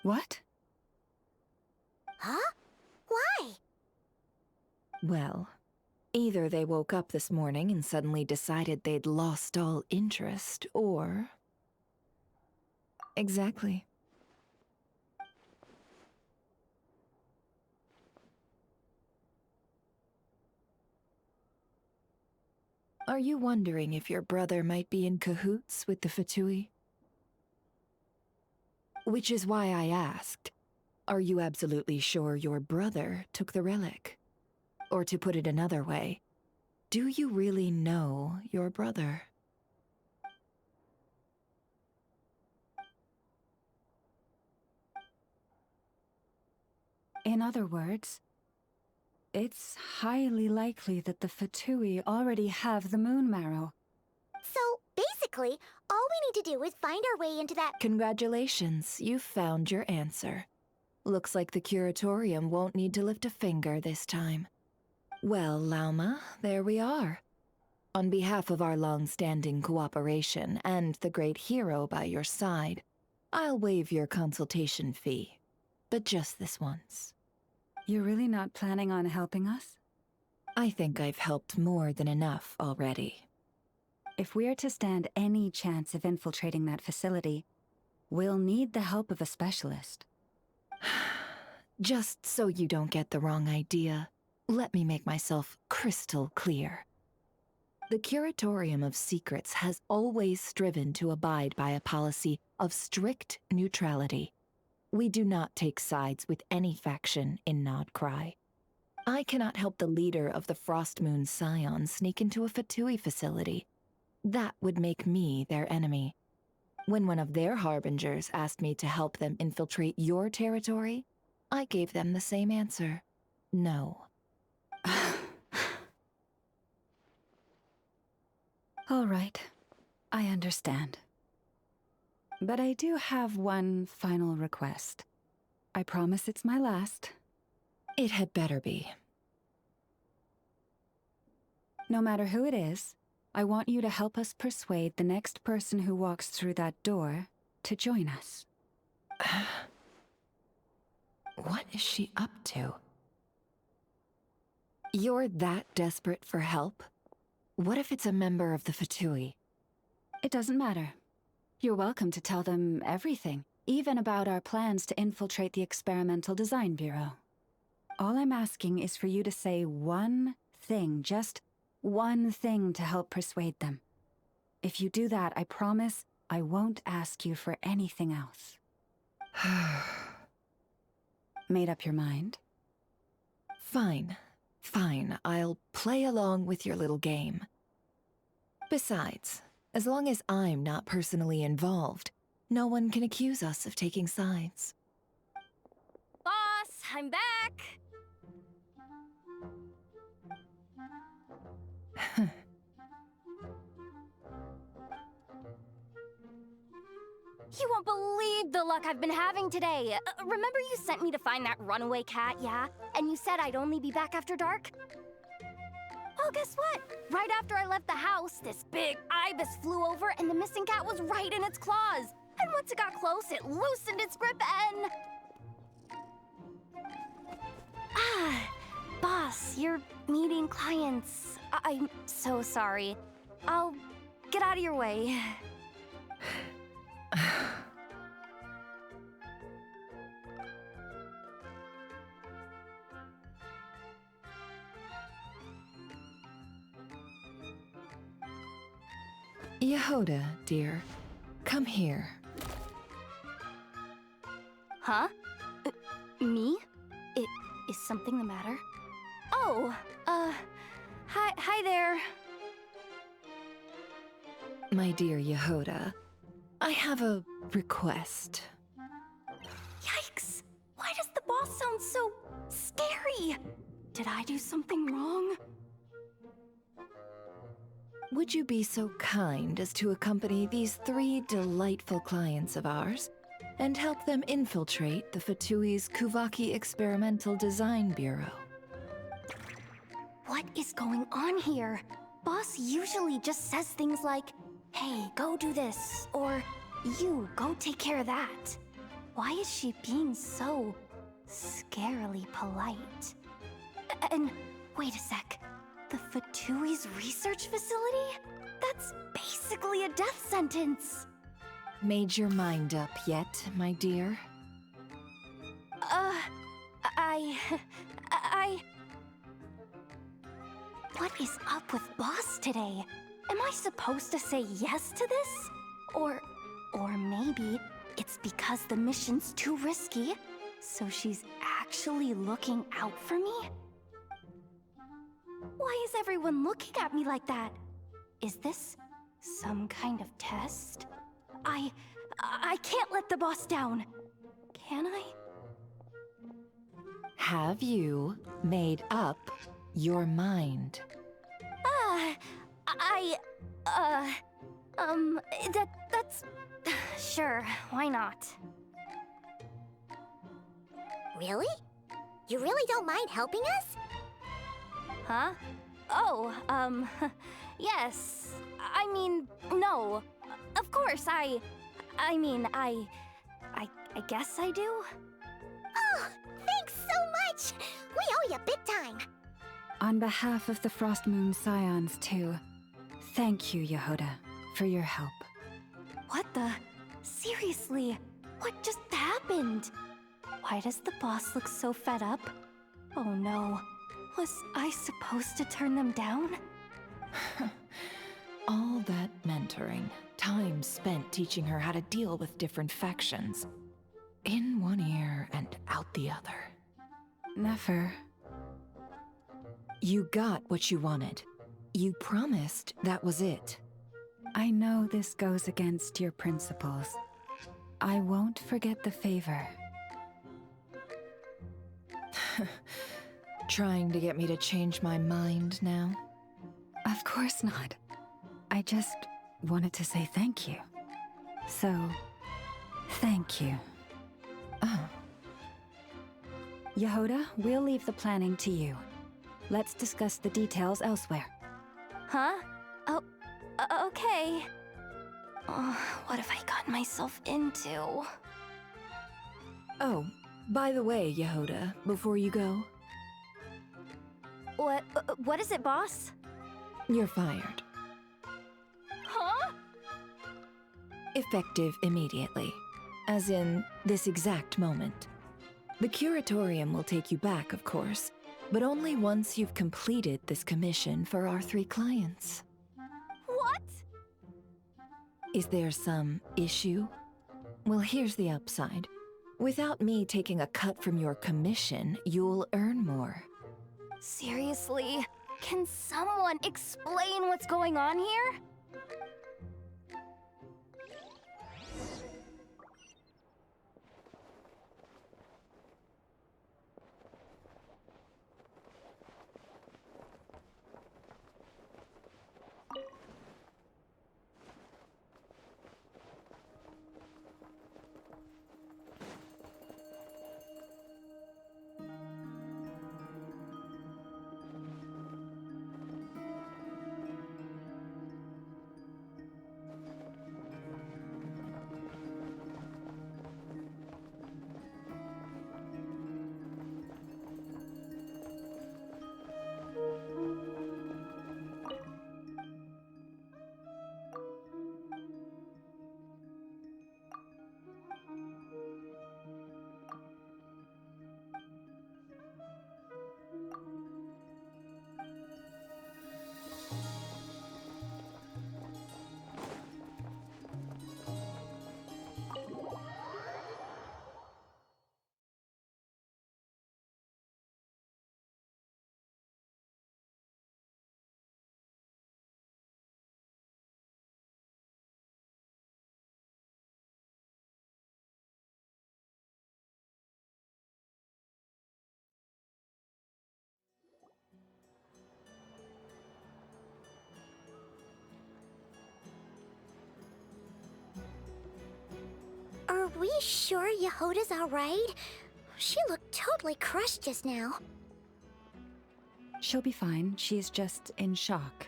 What? Huh? Why? Well, either they woke up this morning and suddenly decided they'd lost all interest, or... Exactly. Are you wondering if your brother might be in cahoots with the Fatui? Which is why I asked, are you absolutely sure your brother took the relic? Or to put it another way, do you really know your brother? In other words, it's highly likely that the Fatui already have the moon marrow. So, basically, all we need to do is find our way into that... Congratulations, you found your answer. Looks like the curatorium won't need to lift a finger this time. Well, Lauma, there we are. On behalf of our long-standing cooperation and the great hero by your side, I'll waive your consultation fee. But just this once. You're really not planning on helping us? I think I've helped more than enough already. If we're to stand any chance of infiltrating that facility, we'll need the help of a specialist. Just so you don't get the wrong idea, let me make myself crystal clear. The Curatorium of Secrets has always striven to abide by a policy of strict neutrality. We do not take sides with any faction in Nodcry. I cannot help the leader of the Frostmoon Scions sneak into a Fatui facility. That would make me their enemy. When one of their harbingers asked me to help them infiltrate your territory, I gave them the same answer. No. All right, I understand. But I do have one final request. I promise it's my last. It had better be. No matter who it is, I want you to help us persuade the next person who walks through that door to join us. What is she up to? You're that desperate for help? What if it's a member of the Fatui? It doesn't matter. You're welcome to tell them everything, even about our plans to infiltrate the Experimental Design Bureau. All I'm asking is for you to say one thing, just one thing to help persuade them. If you do that, I promise I won't ask you for anything else. Made up your mind? Fine. Fine, I'll play along with your little game. Besides, as long as I'm not personally involved, no one can accuse us of taking sides. Boss, I'm back! You won't believe the luck I've been having today. Remember you sent me to find that runaway cat, yeah? And you said I'd only be back after dark? Well, guess what? Right after I left the house, this big ibis flew over and the missing cat was right in its claws. And once it got close, it loosened its grip and... Boss, you're meeting clients. I'm so sorry. I'll get out of your way. Yehoda, dear, come here. Huh? Me? Is something the matter? Oh, hi there. My dear Yehoda, I have a request. Yikes! Why does the boss sound so scary? Did I do something wrong? Would you be so kind as to accompany these 3 delightful clients of ours and help them infiltrate the Fatui's Kuvaki Experimental Design Bureau? What is going on here? Boss usually just says things like, hey, go do this, or you, go take care of that. Why is she being so scarily polite? And wait a sec, the Fatui's research facility? That's basically a death sentence. Made your mind up yet, my dear? What is up with Boss today? Am I supposed to say yes to this? Or maybe it's because the mission's too risky, so she's actually looking out for me? Why is everyone looking at me like that? Is this some kind of test? I can't let the boss down. Can I? Have you made up your mind? That's... Sure, why not? Really? You really don't mind helping us? Huh? Oh, yes. I mean, no. Of course, I guess I do. Oh, thanks so much! We owe you big time! On behalf of the Frost Moon Scions, too, thank you, Yehoda, for your help. What the? Seriously, what just happened? Why does the boss look so fed up? Oh no, was I supposed to turn them down? All that mentoring, time spent teaching her how to deal with different factions. In one ear and out the other. Never. You got what you wanted. You promised that was it. I know this goes against your principles. I won't forget the favor. Trying to get me to change my mind now? Of course not. I just wanted to say thank you. So, thank you. Oh. Yehoda, we'll leave the planning to you. Let's discuss the details elsewhere. Huh? Oh, okay. Oh, what have I gotten myself into? Oh, by the way, Yehoda, before you go... What is it, boss? You're fired. Huh? Effective immediately. As in, this exact moment. The curatorium will take you back, of course, but only once you've completed this commission for our 3 clients. What? Is there some issue? Well, here's the upside. Without me taking a cut from your commission, you'll earn more. Seriously? Can someone explain what's going on here? we sure Yehoda's alright? She looked totally crushed just now. She'll be fine. She's just in shock.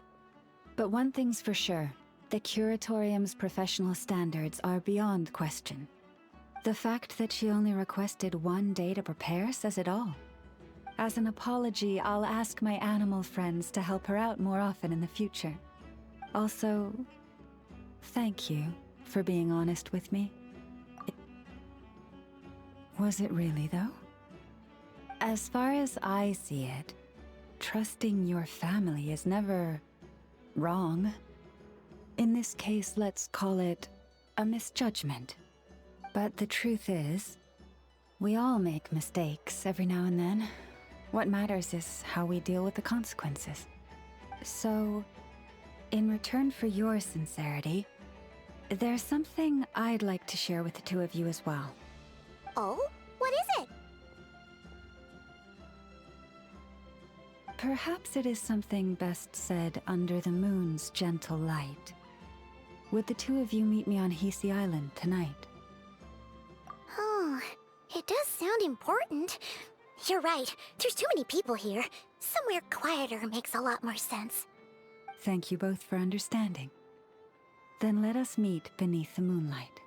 But one thing's for sure. The Curatorium's professional standards are beyond question. The fact that she only requested one day to prepare says it all. As an apology, I'll ask my animal friends to help her out more often in the future. Also, thank you for being honest with me. Was it really, though? As far as I see it, trusting your family is never wrong. In this case, let's call it a misjudgment. But the truth is, we all make mistakes every now and then. What matters is how we deal with the consequences. So, in return for your sincerity, there's something I'd like to share with the two of you as well. Oh? What is it? Perhaps it is something best said under the moon's gentle light. Would the two of you meet me on Hisi Island tonight? Oh, it does sound important. You're right, there's too many people here. Somewhere quieter makes a lot more sense. Thank you both for understanding. Then let us meet beneath the moonlight.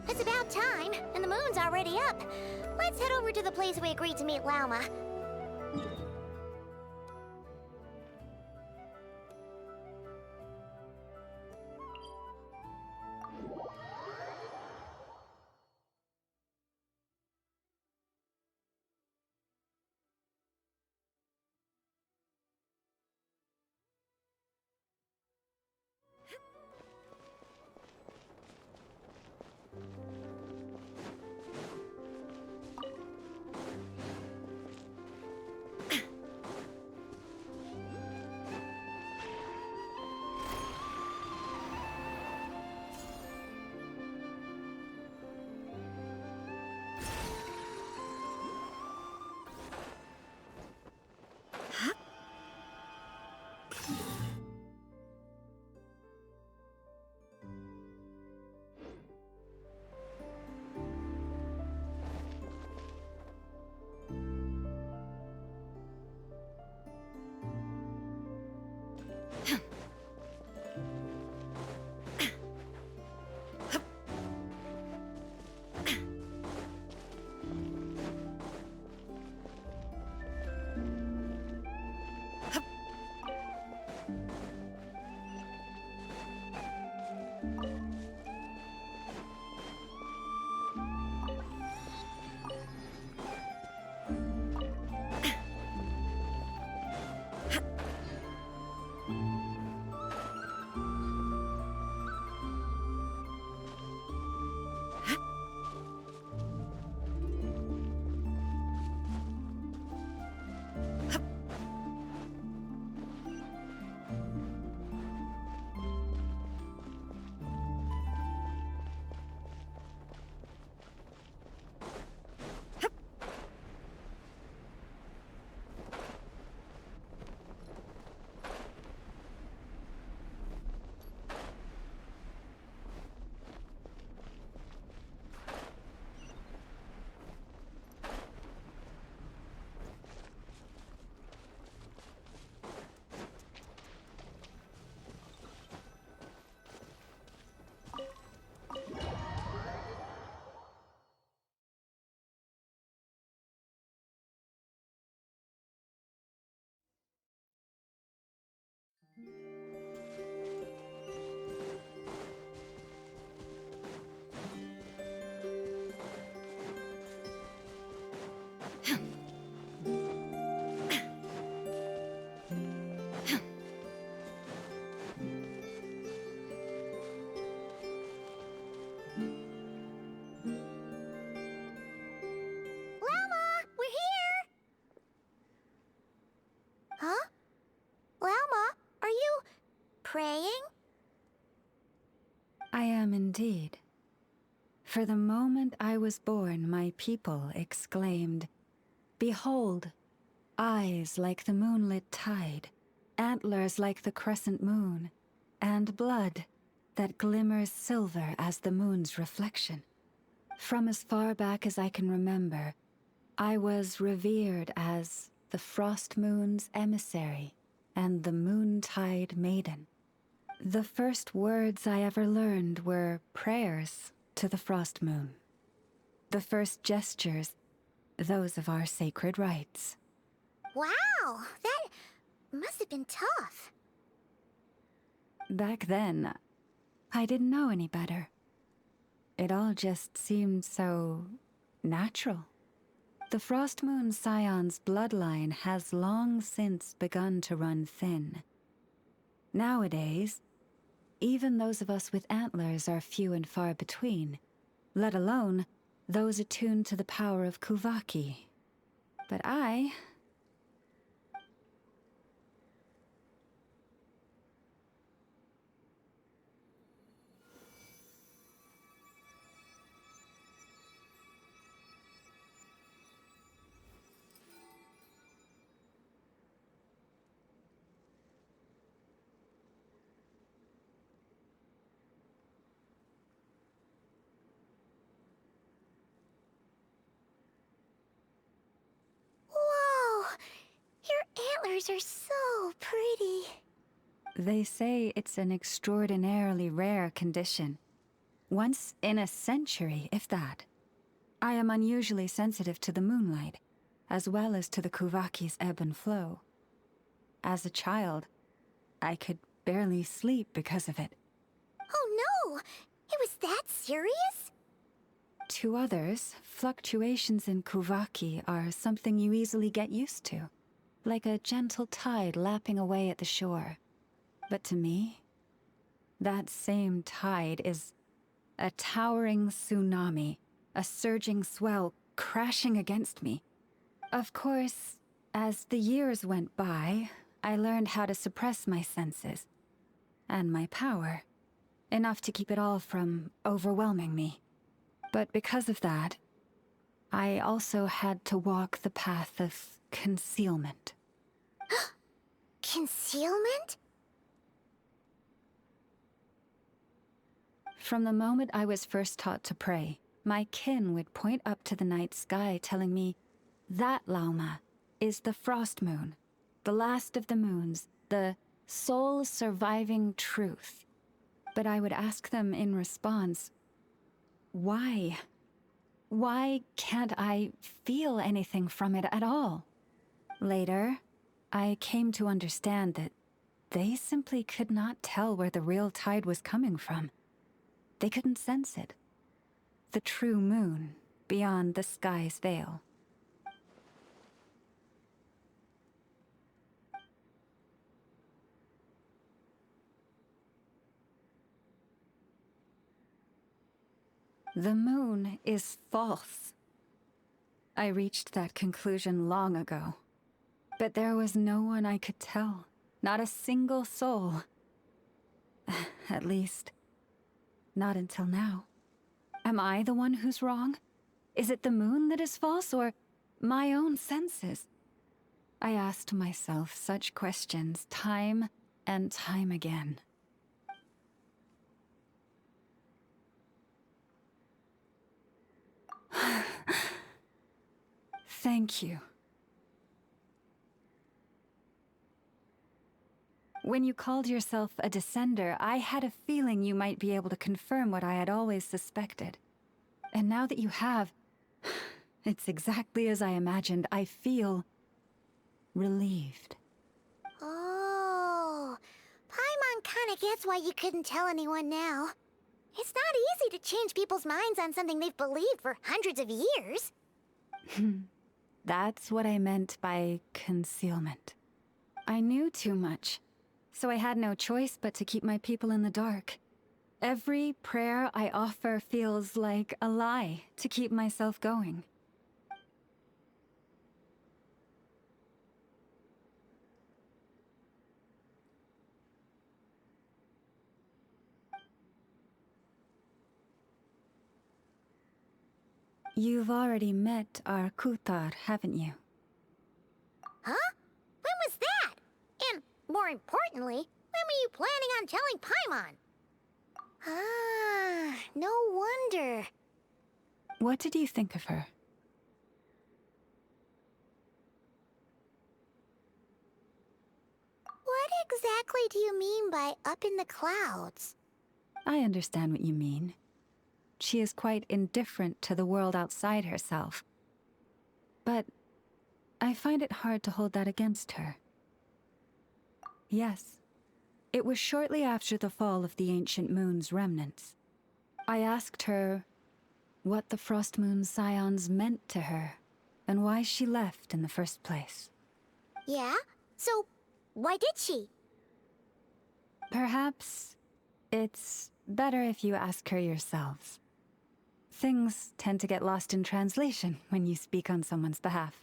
It's about time, and the moon's already up. Let's head over to the place we agreed to meet Lauma. am indeed. For the moment I was born, my people exclaimed, "Behold, eyes like the moonlit tide, antlers like the crescent moon, and blood that glimmers silver as the moon's reflection." From as far back as I can remember, I was revered as the frost moon's emissary and the moontide maiden. The first words I ever learned were prayers to the frost moon. The first gestures, those of our sacred rites. Wow, that must have been tough. Back then, I didn't know any better. It all just seemed so natural. The Frost Moon Scion's bloodline has long since begun to run thin. Nowadays, even those of us with antlers are few and far between, let alone those attuned to the power of Kuvaki. But I... Whoa! Your antlers are so pretty. They say it's an extraordinarily rare condition. Once in a century, if that. I am unusually sensitive to the moonlight, as well as to the Kuvaki's ebb and flow. As a child, I could barely sleep because of it. Oh no! It was that serious? To others, fluctuations in Kuvaki are something you easily get used to, like a gentle tide lapping away at the shore. But to me, that same tide is a towering tsunami, a surging swell crashing against me. Of course, as the years went by, I learned how to suppress my senses and my power, enough to keep it all from overwhelming me. But because of that, I also had to walk the path of concealment. Concealment? From the moment I was first taught to pray, my kin would point up to the night sky telling me, "That, Lauma, is the frost moon, the last of the moons, the sole surviving truth." But I would ask them in response, why? Why can't I feel anything from it at all? Later, I came to understand that they simply could not tell where the real tide was coming from. They couldn't sense it. The true moon beyond the sky's veil. The moon is false. I reached that conclusion long ago. But there was no one I could tell. Not a single soul. At least, not until now. Am I the one who's wrong? Is it the moon that is false, or my own senses? I asked myself such questions time and time again. Thank you. When you called yourself a descender, I had a feeling you might be able to confirm what I had always suspected. And now that you have, it's exactly as I imagined. I feel relieved. Oh, Paimon kinda gets why you couldn't tell anyone now. It's not easy to change people's minds on something they've believed for hundreds of years. That's what I meant by concealment. I knew too much, so I had no choice but to keep my people in the dark. Every prayer I offer feels like a lie to keep myself going. You've already met our Kutar, haven't you? Huh? When was that? And, more importantly, when were you planning on telling Paimon? Ah, no wonder. What did you think of her? What exactly do you mean by up in the clouds? I understand what you mean. She is quite indifferent to the world outside herself. But I find it hard to hold that against her. Yes, it was shortly after the fall of the ancient moon's remnants. I asked her what the Frost Moon Scions meant to her, and why she left in the first place. Yeah? So, why did she? Perhaps it's better if you ask her yourselves. Things tend to get lost in translation when you speak on someone's behalf.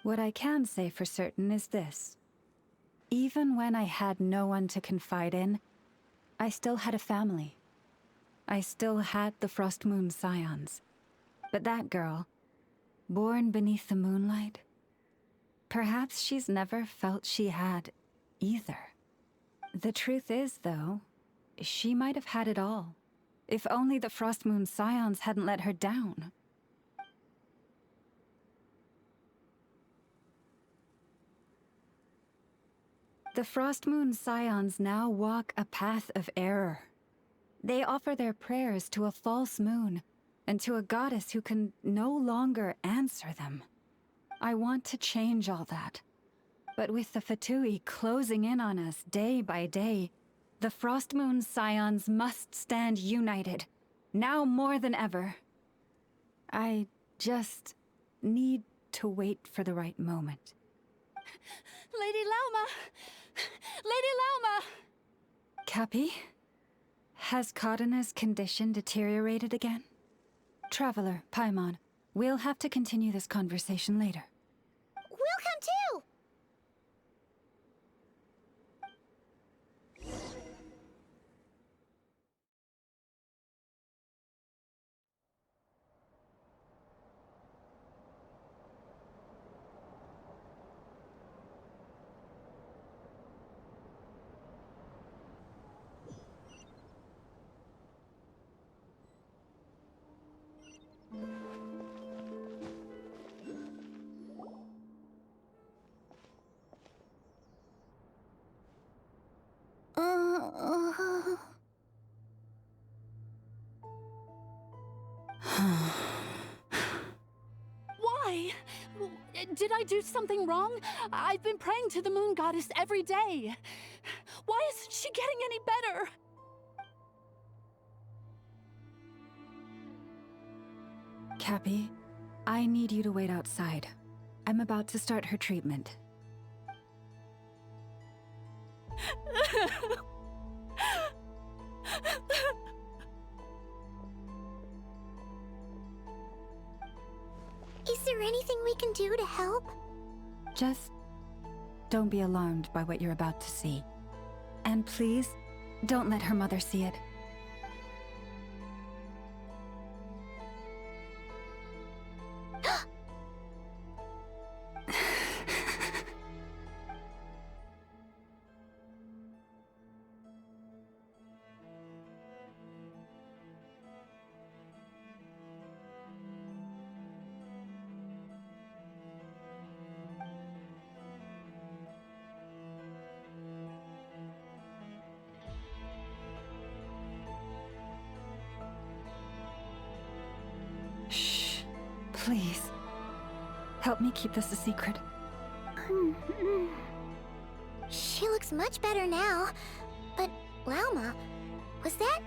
What I can say for certain is this. Even when I had no one to confide in, I still had a family. I still had the Frost Moon Scions. But that girl, born beneath the moonlight, perhaps she's never felt she had either. The truth is, though, she might have had it all. If only the Frost Moon Scions hadn't let her down. The Frost Moon Scions now walk a path of error. They offer their prayers to a false moon, and to a goddess who can no longer answer them. I want to change all that. But with the Fatui closing in on us day by day, the Frost Moon Scions must stand united, now more than ever. I just need to wait for the right moment. Lady Lauma! Lady Lauma! Cappy? Has Kadena's condition deteriorated again? Traveler, Paimon, we'll have to continue this conversation later. We'll come too! Why? Did I do something wrong? I've been praying to the moon goddess every day. Why isn't she getting any better? Cappy, I need you to wait outside. I'm about to start her treatment. Is there anything we can do to help? Just don't be alarmed by what you're about to see. And please, don't let her mother see it. Shh. Please. Help me keep this a secret. She looks much better now. But, Lauma, was that?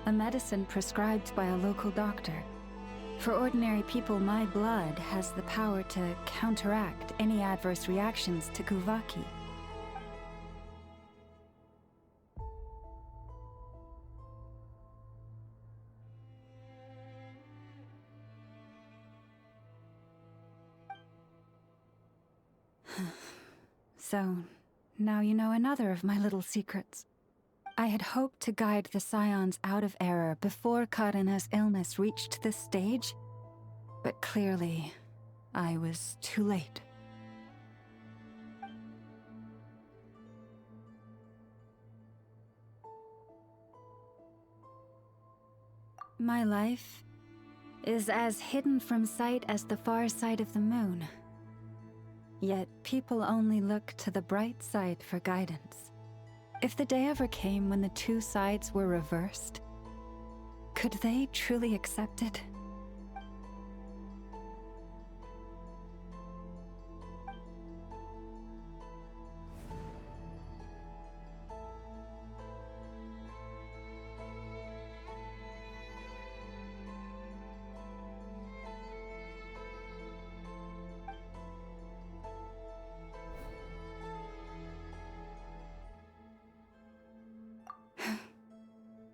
A medicine prescribed by a local doctor. For ordinary people, my blood has the power to counteract any adverse reactions to Kuvaki. So, now you know another of my little secrets. I had hoped to guide the Scions out of error before Karina's illness reached this stage, but clearly, I was too late. My life is as hidden from sight as the far side of the moon. Yet people only look to the bright side for guidance. If the day ever came when the two sides were reversed, could they truly accept it?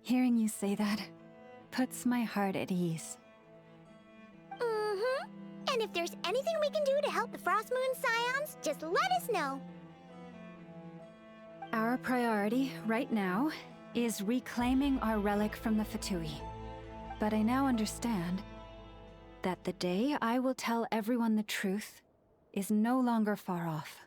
Hearing you say that puts my heart at ease. Mm-hmm. And if there's anything we can do to help the Frost Moon Scions, just let us know. Our priority, right now, is reclaiming our relic from the Fatui. But I now understand that the day I will tell everyone the truth is no longer far off.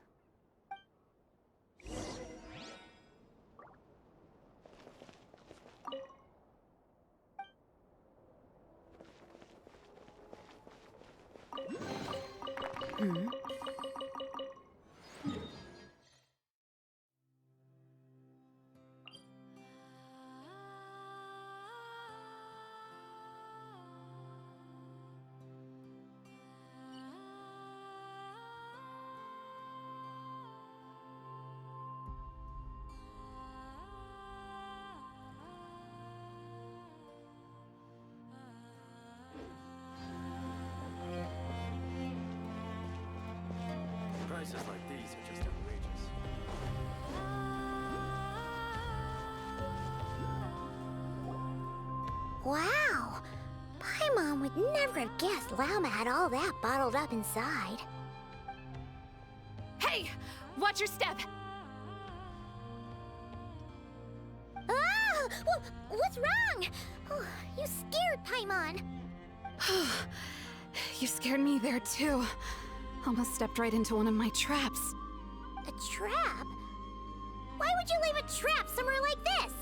Prices like these are just outrageous. Wow! Paimon would never have guessed Llama had all that bottled up inside. Hey! Watch your step! Ah! What's wrong? Oh, you scared Paimon. You scared me there too. Almost stepped right into one of my traps. A trap? Why would you leave a trap somewhere like this?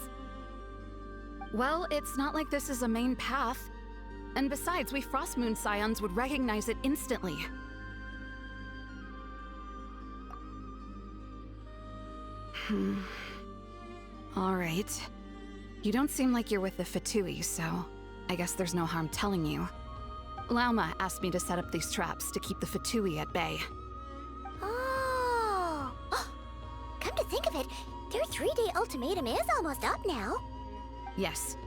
Well, it's not like this is a main path. And besides, we Frostmoon Scions would recognize it instantly. Alright. You don't seem like you're with the Fatui, so I guess there's no harm telling you. Lauma asked me to set up these traps to keep the Fatui at bay. Oh! Come to think of it, their 3-day ultimatum is almost up now. Yes.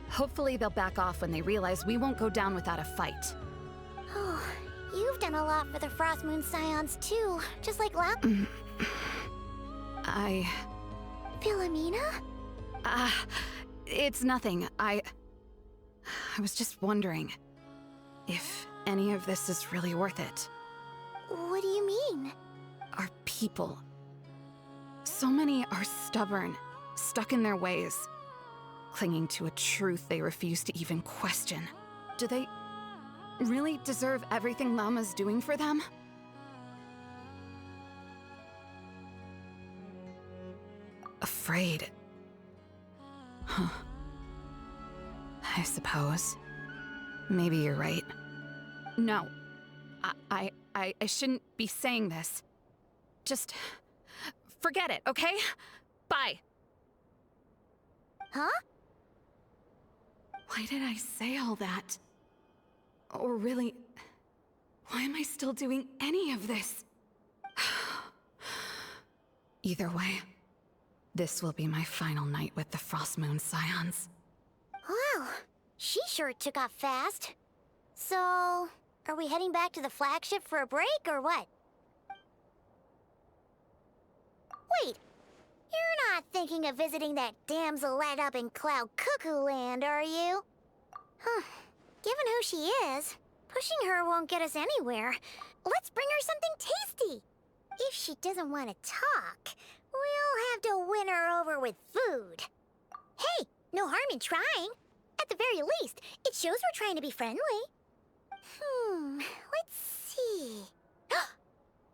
Hopefully they'll back off when they realize we won't go down without a fight. Oh, you've done a lot for the Frost Moon Scions too, just like Philomena? It's nothing. I was just wondering if any of this is really worth it. What do you mean? Our people. So many are stubborn, stuck in their ways, clinging to a truth they refuse to even question. Do they really deserve everything Lama's doing for them? Afraid. Huh. I suppose. Maybe you're right. No. I shouldn't be saying this. Just forget it, okay? Bye. Huh? Why did I say all that? Or really, why am I still doing any of this? Either way, this will be my final night with the Frostmoon Scions. Wow, she sure took off fast. So, are we heading back to the flagship for a break, or what? Wait, you're not thinking of visiting that damselette up in Cloud Cuckoo Land, are you? Huh, given who she is, pushing her won't get us anywhere. Let's bring her something tasty. If she doesn't want to talk, we'll have to win her over with food. Hey, no harm in trying. At the very least, it shows we're trying to be friendly. Let's see.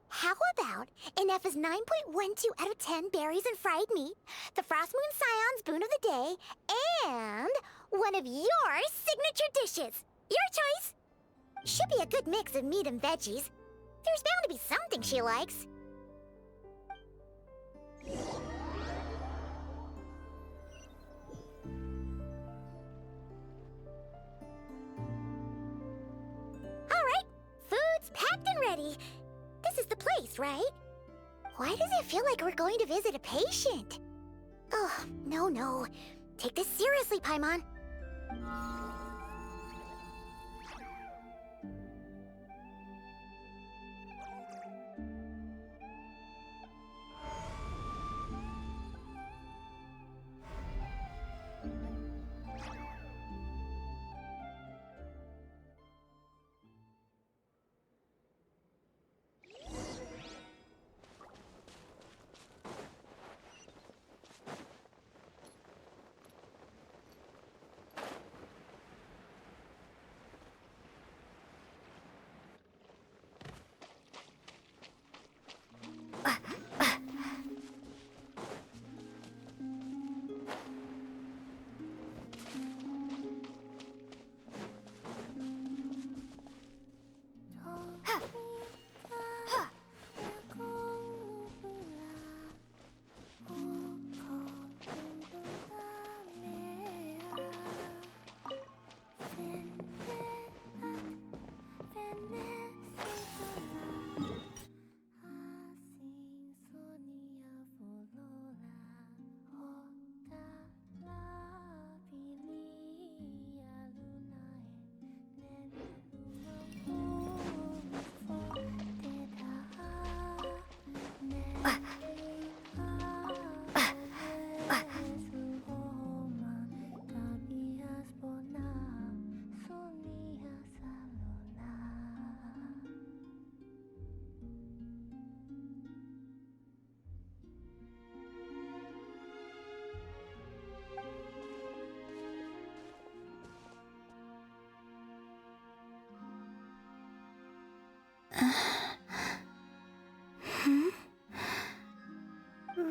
How about an F is 9.12 out of 10 berries and fried meat, the Frost Moon Scion's boon of the day, and one of your signature dishes. Your choice. Should be a good mix of meat and veggies. There's bound to be something she likes. All right, food's packed and ready. This is the place, right? Why does it feel like we're going to visit a patient? Oh, no. Take this seriously, Paimon.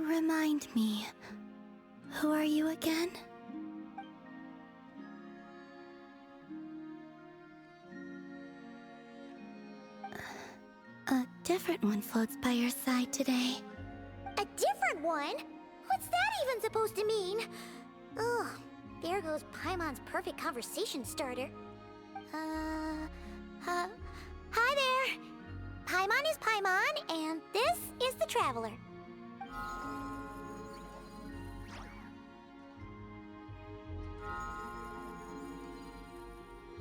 Remind me, who are you again? A different one floats by your side today. A different one? What's that even supposed to mean? Oh, there goes Paimon's perfect conversation starter. Hi there! Paimon is Paimon, and this is the Traveler.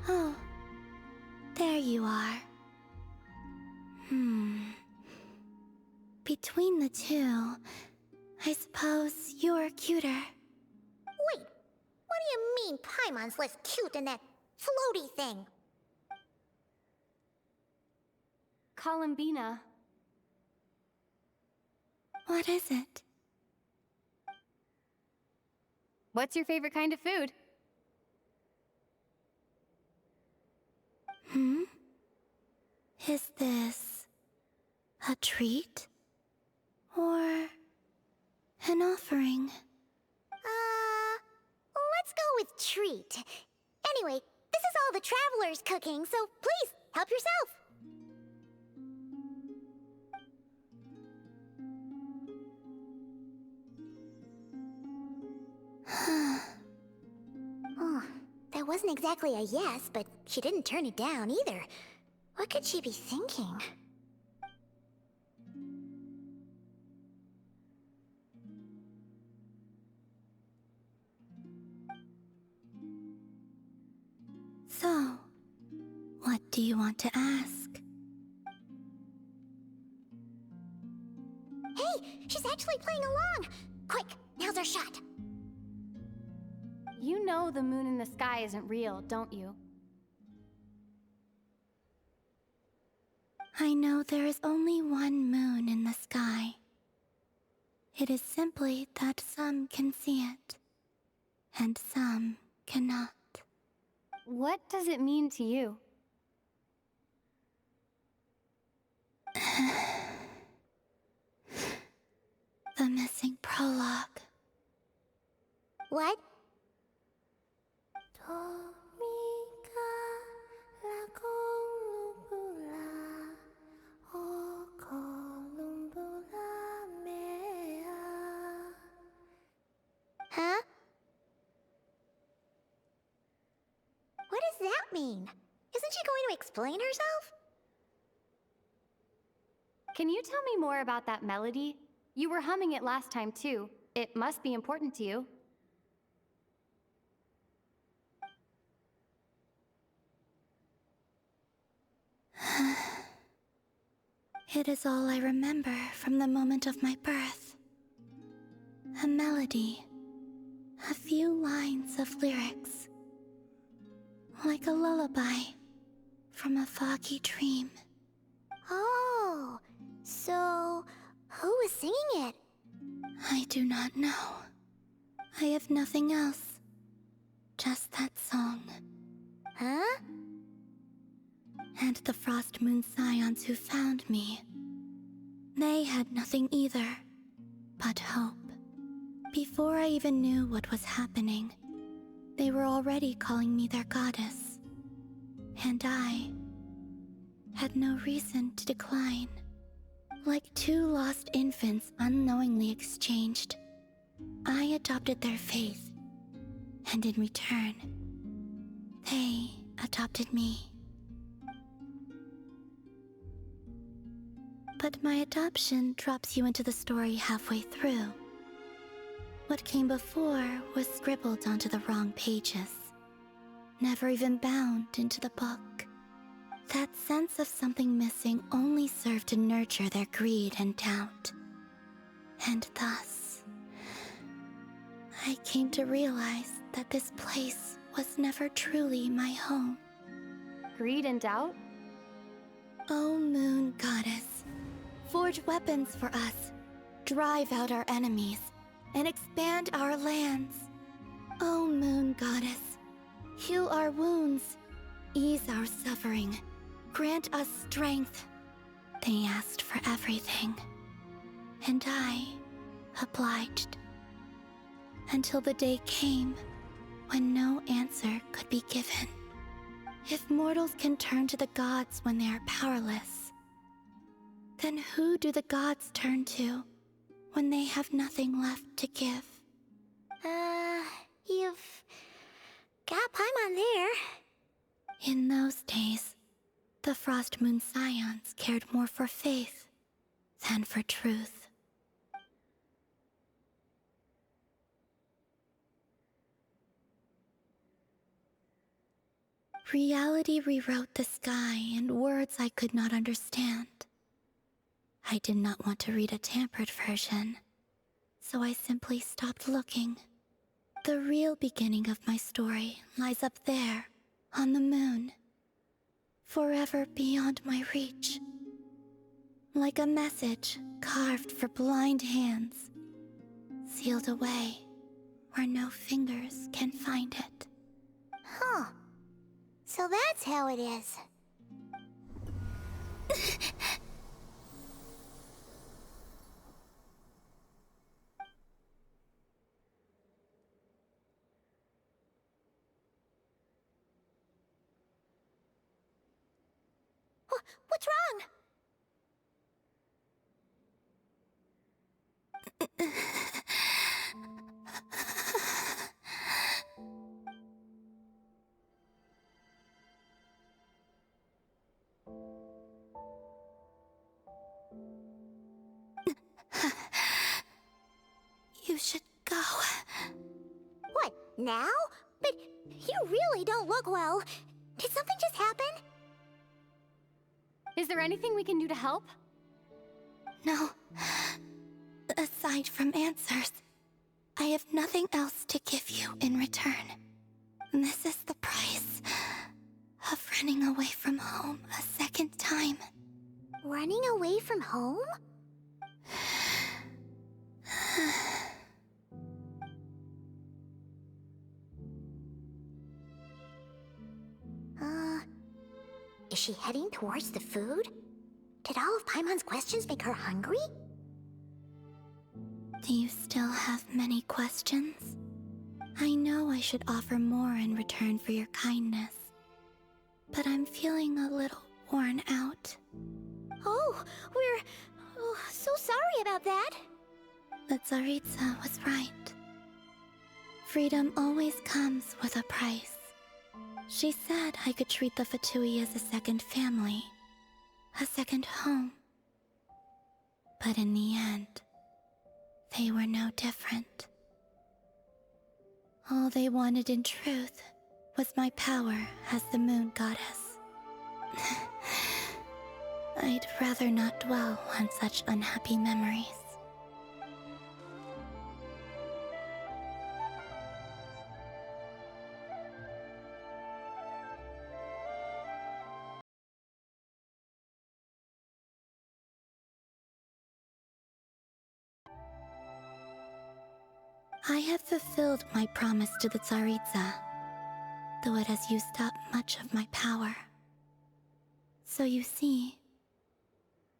Oh, there you are. Between the two, I suppose you're cuter. Wait, what do you mean Paimon's less cute than that floaty thing? Columbina. What is it? What's your favorite kind of food? Is this a treat? Or an offering? Let's go with treat. Anyway, this is all the Traveler's cooking, so please, help yourself. Oh, that wasn't exactly a yes, but she didn't turn it down either. What could she be thinking? So, what do you want to ask? Hey, she's actually playing along! Quick, now's our shot! You know the moon in the sky isn't real, don't you? I know there is only one moon in the sky. It is simply that some can see it, and some cannot. What does it mean to you? The missing prologue. What? Huh? What does that mean? Isn't she going to explain herself? Can you tell me more about that melody? You were humming it last time too. It must be important to you. It is all I remember from the moment of my birth. A melody. A few lines of lyrics. Like a lullaby from a foggy dream. Oh, so who was singing it? I do not know. I have nothing else. Just that song. Huh? And the Frost Moon Scions who found me. They had nothing either, but hope. Before I even knew what was happening, they were already calling me their goddess. And I had no reason to decline. Like two lost infants unknowingly exchanged, I adopted their faith. And in return, they adopted me. But my adoption drops you into the story halfway through. What came before was scribbled onto the wrong pages, never even bound into the book. That sense of something missing only served to nurture their greed and doubt. And thus, I came to realize that this place was never truly my home. Greed and doubt? O Moon Goddess, forge weapons for us, drive out our enemies, and expand our lands. O Moon Goddess, heal our wounds, ease our suffering, grant us strength. They asked for everything, and I obliged. Until the day came when no answer could be given. If mortals can turn to the gods when they are powerless, then who do the gods turn to when they have nothing left to give? You've got Paimon there. In those days, the Frost Moon Scions cared more for faith than for truth. Reality rewrote the sky in words I could not understand. I did not want to read a tampered version, so I simply stopped looking. The real beginning of my story lies up there, on the moon, forever beyond my reach. Like a message carved for blind hands, sealed away where no fingers can find it. Huh. So that's how it is. What's wrong? You should go. What, now? But you really don't look well. Did something just happen? Is there anything we can do to help? No. Aside from answers, I have nothing else to give you in return. This is the price of running away from home a second time. Running away from home? Is she heading towards the food? Did all of Paimon's questions make her hungry? Do you still have many questions? I know I should offer more in return for your kindness, but I'm feeling a little worn out. Oh, we're so sorry about that. The Tsaritsa was right. Freedom always comes with a price. She said I could treat the Fatui as a second family, a second home. But in the end, they were no different. All they wanted in truth was my power as the moon goddess. I'd rather not dwell on such unhappy memories. I have fulfilled my promise to the Tsaritsa, though it has used up much of my power. So you see,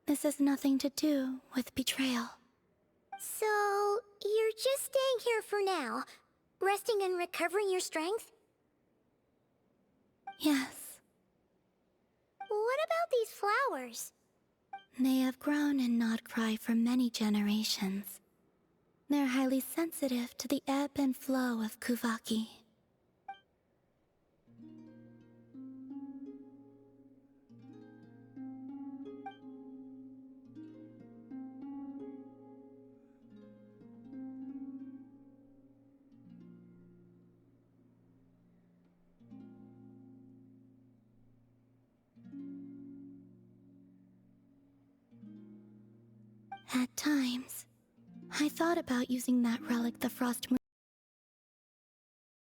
this has nothing to do with betrayal. So, you're just staying here for now, resting and recovering your strength? Yes. What about these flowers? They have grown in Nodcry for many generations. They're highly sensitive to the ebb and flow of Kuvaki. At times, I thought about using that relic the Frost Moon